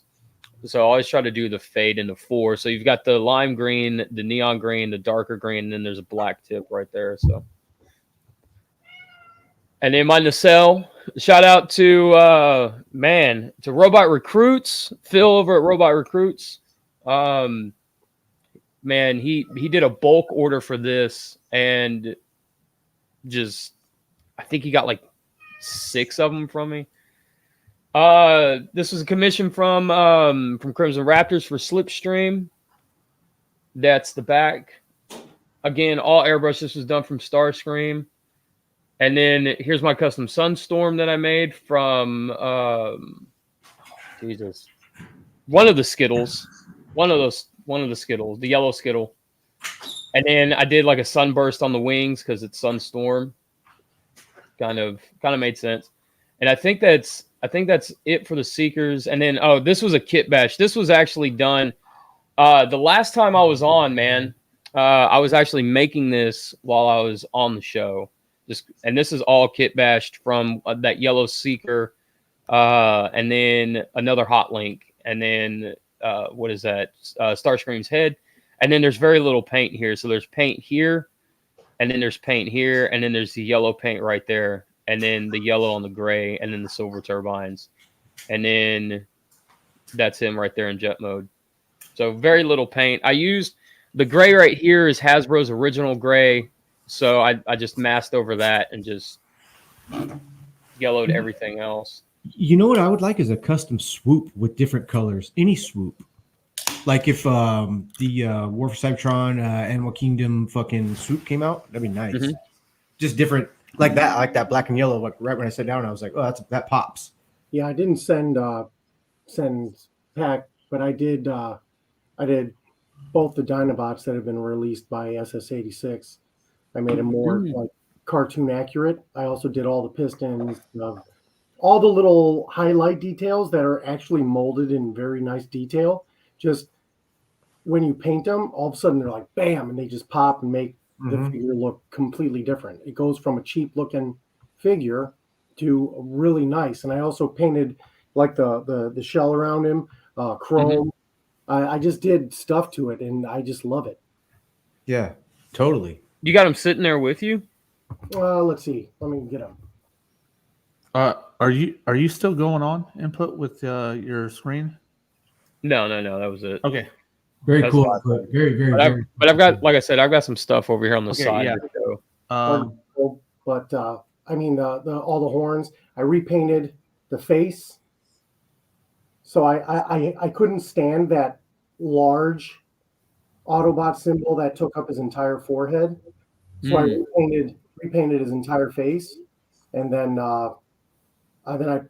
So I always try to do the fade into 4. So you've got the lime green, the neon green, the darker green, and then there's a black tip right there. So, and then my nacelle, shout out to Robot Recruits, Phil over at Robot Recruits. Man, he did a bulk order for this, and just I think he got like 6 of them from me. This was a commission from Crimson Raptors for Slipstream. That's the back. Again, all airbrush. This was done from Starscream. And then here's my custom Sunstorm that I made from one of the Skittles. One of the Skittles, the yellow Skittle. And then I did like a sunburst on the wings because it's Sunstorm. Kind of made sense. And I think that's it for the Seekers. And then this was a kit bash. This was actually done the last time I was on, man. I was actually making this while I was on the show. And this is all kit bashed from that yellow Seeker, and then another Hot Link, and then what is that? Starscream's head. And then there's very little paint here. So there's paint here, and then there's paint here, and then there's the yellow paint right there, and then the yellow on the gray, and then the silver turbines. And then that's him right there in jet mode. So very little paint. I used the gray right here is Hasbro's original gray. So I just masked over that and just yellowed everything else. You know what I would like is a custom swoop with different colors. Any swoop. Like if the War for Cybertron Animal Kingdom fucking swoop came out, that'd be nice. Mm-hmm. Just different, like that. I like that black and yellow. Like right when I sat down, I was like, "Oh, that pops." Yeah, I didn't send pack, but I did both the Dinobots that have been released by SS86. I made them more like cartoon accurate. I also did all the pistons, all the little highlight details that are actually molded in very nice detail. Just when you paint them, all of a sudden they're like bam, and they just pop and make the figure look completely different. It goes from a cheap looking figure to really nice. And I also painted like the shell around him, chrome. I just did stuff to it, and I just love it. Yeah, totally. You got him sitting there with you? Let's see. Let me get him. Are you still going on input with your screen? No, that was it. Okay. Very cool. Very. But I've got, like I said, I've got some stuff over here on the side. Yeah. But I mean all the horns. I repainted the face. So I couldn't stand that large Autobot symbol that took up his entire forehead. So I repainted his entire face, and then I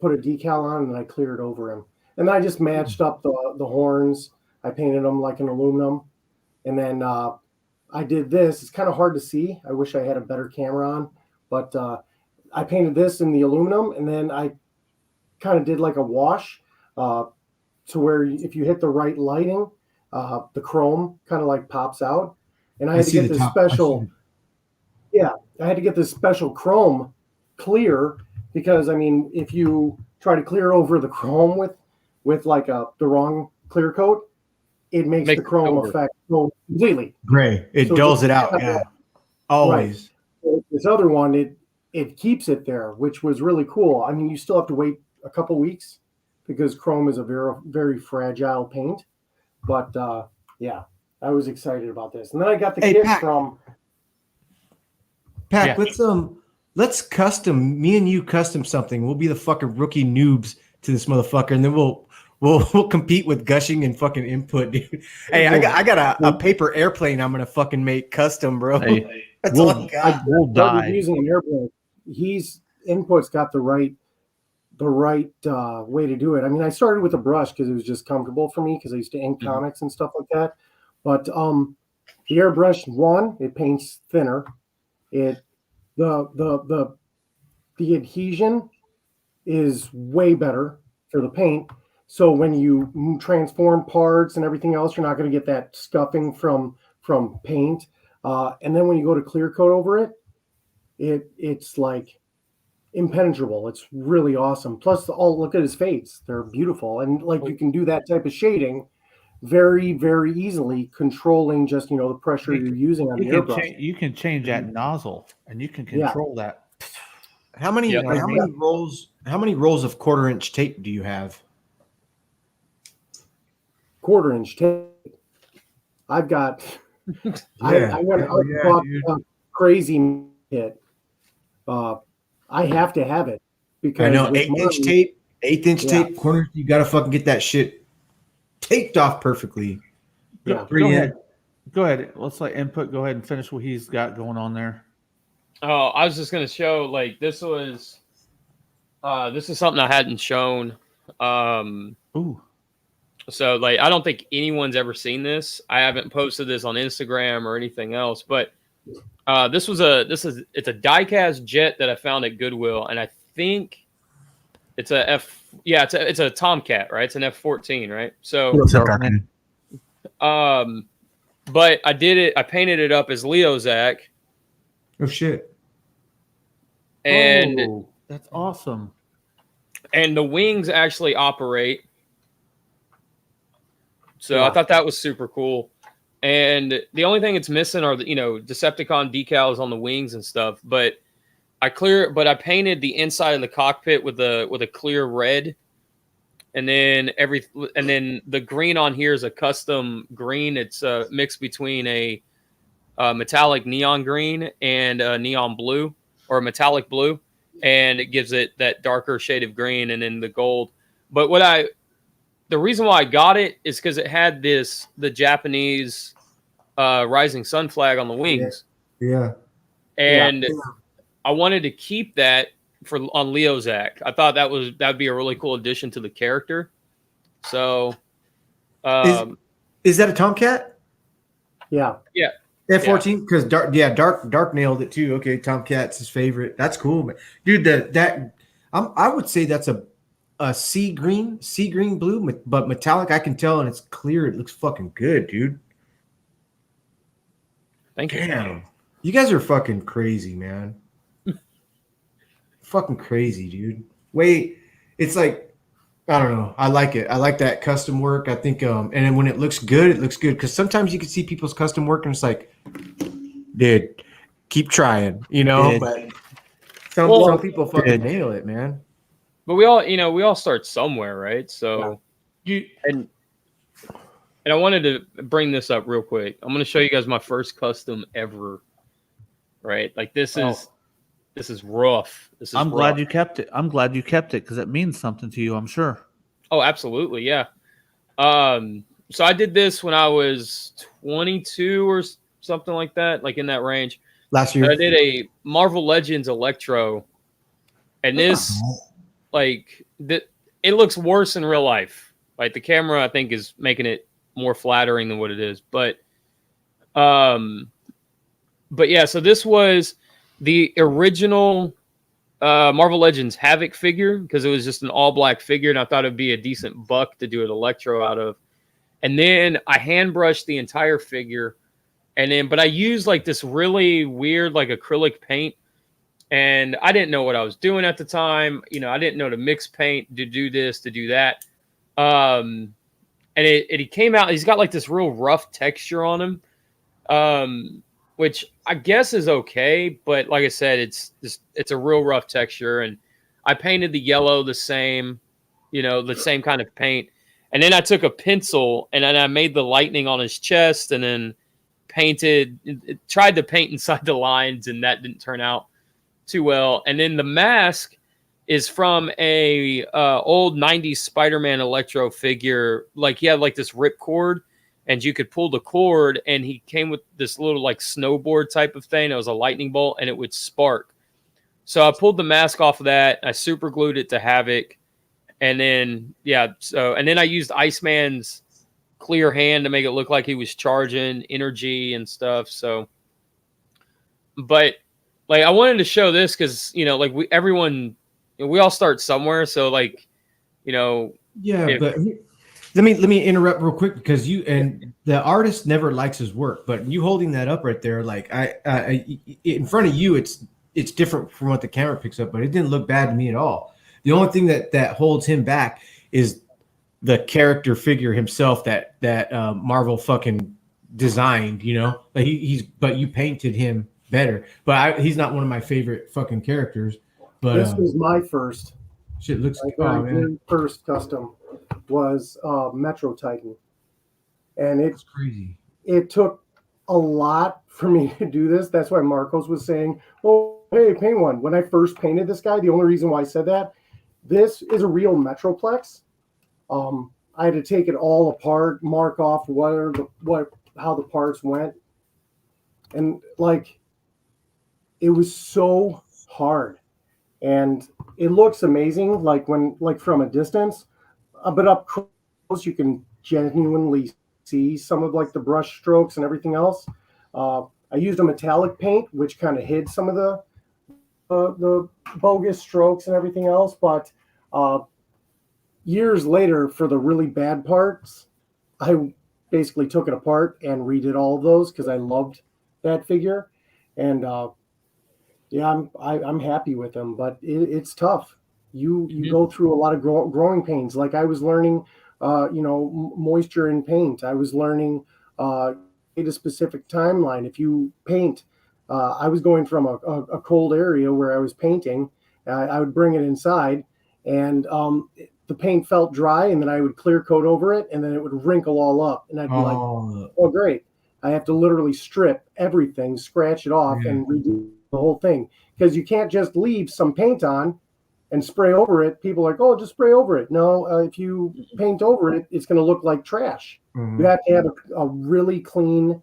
put a decal on, and then I cleared over him. And I just matched up the horns. I painted them like an aluminum, and then I did this. It's kind of hard to see. I wish I had a better camera on, but I painted this in the aluminum, and then I kind of did like a wash, to where if you hit the right lighting, the chrome kind of like pops out. And I had to get this special, I had to get this special chrome clear, because I mean, if you try to clear over the chrome with like the wrong clear coat, it makes the chrome effect go completely gray. It dulls it out. Yeah, always. Right. This other one, it keeps it there, which was really cool. I mean, you still have to wait a couple weeks because chrome is a very, very fragile paint. But yeah, I was excited about this. And then I got the kit from Pac. Let's custom. Me and you custom something. We'll be the fucking rookie noobs to this motherfucker, and then we'll compete with Gushing and fucking Input, dude. Hey, I got a paper airplane I'm gonna fucking make custom, bro. Hey, That's all I got. We'll die. Using an airplane. Input's got the right way to do it. I mean, I started with a brush because it was just comfortable for me because I used to ink comics and stuff like that. But the airbrush, it paints thinner. The adhesion is way better for the paint. So when you transform parts and everything else, you're not going to get that scuffing from paint. And then when you go to clear coat over it, it's like impenetrable. It's really awesome. Plus, look at his fades; they're beautiful, and like you can do that type of shading very, very easily, controlling just the pressure you're using on the airbrush. You can change that nozzle, and you can control that. How many rolls of 1/4-inch tape do you have? 1/4-inch tape. I've got. I went out and bought a crazy kit. I have to have it because I know 8-inch tape, 1/8-inch tape, corner. You gotta fucking get that shit taped off perfectly. Go ahead. Let's let Input go ahead and finish what he's got going on there. Oh, I was just gonna show like this is something I hadn't shown. Ooh. So like I don't think anyone's ever seen this. I haven't posted this on Instagram or anything else, but it's a diecast jet that I found at Goodwill, and I think it's it's a Tomcat, right? It's an F-14, right? So but I painted it up as Leozak. Oh shit. And that's awesome. And the wings actually operate. So I thought that was super cool. And the only thing it's missing are the, Decepticon decals on the wings and stuff. But I painted the inside of the cockpit with a clear red. And then the green on here is a custom green. It's a mix between a metallic neon green and a neon blue, or a metallic blue, and it gives it that darker shade of green and then the gold. But the reason why I got it is because it had the Japanese rising sun flag on the wings. Yeah. And I wanted to keep that on Leozak. I thought that'd be a really cool addition to the character. So is that a Tomcat? Yeah. Yeah. F-14, because Dark nailed it too. Okay, Tomcat's his favorite. That's cool, man. Dude, I would say that's a sea green blue, but metallic. I can tell, and it's clear. It looks fucking good, dude. Thank you. Damn, you guys are fucking crazy, man. Fucking crazy, dude. Wait, it's like, I don't know. I like it. I like that custom work. I think, and then when it looks good, because sometimes you can see people's custom work and it's like, dude, keep trying, but some people fucking nail it, man. But we all start somewhere, right? So and I wanted to bring this up real quick. I'm going to show you guys my first custom ever. Right? Like this is rough. I'm glad you kept it. Because it means something to you, I'm sure. Oh, absolutely, yeah. So I did this when I was 22 or something like that, like in that range. Last year, I did a Marvel Legends Electro, and this, it looks worse in real life. Like the camera, I think, is making it more flattering than what it is. But yeah. So this was the original Marvel Legends Havoc figure because it was just an all black figure, and I thought it'd be a decent buck to do an Electro out of. And then I hand brushed the entire figure, but I used like this really weird like acrylic paint, and I didn't know what I was doing at the time. I didn't know to mix paint, to do this, to do that. And he came out. He's got like this real rough texture on him. Which I guess is okay, but like I said, it's a real rough texture, and I painted the yellow the same kind of paint, and then I took a pencil and then I made the lightning on his chest, and then tried to paint inside the lines, and that didn't turn out too well. And then the mask is from a old '90s Spider-Man Electro figure. Like he had like this ripcord, and you could pull the cord, and he came with this little like snowboard type of thing. It was a lightning bolt, and it would spark. So I pulled the mask off of that. I super glued it to Havoc. And then, and then I used Iceman's clear hand to make it look like he was charging energy and stuff. So, but like, I wanted to show this because, like we all start somewhere. So like, but let me interrupt real quick because the artist never likes his work, but you holding that up right there, like I in front of you, it's different from what the camera picks up, but it didn't look bad to me at all. The only thing that holds him back is the character figure himself that Marvel fucking designed, like but you painted him better, but he's not one of my favorite fucking characters. But this was my first. Shit looks my very first custom was Metro Titan, and it's crazy. It took a lot for me to do this. That's why Marcos was saying, "Oh, hey, paint one." When I first painted this guy, the only reason why I said that, this is a real Metroplex. I had to take it all apart, mark off how the parts went, and like it was so hard. And it looks amazing, like from a distance, but up close you can genuinely see some of like the brush strokes and everything else. I used a metallic paint, which kind of hid some of the bogus strokes and everything else. But years later, for the really bad parts, I basically took it apart and redid all of those because I loved that figure. And I'm happy with them, but it's tough. You go through a lot of growing pains. Like I was learning, moisture in paint. I was learning at a specific timeline. If you paint, I was going from a cold area where I was painting. I would bring it inside, and the paint felt dry, and then I would clear coat over it, and then it would wrinkle all up, and I'd be like, "Oh, great!" I have to literally strip everything, scratch it off, and redo the whole thing, because you can't just leave some paint on and spray over it. People are like, "Oh, just spray over it." No, if you paint over it, it's going to look like trash. Mm-hmm. You have to have a really clean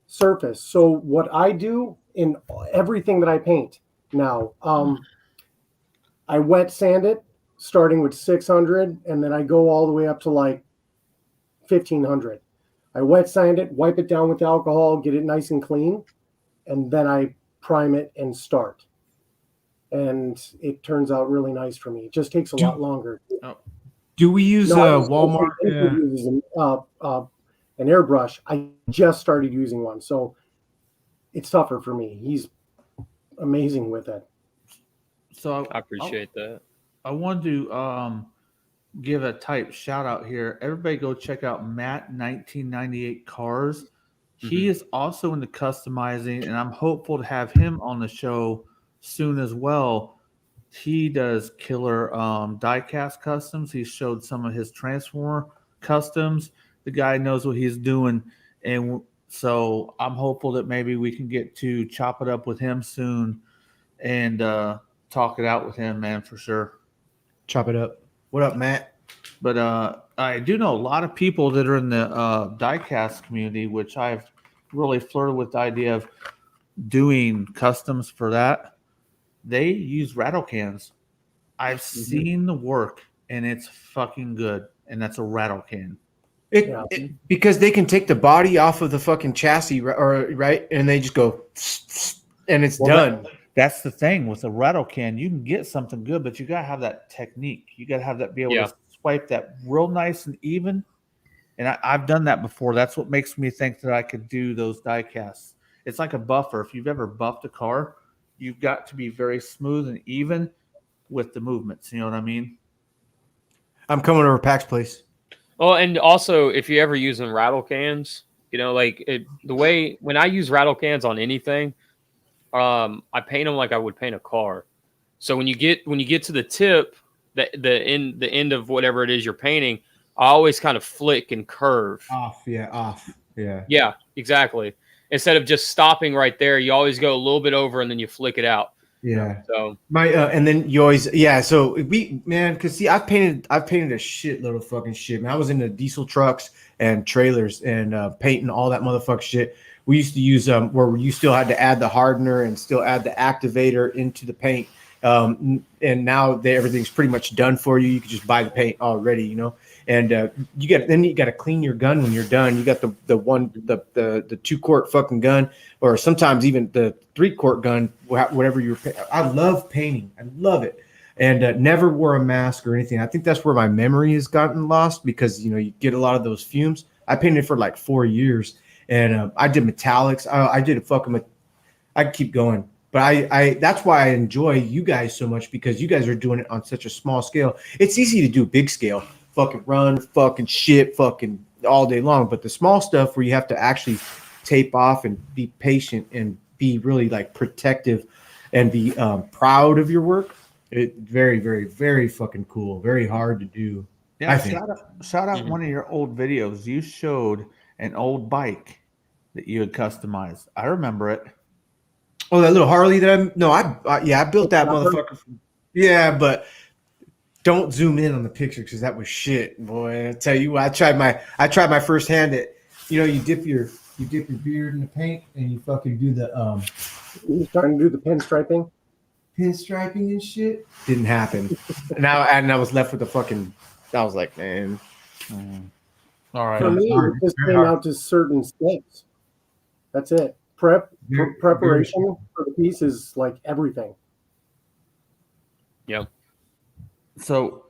surface. So what I do in everything that I paint now, I wet sand it, starting with 600, and then I go all the way up to like 1500. I wet sand it, wipe it down with alcohol, get it nice and clean, and then I prime it and start. And it turns out really nice for me. It just takes a lot longer. Do we use Walmart? An airbrush. I just started using one, so it's tougher for me. He's amazing with it. So I appreciate that. I want to give a type shout out here. Everybody go check out Matt 1998 Cars. Mm-hmm. He is also into customizing, and I'm hopeful to have him on the show soon as well. He does killer die-cast customs. He showed some of his Transformer customs. The guy knows what he's doing, and so I'm hopeful that maybe we can get to chop it up with him soon and talk it out with him, man, for sure. Chop it up. What up, Matt? But I do know a lot of people that are in the die-cast community, which I've really flirted with the idea of doing customs for that. They use rattle cans. I've seen the work, and it's fucking good. And that's a rattle can. Because they can take the body off of the fucking chassis, right? And they just go, and it's done. That's the thing with a rattle can. You can get something good, but you gotta have that technique. You gotta have that be able to swipe that real nice and even. And I've done that before. That's what makes me think that I could do those die casts. It's like a buffer. If you've ever buffed a car, you've got to be very smooth and even with the movements. You know what I mean? I'm coming over Pack's place. Oh, and also if you're ever using rattle cans, the way when I use rattle cans on anything, I paint them like I would paint a car. So when you get to the tip, the end of whatever it is you're painting, I always kind of flick and curve. Off. Yeah. Yeah, exactly. Instead of just stopping right there, you always go a little bit over and then you flick it out. Yeah. So And then you always So because see, I've painted a shitload of fucking shit, man. I was into diesel trucks and trailers and painting all that motherfucking shit. We used to use where you still had to add the hardener and still add the activator into the paint. And now everything's pretty much done for you. You can just buy the paint already, you know. And you got to clean your gun when you're done. You got the 2-quart fucking gun, or sometimes even the 3-quart gun, whatever you're. I love painting. I love it, and never wore a mask or anything. I think that's where my memory has gotten lost because you get a lot of those fumes. I painted for like 4 years, and I did metallics. I did a fucking. I keep going. But I that's why I enjoy you guys so much, because you guys are doing it on such a small scale. It's easy to do big scale, fucking run, fucking shit, fucking all day long. But the small stuff where you have to actually tape off and be patient and be really like protective and be proud of your work, it very, very, very fucking cool. Very hard to do. Yeah, shout out one of your old videos. You showed an old bike that you had customized. I remember it. Oh, that little Harley that I built that motherfucker. Yeah, but don't zoom in on the picture because that was shit, boy. I tell you what, I tried my first hand at, you dip your beard in the paint and you fucking do the You starting to do the pinstriping and shit. Didn't happen. and I was left with the fucking. I was like, man. All right. For me, it just came out to certain steps. That's it. Preparation for the piece is like everything. yeah. So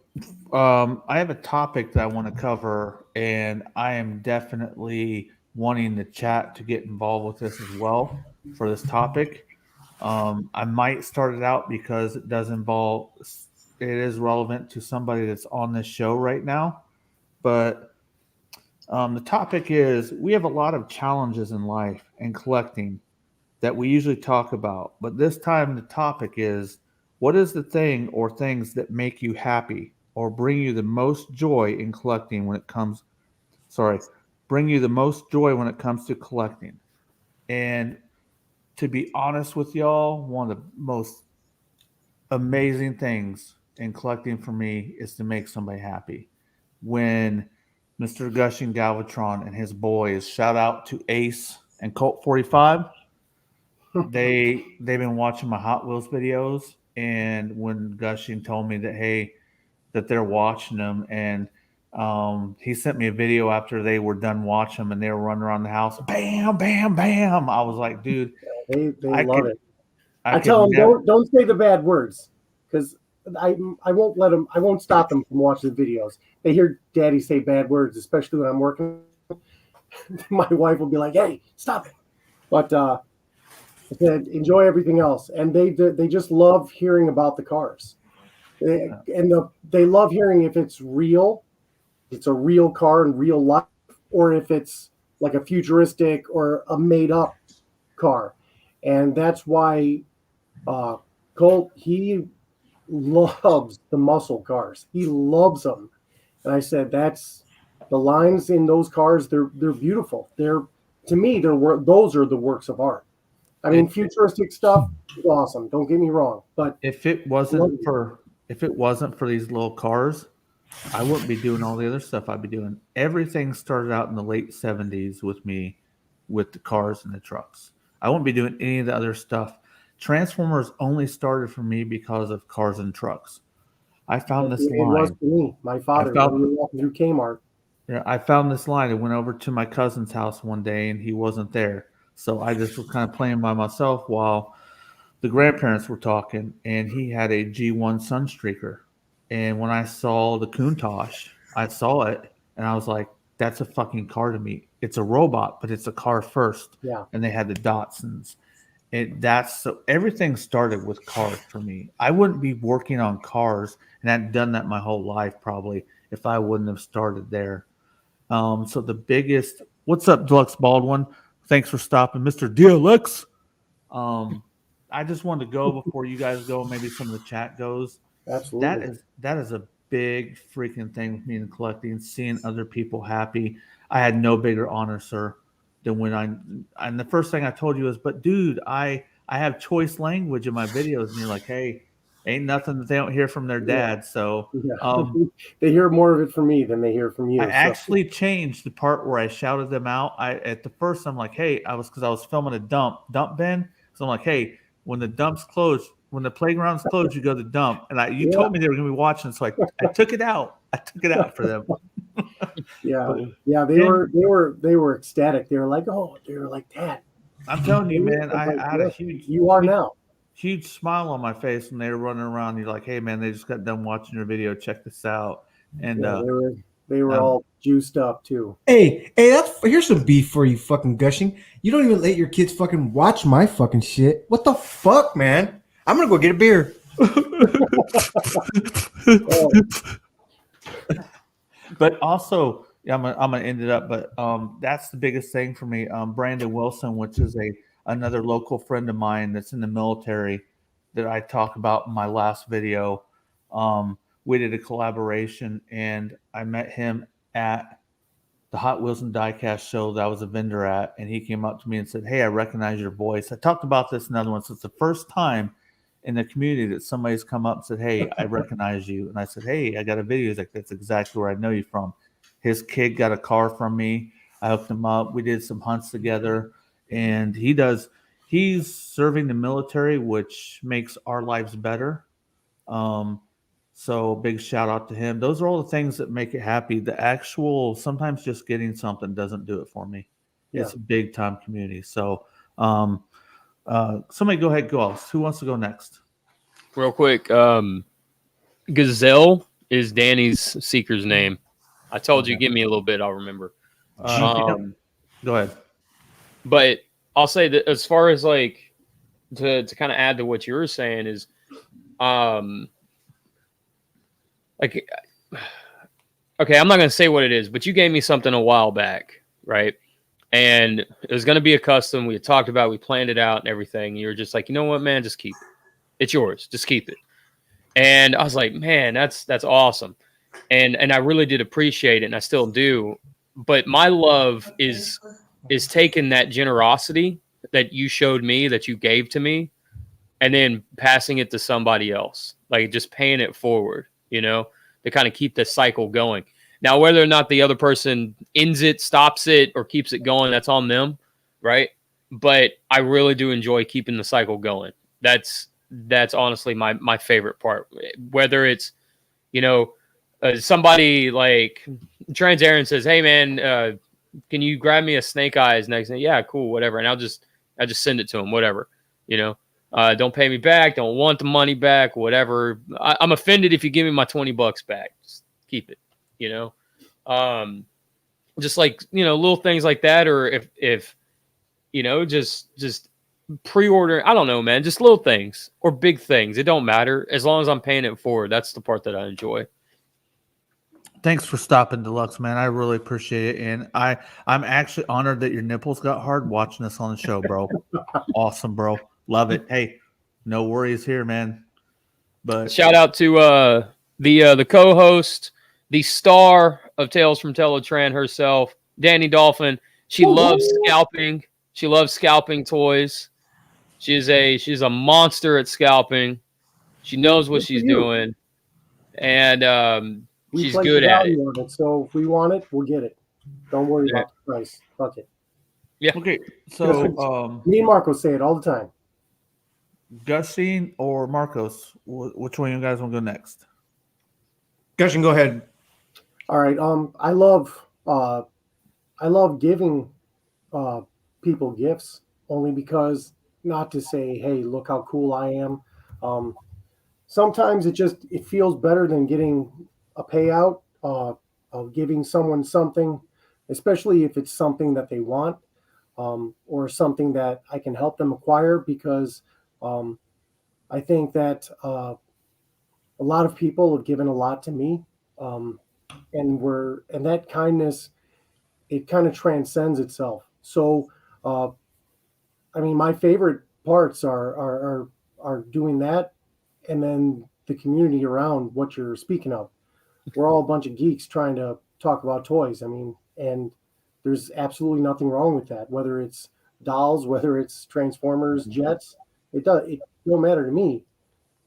I have a topic that I want to cover, and I am definitely wanting the chat to get involved with this as well for this topic. I might start it out because it is relevant to somebody that's on this show right now. But the topic is, we have a lot of challenges in life and collecting that we usually talk about. But this time the topic is, what is the thing or things that make you happy or bring you the most joy in collecting bring you the most joy when it comes to collecting? And to be honest with y'all, one of the most amazing things in collecting for me is to make somebody happy. When Mr. Gushing Galvatron and his boys, shout out to Ace and Colt 45, they've been watching my Hot Wheels videos, and when Gushing told me that they're watching them, and he sent me a video after they were done watching them and they were running around the house, bam, bam, bam. I was like, dude, they love it. I tell them, don't say the bad words, because I won't stop them from watching the videos. They hear Daddy say bad words, especially when I'm working. My wife will be like, "Hey, stop it!" But I said, enjoy everything else, and they just love hearing about the cars, they love hearing if it's real, it's a real car in real life, or if it's like a futuristic or a made up car, and that's why Colt, he loves the muscle cars. He loves them. And I said, that's the lines in those cars. They're beautiful. To me, those are the works of art. I mean, futuristic stuff is awesome. Don't get me wrong. But if it wasn't for these little cars, I wouldn't be doing all the other stuff I'd be doing. Everything started out in the late 70s with me, with the cars and the trucks. I wouldn't be doing any of the other stuff. Transformers only started for me because of cars and trucks. I found this line. It was for me. My father, when we were walking through Kmart. Yeah, I found this line. I went over to my cousin's house one day and he wasn't there. So I just was kind of playing by myself while the grandparents were talking, and he had a G1 Sunstreaker. And when I saw the Countach, I saw it, and I was like, that's a fucking car to me. It's a robot, but it's a car first. Yeah. And they had the Datsuns. So everything started with cars for me. I wouldn't be working on cars, and I'd done that my whole life probably if I wouldn't have started there. So the biggest, what's up, Deluxe Baldwin? Thanks for stopping, Mr. DLX. I just wanted to go before you guys go. Maybe some of the chat goes. Absolutely. That is a big freaking thing with me in collecting, seeing other people happy. I had no bigger honor, sir, than when and the first thing I told you is, but dude, I have choice language in my videos, and you're like, hey, ain't nothing that they don't hear from their dad. So They hear more of it from me than they hear from you. I actually changed the part where I shouted them out. At the first, I'm like, hey, I was filming a dump bin. So I'm like, hey, when the dump's closed, when the playground's closed, you go to the dump. And you told me they were going to be watching, so I took it out. I took it out for them. Yeah. They were ecstatic. They were like, oh, they were like, Dad. I'm telling you, man, I had a huge smile on my face when they were running around. You're like, hey, man, they just got done watching your video. Check this out. And they were all juiced up too. Hey, here's some beef for you, fucking gushing. You don't even let your kids fucking watch my fucking shit. What the fuck, man? I'm gonna go get a beer. But also, I'm gonna end it up. But that's the biggest thing for me. Brandon Wilson, which is another local friend of mine that's in the military that I talk about in my last video. We did a collaboration, and I met him at the Hot Wheels and Diecast show that I was a vendor at, and he came up to me and said, hey, I recognize your voice. I talked about this in other ones. So it's the first time in the community that somebody's come up and said, hey, I recognize you. And I said, hey, I got a video. He's like, that's exactly where I know you from. His kid got a car from me. I hooked him up. We did some hunts together, and he's serving the military, which makes our lives better. So big shout out to him. Those are all the things that make it happy. The actual, sometimes just getting something doesn't do it for me. Yeah. It's a big time community. So somebody go ahead, go else. Who wants to go next? Real quick. Gazelle is Danny's seeker's name. I told you, give me a little bit, I'll remember. Go ahead. But I'll say that as far as like to kind of add to what you were saying is like, okay, I'm not going to say what it is, but you gave me something a while back, right? And it was going to be a custom. We had talked about, we planned it out and everything. You were just like, you know what, man, just keep it. It's yours. Just keep it. And I was like, man, that's awesome. And I really did appreciate it, and I still do. But my love is taking that generosity that you showed me, that you gave to me, and then passing it to somebody else, like just paying it forward, you know, to kind of keep the cycle going. Now, whether or not the other person ends it, stops it, or keeps it going, that's on them, right? But I really do enjoy keeping the cycle going. That's honestly my favorite part. Whether it's, you know, somebody like Trans Aaron says, hey, man, can you grab me a Snake Eyes next? Yeah, cool, whatever. And I just send it to him, whatever, you know. Don't pay me back. Don't want the money back. Whatever. I'm offended if you give me my $20 back. Just keep it. You know, just like, you know, little things like that, or if you know, just pre-order. I don't know, man. Just little things or big things. It don't matter as long as I'm paying it forward. That's the part that I enjoy. Thanks for stopping, Deluxe, man. I really appreciate it, and I'm actually honored that your nipples got hard watching us on the show, bro. Awesome, bro. Love it. Hey, no worries here, man. But shout out to the co-host, the star of Tales from Teletran herself, Danny Dolphin. She loves scalping. She loves scalping toys. She's a monster at scalping. She knows what she's doing, and she's good at it. So if we want it, we'll get it. Don't worry about the price. Fuck it. Yeah. Okay. So me and Marco say it all the time. Gushing or Marcos? Which one you guys want to go next? Gushing, go ahead. All right. I love giving people gifts only because not to say, hey, look how cool I am. Sometimes it feels better than getting a payout of giving someone something, especially if it's something that they want, or something that I can help them acquire, because I think that a lot of people have given a lot to me, and that kindness, it kind of transcends itself. So, I mean, my favorite parts are doing that, and then the community around what you're speaking of. We're all a bunch of geeks trying to talk about toys. I mean, and there's absolutely nothing wrong with that. Whether it's dolls, whether it's Transformers, jets, it don't matter to me.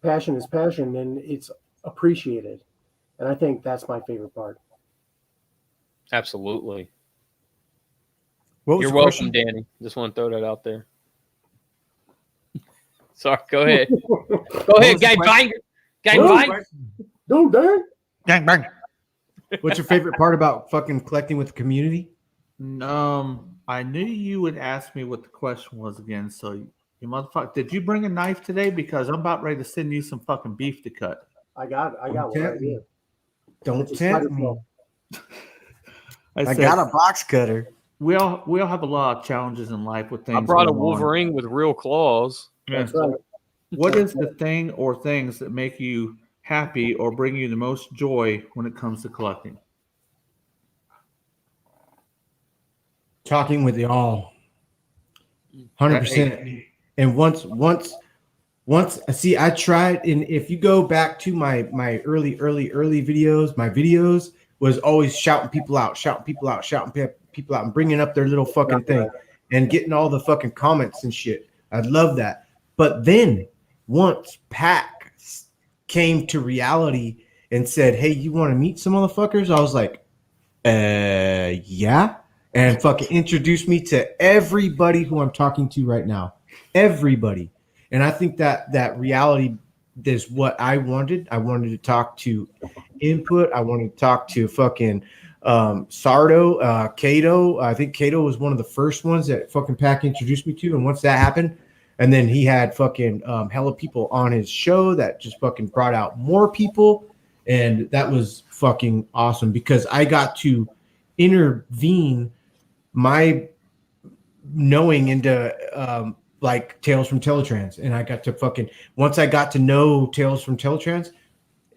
Passion is passion, and it's appreciated. And I think that's my favorite part. Absolutely. What was You're the welcome, question? Danny. Just want to throw that out there. Sorry, go ahead. Go ahead, Guy Banger. Guy Banger. No, Dan. Gang bang. What's your favorite part about fucking collecting with the community? I knew you would ask me what the question was again. So you motherfucker, did you bring a knife today? Because I'm about ready to send you some fucking beef to cut. I got one right here. Don't It's tempt a me. I I said, got a box cutter. we all have a lot of challenges in life with things. I brought a going on. Wolverine with real claws. That's right. What is the thing or things that make you happy or bring you the most joy when it comes to collecting? Talking with y'all. 100%. And once see, I tried, and if you go back to my early videos, my videos was always shouting people out, and bringing up their little fucking thing and getting all the fucking comments and shit. I love that. But then once Pac came to reality and said, hey, you want to meet some motherfuckers? I was like, yeah. And fucking introduced me to everybody who I'm talking to right now. Everybody. And I think that reality is what I wanted. I wanted to talk to Input. I wanted to talk to fucking Sardo, Kato. I think Kato was one of the first ones that fucking Pac introduced me to. And once that happened, and then he had fucking hella people on his show that just fucking brought out more people. And that was fucking awesome because I got to intervene my knowing into like Tales from Teletrans. And I got to fucking, once I got to know Tales from Teletrans,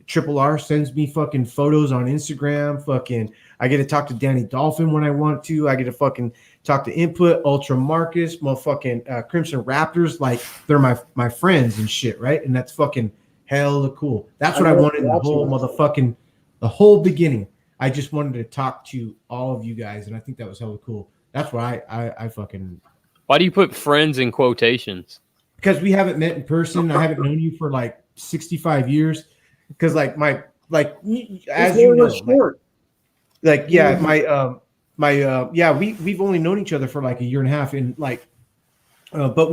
Triple R sends me fucking photos on Instagram. Fucking, I get to talk to Danny Dolphin when I want to. I get to fucking talk to Input, Ultra Marcus, motherfucking Crimson Raptors. Like they're my friends and shit, right? And that's fucking hella cool. That's what I wanted in the whole motherfucking, the whole beginning. I just wanted to talk to all of you guys, and I think that was hella cool. That's why I fucking. Why do you put friends in quotations? Because we haven't met in person. I haven't known you for like 65 years. Because like as you know, like yeah, we've only known each other for like a year and a half, and like, but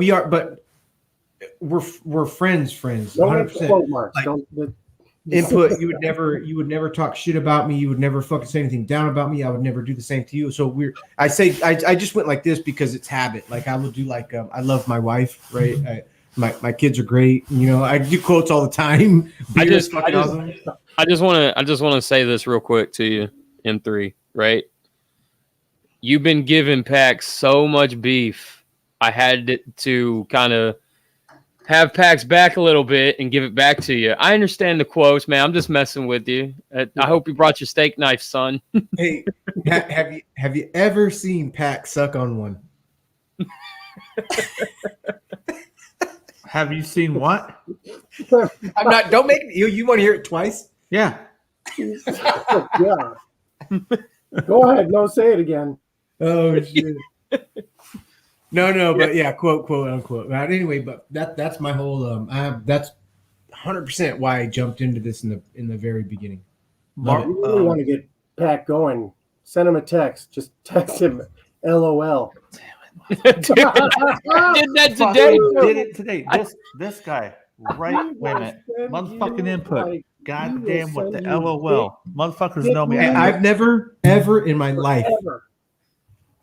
we're friends, 100%. Like, Input, you would never talk shit about me. You would never fucking say anything down about me. I would never do the same to you. So I just went like this because it's habit. Like I will do like I love my wife, right? My kids are great. You know, I do quotes all the time. I just want to say this real quick to you, M3, right? You've been giving Pac so much beef. I had to kind of have Pac's back a little bit and give it back to you. I understand the quotes, man. I'm just messing with you. I hope you brought your steak knife, son. Hey, have you ever seen Pac suck on one? Have you seen what? I'm not. Don't make me. You want to hear it twice? Yeah. Yeah. Go ahead. No, say it again. Oh shit. No, but yeah, quote unquote. But anyway, but that's my whole that's 100% why I jumped into this in the very beginning. If you really want to get Pac going, send him a text. Just text him LOL. Did that today. Did it today. This guy, right? Wait a minute. Motherfucking Input. God damn what the LOL. Motherfuckers know me. I've never ever in my life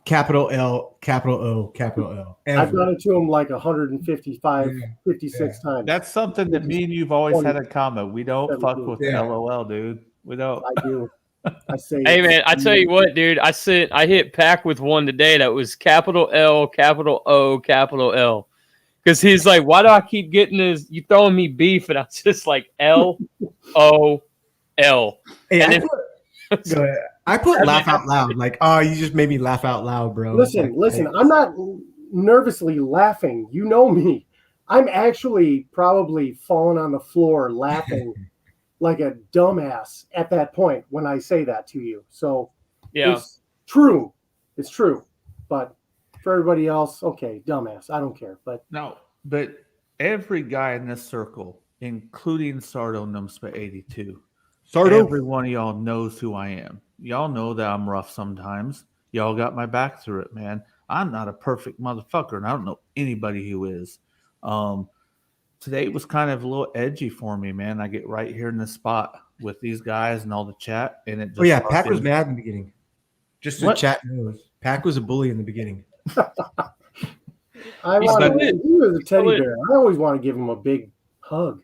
capital L, capital O, capital L. I've Ever. done it to him like 155, 56 times. That's something that me and you've always had in common. We don't fuck 17. with Yeah. LOL, dude. We don't. I do. I say, Hey man, I tell you what, dude. I hit Pack with one today that was capital L, capital O, capital L. Because he's like, why do I keep getting this? You throwing me beef, and I was just like L O L. Hey, And go ahead. I put laugh out loud. Like, oh, you just made me laugh out loud, bro. listen, I'm not nervously laughing. You know me. I'm actually probably falling on the floor laughing like a dumbass at that point when I say that to you. So Yeah. it's true. It's true. But for everybody else, okay, dumbass. I don't care. But No, but every guy in this circle, including Sardo Numspa 82, every one of y'all knows who I am. Y'all know that I'm rough sometimes. Y'all got my back through it, man. I'm not a perfect motherfucker, and I don't know anybody who is. Today was kind of a little edgy for me, man. I get right here in the spot with these guys and all the chat, and it just Oh yeah, Pack was mad in the beginning. Just so What? chat knows, Pack was a bully in the beginning. I He's want still to. in. He was a teddy Still in. bear. I always want to give him a big hug.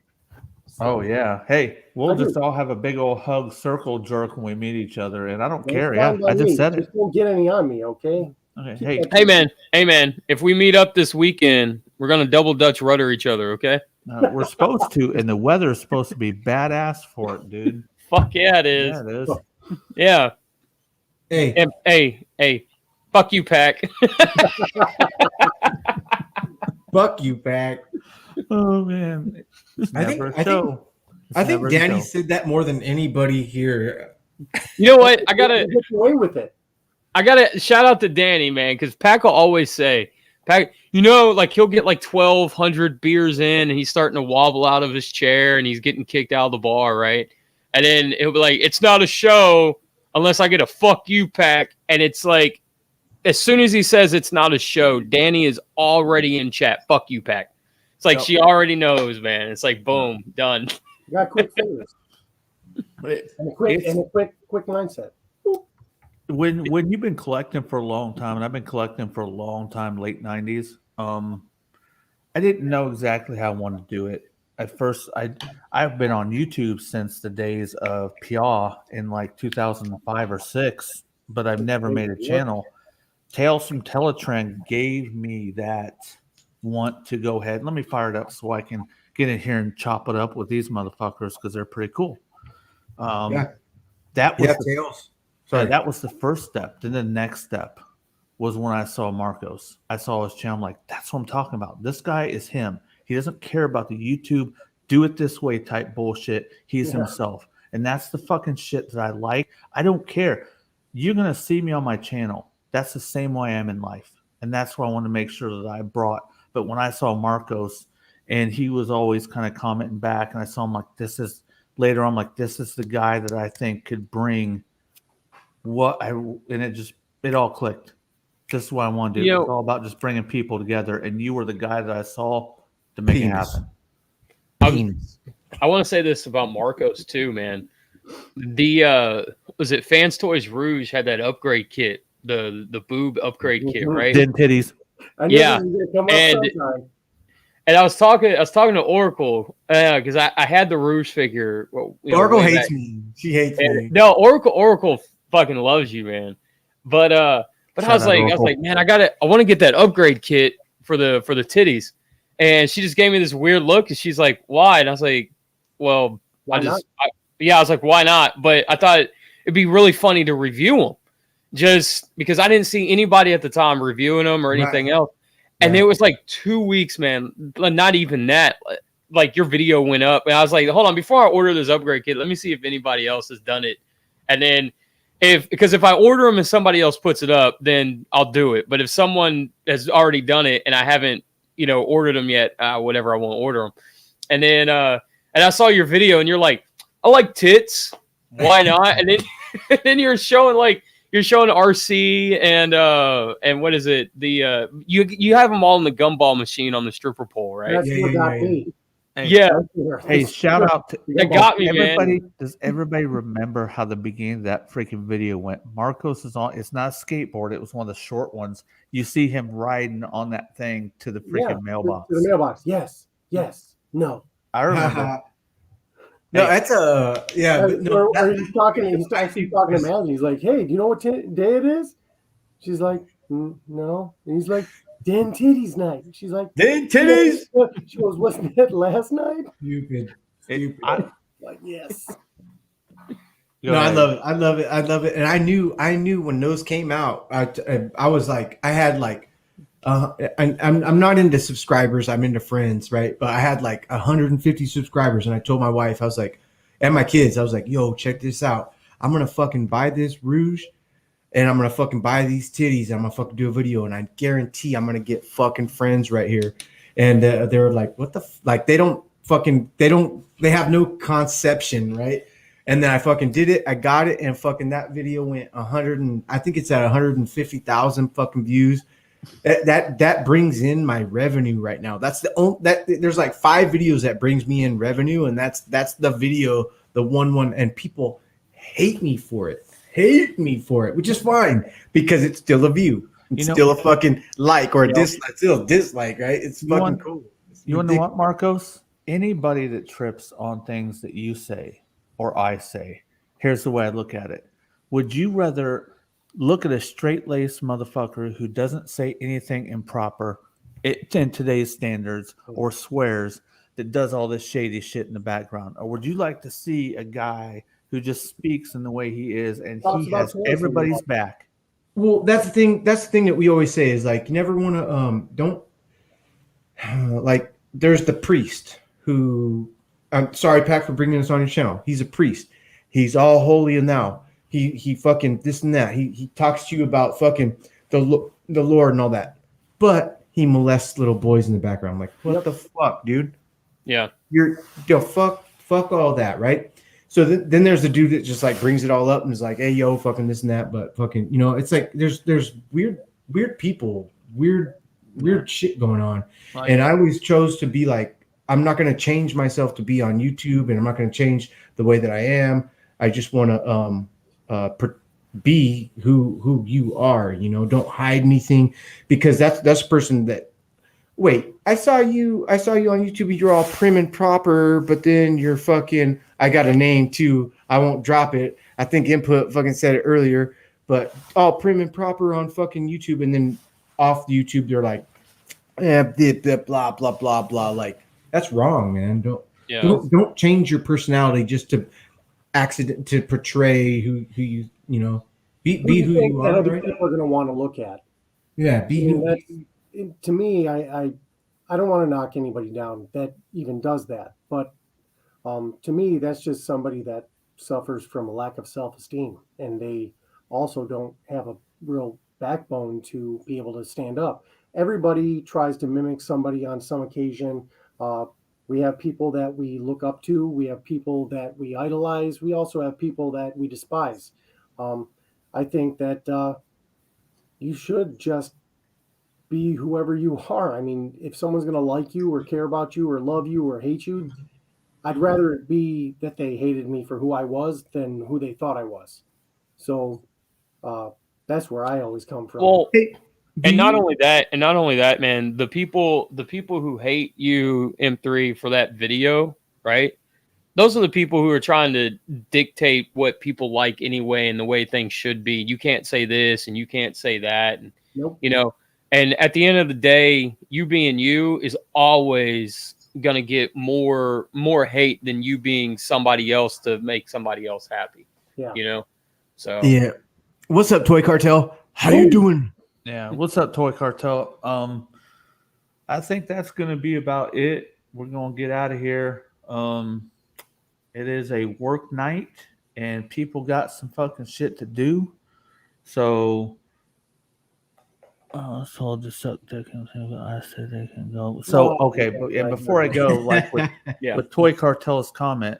Oh yeah. Hey, we'll I do. just all have a big old hug circle jerk when we meet each other, and I don't That's care. fine Yeah, by I just me. said it. Just don't get any on me, okay? Okay. Hey man. If we meet up this weekend, we're gonna double Dutch rudder each other, okay? We're supposed to, and the weather is supposed to be badass for it, dude. Fuck yeah, it is. Yeah, it is. Yeah. Hey, And, hey. Fuck you, Pack. fuck you, Pack. Oh man, it's I think- never a I think- show. It's I think never a Danny show. said that more than anybody here. You know what? I gotta Get away with it. shout out to Danny, man, because Pack will always say, Pack, you know, like he'll get like 1,200 beers in and he's starting to wobble out of his chair and he's getting kicked out of the bar, right? And then he'll be like, it's not a show unless I get a fuck you, Pack. And it's like, as soon as he says it's not a show, Danny is already in chat. Fuck you, Pack. It's like Yep. she already knows, man. It's like, boom, done. You got quick fingers But it- and a quick It's- quick mindset. when you've been collecting for a long time, and I've been collecting for a long time, late 90s, I didn't know exactly how I wanted to do it. At first, I've been on YouTube since the days of Pia in like 2005 or 6, but I've never made a channel. Tales from Teletran gave me that want to go ahead. Let me fire it up so I can get in here and chop it up with these motherfuckers because they're pretty cool. Yeah. That was Yeah, the Tails. Sorry, that was the first step. Then the next step was when I saw Marcos. I saw his channel. I'm like, that's what I'm talking about. This guy is him. He doesn't care about the YouTube, do it this way type bullshit. He's himself. And that's the fucking shit that I like. I don't care. You're going to see me on my channel. That's the same way I am in life. And that's what I want to make sure that I brought. But when I saw Marcos and he was always kind of commenting back, and I saw him like, later I'm like, this is the guy that I think could bring it all clicked. This is what I want to do. It's all about just bringing people together, and you were the guy that I saw to make it happen. I want to say this about Marcos too, man. The was it Fans Toys Rouge had that upgrade kit, the boob upgrade kit, right? Den titties. I knew Yeah. this was gonna come up And- sometime. And I was talking to Oracle because I had the Rouge figure. Oracle way hates back. me. She hates And- me. No, Oracle fucking loves you, man. But I was like, man, I want to get that upgrade kit for the titties. And she just gave me this weird look, and she's like, why? And I was like, well, Why I was like, why not? But I thought it'd be really funny to review them, just because I didn't see anybody at the time reviewing them or anything else. And it was like 2 weeks, man. Not even that. Like your video went up, and I was like, hold on, before I order this upgrade kit, let me see if anybody else has done it. And then because if I order them and somebody else puts it up, then I'll do it. But if someone has already done it and I haven't, ordered them yet, whatever, I won't order them. And then and I saw your video, and you're like, I like tits. Why not? And then you're showing RC and what is it? The you have them all in the gumball machine on the stripper pole, right? That's what got me. Yeah. Hey, shout out to That got me, man. everybody. Does everybody remember how the beginning of that freaking video went? Marcos is on. It's not a skateboard. It was one of the short ones. You see him riding on that thing to the freaking mailbox. To the mailbox. Yes. No. I remember. No, Hey. that's a yeah. But no, Or he's talking. He's actually talking to Maggie. He's like, "Hey, do you know what day it is?" She's like, "No." And he's like, "Dan Titties night." She's like, Dan Titties. She goes, "Wasn't it last night?" Stupid. Like, yes. No, I love it. And I knew when those came out. I was like, I had like, I'm not into subscribers. I'm into friends, right? But I had like 150 subscribers, and I told my wife, I was like, and my kids, I was like, yo, check this out. I'm gonna fucking buy this rouge, and I'm gonna fucking buy these titties, and I'm gonna fucking do a video, and I guarantee I'm gonna get fucking friends right here. And they were like, what the like? They have no conception, right? And then I fucking did it. I got it, and fucking that video went 100 and I think it's at 150,000 fucking views. That brings in my revenue right now. That's the only that there's like 5 videos that brings me in revenue, and that's the video, the one, and people hate me for it, which is fine because it's still a view. It's still a fucking like or a dislike, still a dislike, right? It's fucking cool. You want to know what, Marcos? Anybody that trips on things that you say or I say, here's the way I look at it. Would you rather look at a straight-laced motherfucker who doesn't say anything improper in today's standards or swears that does all this shady shit in the background? Or would you like to see a guy who just speaks in the way he is and he has everybody's back? Well, that's the thing. That's the thing that we always say is like, you never want to don't like. There's the priest who. I'm sorry, Pat, for bringing this on your channel. He's a priest. He's all holy and thou. He fucking this and that. He talks to you about fucking the Lord and all that. But he molests little boys in the background. I'm like, what the fuck, dude? Yeah. Fuck all that, right? So then there's the dude that just like brings it all up and is like, hey, yo, fucking this and that. But fucking, it's like there's weird people, weird shit going on. And I always chose to be like, I'm not going to change myself to be on YouTube, and I'm not going to change the way that I am. I just want to be who you are. Don't hide anything, because that's a person that. Wait, I saw you on YouTube. You're all prim and proper, but then you're fucking. I got a name too. I won't drop it. I think Input fucking said it earlier, but all prim and proper on fucking YouTube, and then off YouTube they're like, blah blah blah blah. Like, that's wrong, man. Don't change your personality just to portray who you be who you are. Other people are going to want to look at. Yeah, to me, I don't want to knock anybody down that even does that, but to me, that's just somebody that suffers from a lack of self-esteem, and they also don't have a real backbone to be able to stand up. Everybody tries to mimic somebody on some occasion. We have people that we look up to. We have people that we idolize. We also have people that we despise. I think that you should just be whoever you are. I mean, if someone's going to like you or care about you or love you or hate you, I'd rather it be that they hated me for who I was than who they thought I was. So that's where I always come from. Well, and not only that, man, the people who hate you, M3, for that video, right? Those are the people who are trying to dictate what people like anyway and the way things should be. You can't say this and you can't say that. And, nope. And at the end of the day, you being you is always going to get more hate than you being somebody else to make somebody else happy. Yeah. So. Yeah. What's up, Toy Cartel? How you doing? Yeah. What's up, Toy Cartel? I think that's going to be about it. We're going to get out of here. It is a work night, and people got some fucking shit to do. So I'll just suck dick and I said they can go. So okay, but yeah, before I go, like with Toy Cartel's comment,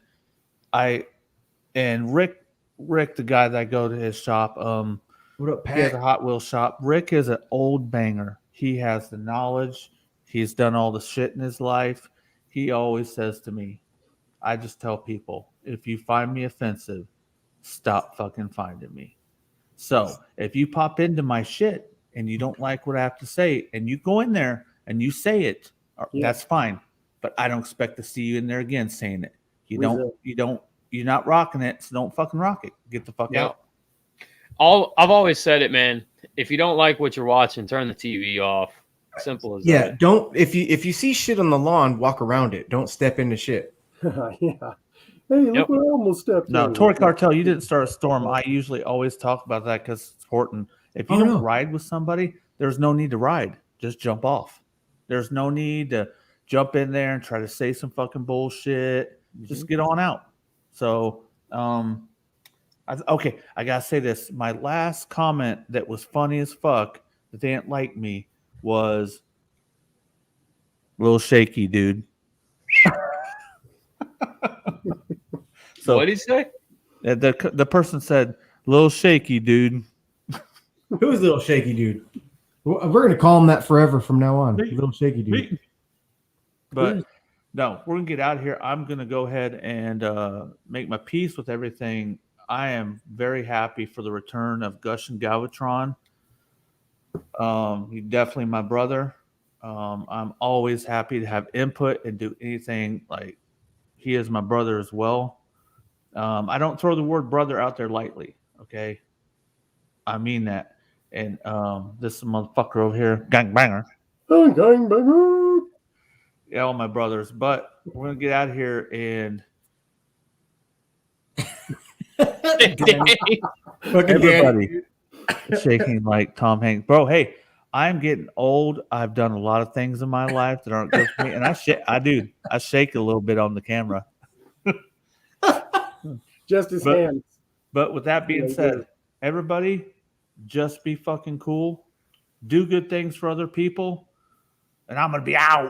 and Rick, the guy that I go to his shop, What up, Pat? he has a Hot Wheels shop. Rick is an old banger. He has the knowledge. He's done all the shit in his life. he always says to me, I just tell people, if you find me offensive, stop fucking finding me. So if you pop into my shit and you don't like what I have to say, and you go in there and you say it, that's fine. But I don't expect to see you in there again saying it. You're not rocking it, so don't fucking rock it. Get the fuck out. I've always said it, man. If you don't like what you're watching, turn the TV off. Simple as that. Don't if you see shit on the lawn, walk around it. Don't step into shit. Yeah. Hey, look what I almost stepped in. No, Tory Cartel, you didn't start a storm. I usually always talk about that because it's important. If you don't ride with somebody, there's no need to ride. Just jump off. There's no need to jump in there and try to say some fucking bullshit. Just get on out. So, I gotta say this. My last comment that was funny as fuck that they didn't like me was a little shaky, dude. So what did he say? The person said, "Little shaky, dude." Who's little shaky dude? We're gonna call him that forever from now on. Little shaky dude. But no, we're gonna get out of here. I'm gonna go ahead and make my peace with everything. I am very happy for the return of Gush and Galvatron. He's definitely my brother. I'm always happy to have input and do anything. Like, he is my brother as well. I don't throw the word brother out there lightly. Okay, I mean that. And this motherfucker over here, gangbanger. Gangbanger. Yeah, all my brothers. But we're gonna get out of here and everybody shaking like Tom Hanks, bro. Hey, I'm getting old. I've done a lot of things in my life that aren't good for me, and I shake a little bit on the camera. Just his hands. But with that being said, everybody, just be fucking cool. Do good things for other people. And I'm gonna be out.